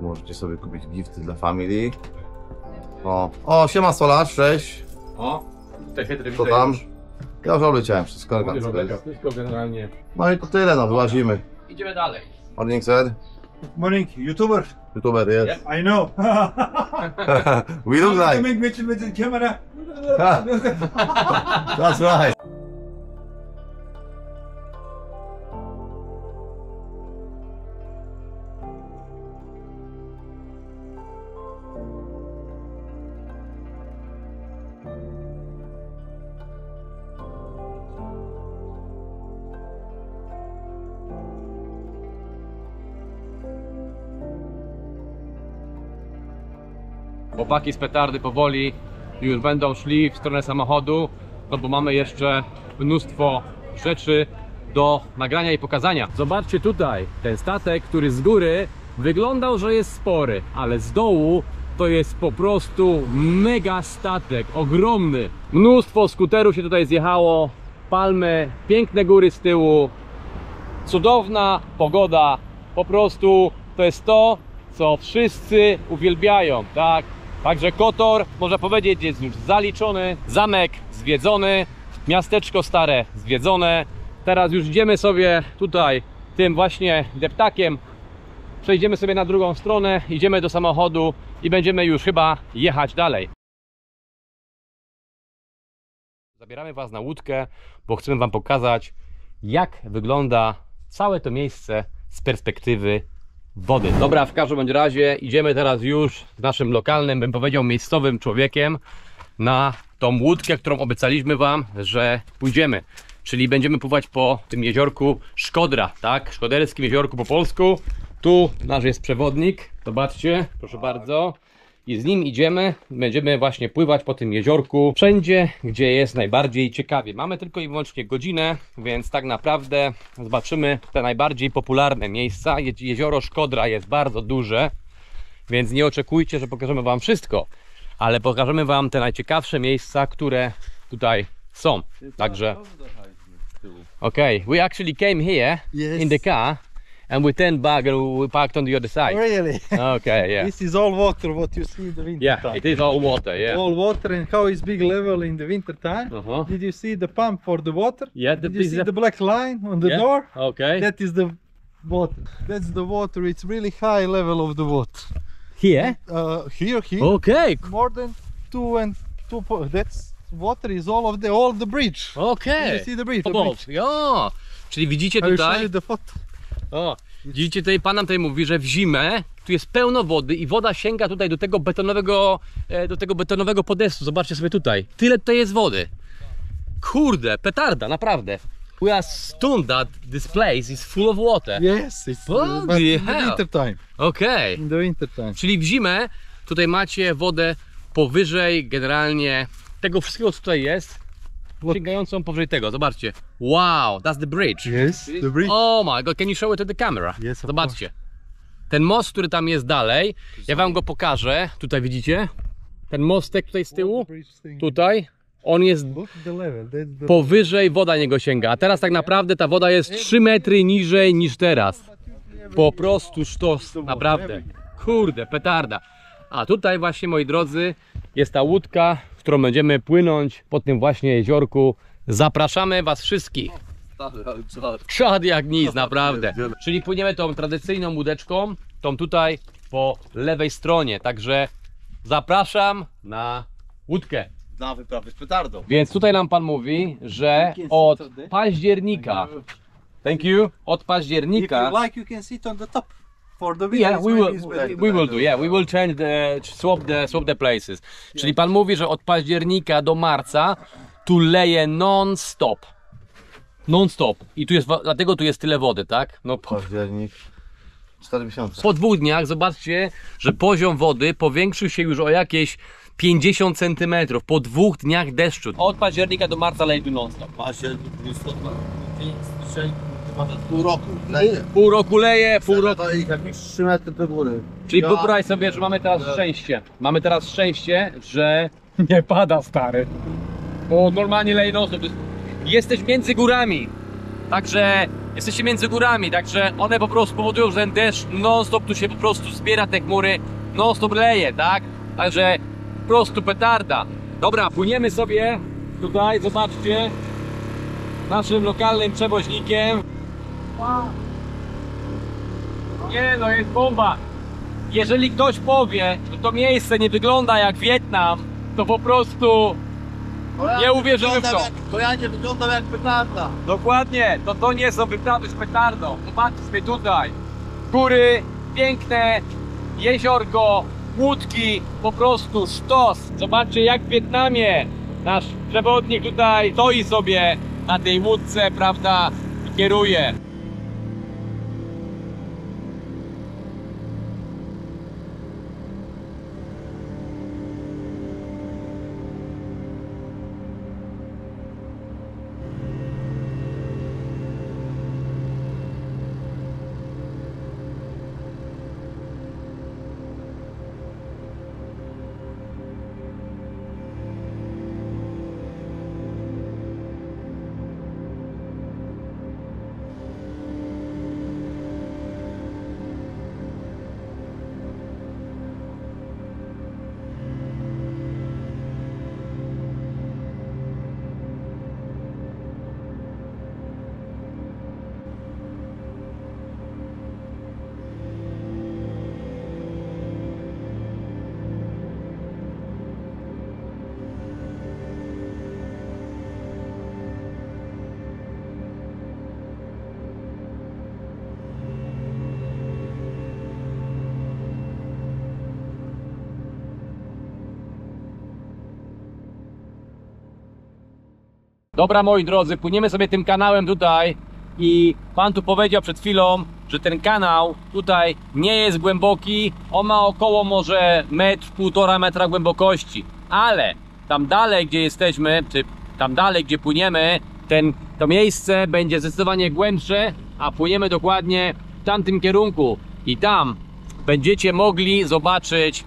Możecie sobie kupić gifty dla family. O, siema Solarz, cześć. O, te chytry Co tam? Ja już obleciałem wszystko elegancko. Wszystko generalnie. No i to tyle, no wyłazimy. Idziemy dalej. Morning sir. Morning, YouTuber. YouTuber, yes. I know. We look like. Coming with the camera. That's right. Chłopaki z petardy powoli już będą szli w stronę samochodu, no bo mamy jeszcze mnóstwo rzeczy do nagrania i pokazania. Zobaczcie tutaj, ten statek, który z góry wyglądał, że jest spory, ale z dołu to jest po prostu mega statek, ogromny. Mnóstwo skuterów się tutaj zjechało, palmy, piękne góry z tyłu, cudowna pogoda, po prostu to jest to, co wszyscy uwielbiają, tak? Także Kotor, można powiedzieć, jest już zaliczony, zamek zwiedzony, miasteczko stare zwiedzone. Teraz już idziemy sobie tutaj tym właśnie deptakiem, przejdziemy sobie na drugą stronę, idziemy do samochodu i będziemy już chyba jechać dalej. Zabieramy was na łódkę, bo chcemy wam pokazać, jak wygląda całe to miejsce z perspektywy wody. Dobra, w każdym bądź razie idziemy teraz już z naszym lokalnym, bym powiedział miejscowym człowiekiem na tą łódkę, którą obiecaliśmy wam, że pójdziemy. Czyli będziemy pływać po tym jeziorku Szkodra, tak? Szkoderskim jeziorku po polsku. Tu nasz jest przewodnik, zobaczcie, proszę bardzo. I z nim idziemy, będziemy właśnie pływać po tym jeziorku, wszędzie, gdzie jest najbardziej ciekawie. Mamy tylko i wyłącznie godzinę, więc tak naprawdę zobaczymy te najbardziej popularne miejsca. Jezioro Szkodra jest bardzo duże, więc nie oczekujcie, że pokażemy wam wszystko, ale pokażemy wam te najciekawsze miejsca, które tutaj są. Także okay, we actually came here in the car and we turned back and we parked on the other side. Really? Okay, yeah. This is all water what you see in the winter Yeah, time. it is all water, yeah. All water, and how is big level in the winter time. Uh-huh. Did you see the pump for the water? Yeah, Did you see the black line on the Yeah. door? Okay. That is the water. That's the water. It's really high level of the water. Here? Here. Okay. More than 2. That's water is all the bridge. Okay. Did you see the bridge? The Obok, bridge. ja. Czyli widzicie I will show tutaj, you the photo. o, widzicie tutaj, pan nam tutaj mówi, że w zimę tu jest pełno wody i woda sięga tutaj do tego betonowego podestu. Zobaczcie sobie tutaj, tyle tutaj jest wody. Kurde, petarda, naprawdę. We are stunned that this place is full of water. Yes, it's but Bloody in the hell. winter time. Okej. In the winter time. Czyli w zimę tutaj macie wodę powyżej generalnie tego wszystkiego, co tutaj jest, sięgającą powyżej tego. Zobaczcie. Wow, that's the bridge. Yes, the bridge. Oh my god, can you show it to the camera? Yes, of Zobaczcie. Ten most, który tam jest dalej, ja wam go pokażę. Tutaj widzicie? Ten mostek tutaj z tyłu, tutaj, on jest Look at the level. That's the powyżej, woda niego sięga. A teraz tak naprawdę ta woda jest 3 metry niżej niż teraz. Po prostu sztos, naprawdę. Kurde, petarda. A tutaj właśnie, moi drodzy, jest ta łódka, w którą będziemy płynąć po tym właśnie jeziorku. Zapraszamy was wszystkich. Czad jak nic, naprawdę. Czyli płyniemy tą tradycyjną łódeczką, tą tutaj po lewej stronie. Także zapraszam na łódkę. Na wyprawy z petardą. Więc tutaj nam pan mówi, że od października, thank you, od października, If you like, you can sit on the top. For the yeah, winter, we will do, yeah, we will change swap the places. Czyli pan mówi, że od października do marca tu leje non-stop. Non-stop. I tu jest, dlatego tu jest tyle wody, tak? No Październik. 4 miesiące. po 2 dniach zobaczcie, że poziom wody powiększył się już o jakieś 50 cm po 2 dniach deszczu. Od października do marca leje tu non-stop. Pół roku leje. Pół roku leje, pół roku. To ich jakieś 3 metry do góry. Czyli wyobraź sobie, że mamy teraz szczęście. Mamy teraz szczęście, że nie pada, stary. Bo normalnie leje non-stop. Jesteś między górami. Także jesteście między górami, także one po prostu powodują, że ten deszcz non-stop tu się po prostu zbiera, te chmury non-stop leje, tak? Także po prostu petarda. Dobra, płyniemy sobie tutaj, zobaczcie, naszym lokalnym przewoźnikiem. Nie no, jest bomba. Jeżeli ktoś powie, że to miejsce nie wygląda jak Wietnam, to po prostu nie uwierzymy w to. To ja nie wyglądam jak petarda. Dokładnie, to nie są wyprawy z petardą. Zobaczcie sobie tutaj. Góry, piękne, jeziorko, łódki, po prostu sztos. Zobaczcie jak w Wietnamie nasz przewodnik tutaj stoi sobie na tej łódce, prawda, i kieruje. Dobra, moi drodzy, płyniemy sobie tym kanałem tutaj i pan tu powiedział przed chwilą, że ten kanał tutaj nie jest głęboki, on ma około może metr, 1,5 metra głębokości, ale tam dalej, gdzie jesteśmy, czy tam dalej, gdzie płyniemy, to miejsce będzie zdecydowanie głębsze, a płyniemy dokładnie w tamtym kierunku i tam będziecie mogli zobaczyć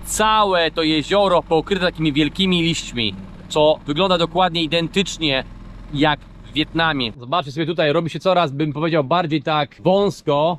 całe to jezioro pokryte takimi wielkimi liśćmi, co wygląda dokładnie identycznie jak w Wietnamie. Zobaczcie sobie tutaj, robi się coraz, bym powiedział, bardziej tak wąsko.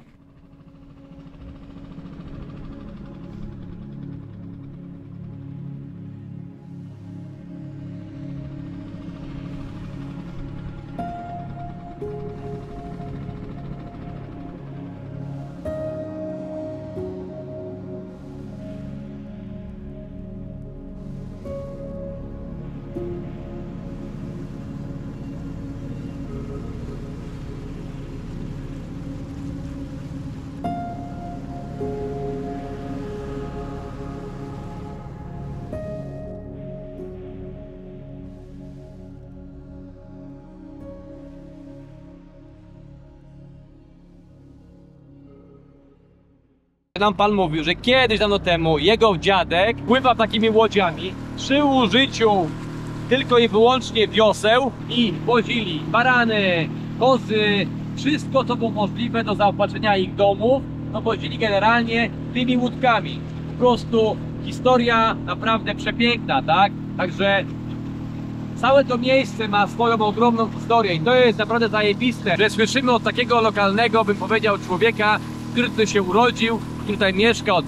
Nam pan mówił, że kiedyś dawno temu jego dziadek pływał takimi łodziami przy użyciu tylko i wyłącznie wioseł i wozili barany, kozy, wszystko co było możliwe do zaopatrzenia ich domów, no wozili generalnie tymi łódkami. Po prostu historia naprawdę przepiękna, tak? Także całe to miejsce ma swoją ogromną historię i to jest naprawdę zajebiste, że słyszymy od takiego lokalnego, bym powiedział, człowieka, który tu się urodził, który tutaj mieszka od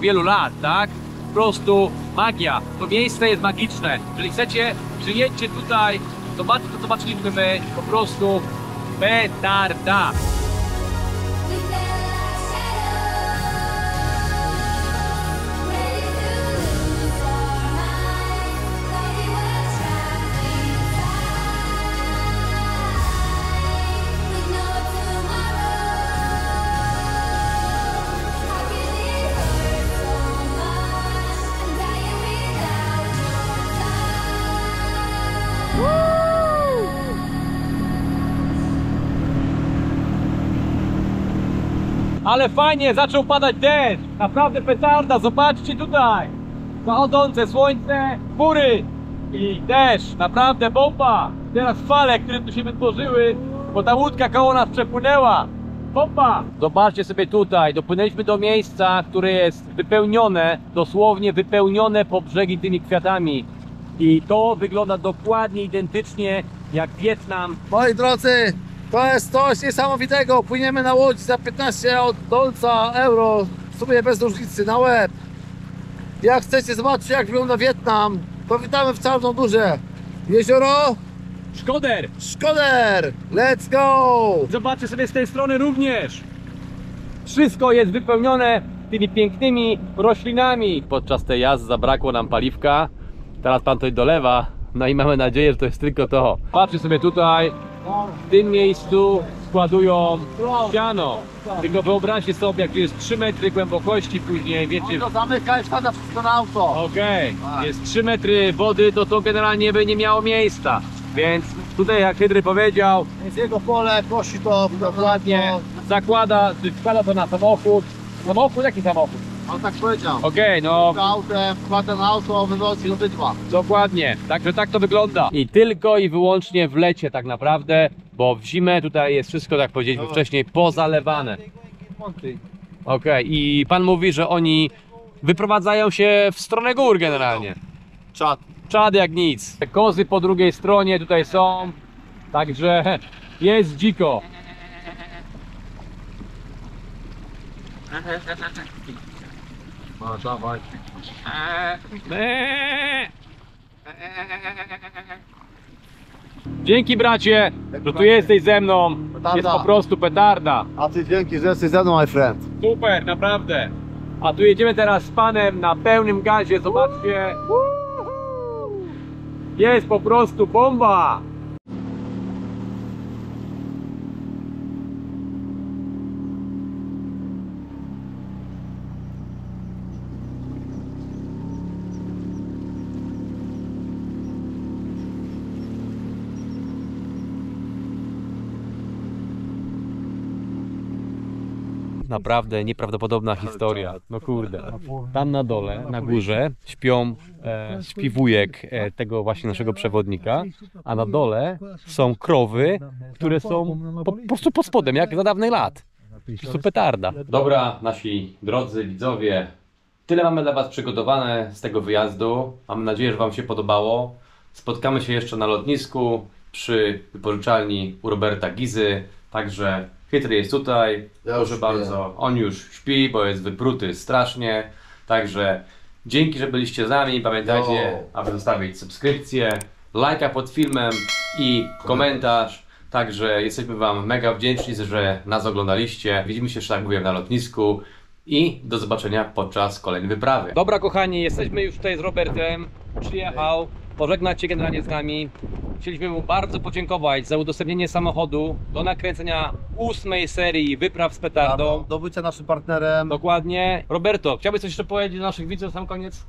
wielu lat, tak? Po prostu magia. To miejsce jest magiczne. Jeżeli chcecie, przyjedźcie tutaj, zobaczcie co zobaczyliśmy my, po prostu petarda. Ale fajnie, zaczął padać deszcz. Naprawdę petarda, zobaczcie tutaj. Zachodzące słońce, chmury i deszcz. Naprawdę bomba. Teraz fale, które tu się wytworzyły, bo ta łódka koło nas przepłynęła. Bomba. Zobaczcie sobie tutaj, dopłynęliśmy do miejsca, które jest wypełnione, dosłownie wypełnione po brzegi tymi kwiatami. I to wygląda dokładnie identycznie jak Wietnam. Moi drodzy, to jest coś niesamowitego. Płyniemy na łodzi za 15 dolca euro, w sumie bez różnicy, na łeb. Jak chcecie zobaczyć, jak wygląda Wietnam, to witamy w Czarną Górę. Jezioro Szkoder. Szkoder. Let's go! Zobaczcie sobie z tej strony również. Wszystko jest wypełnione tymi pięknymi roślinami. Podczas tej jazdy zabrakło nam paliwka. Teraz pan tutaj dolewa. No i mamy nadzieję, że to jest tylko to. Patrzcie sobie tutaj. W tym miejscu składują siano. Tylko wyobraźcie sobie, jak tu jest 3 metry głębokości, później wiecie... No zamykaj, wpada wszystko na auto. Okej, jest 3 metry wody, to generalnie by nie miało miejsca. Więc tutaj, jak Hydry powiedział, Jest jego pole, kosi to dokładnie wkłada to na samochód. Samochód? Jaki samochód? On tak powiedział. Okej, no Autem, wkłada na auto, wywozi obydwa. dokładnie, także tak to wygląda. I tylko i wyłącznie w lecie tak naprawdę, bo w zimę tutaj jest wszystko, tak powiedzieliśmy wcześniej, pozalewane. Okej, i pan mówi, że oni wyprowadzają się w stronę gór generalnie. Czad. Czad jak nic. Kozy po drugiej stronie tutaj są, także jest dziko. Dawaj. Dzięki bracie, że tu jesteś ze mną. Petarda. Jest po prostu petarda. A ty dzięki, że jesteś ze mną, my friend. Super, naprawdę. A tu jedziemy teraz z panem na pełnym gazie, zobaczcie. Jest po prostu bomba. naprawdę nieprawdopodobna historia. No kurde. Tam na dole, na górze śpi wujek tego właśnie naszego przewodnika, a na dole są krowy, które są po prostu pod spodem, jak za dawnych lat. Po prostu petarda. Dobra, nasi drodzy widzowie, tyle mamy dla Was przygotowane z tego wyjazdu. Mam nadzieję, że Wam się podobało. Spotkamy się jeszcze na lotnisku przy wypożyczalni u Roberta Gizy. Także Chytry jest tutaj, proszę bardzo. On już śpi, bo jest wypruty strasznie. Także dzięki, że byliście z nami. Pamiętajcie, aby zostawić subskrypcję, lajka pod filmem i komentarz. Także jesteśmy Wam mega wdzięczni, że nas oglądaliście. Widzimy się jeszcze, tak mówiłem, na lotnisku i do zobaczenia podczas kolejnej wyprawy. Dobra kochani, jesteśmy już tutaj z Robertem. Przyjechał pożegnać się generalnie z nami. Chcieliśmy mu bardzo podziękować za udostępnienie samochodu do nakręcenia 8. serii wypraw z petardą. Do bycia naszym partnerem. Dokładnie. Roberto, chciałbyś coś jeszcze powiedzieć do naszych widzów na sam koniec?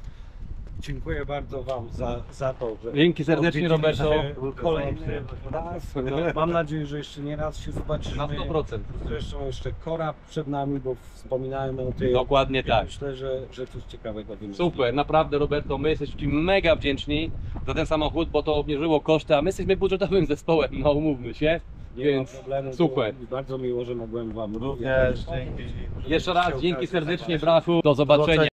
Dziękuję bardzo Wam za to, że Dzięki serdecznie, Roberto. Kolejny raz. No, mam nadzieję, że jeszcze nie raz się zobaczymy. Na 100%. Zresztą jeszcze Korab przed nami, bo wspominałem o tej. Dokładnie tak. Myślę, że coś ciekawego będzie. Super, naprawdę Roberto, my jesteśmy Ci mega wdzięczni za ten samochód, bo to obniżyło koszty, a my jesteśmy budżetowym zespołem, no umówmy się. Więc ma problemu, super. Bardzo miło, że mogłem Wam Również dzięki. Jeszcze raz dzięki serdecznie, brachu. Do zobaczenia.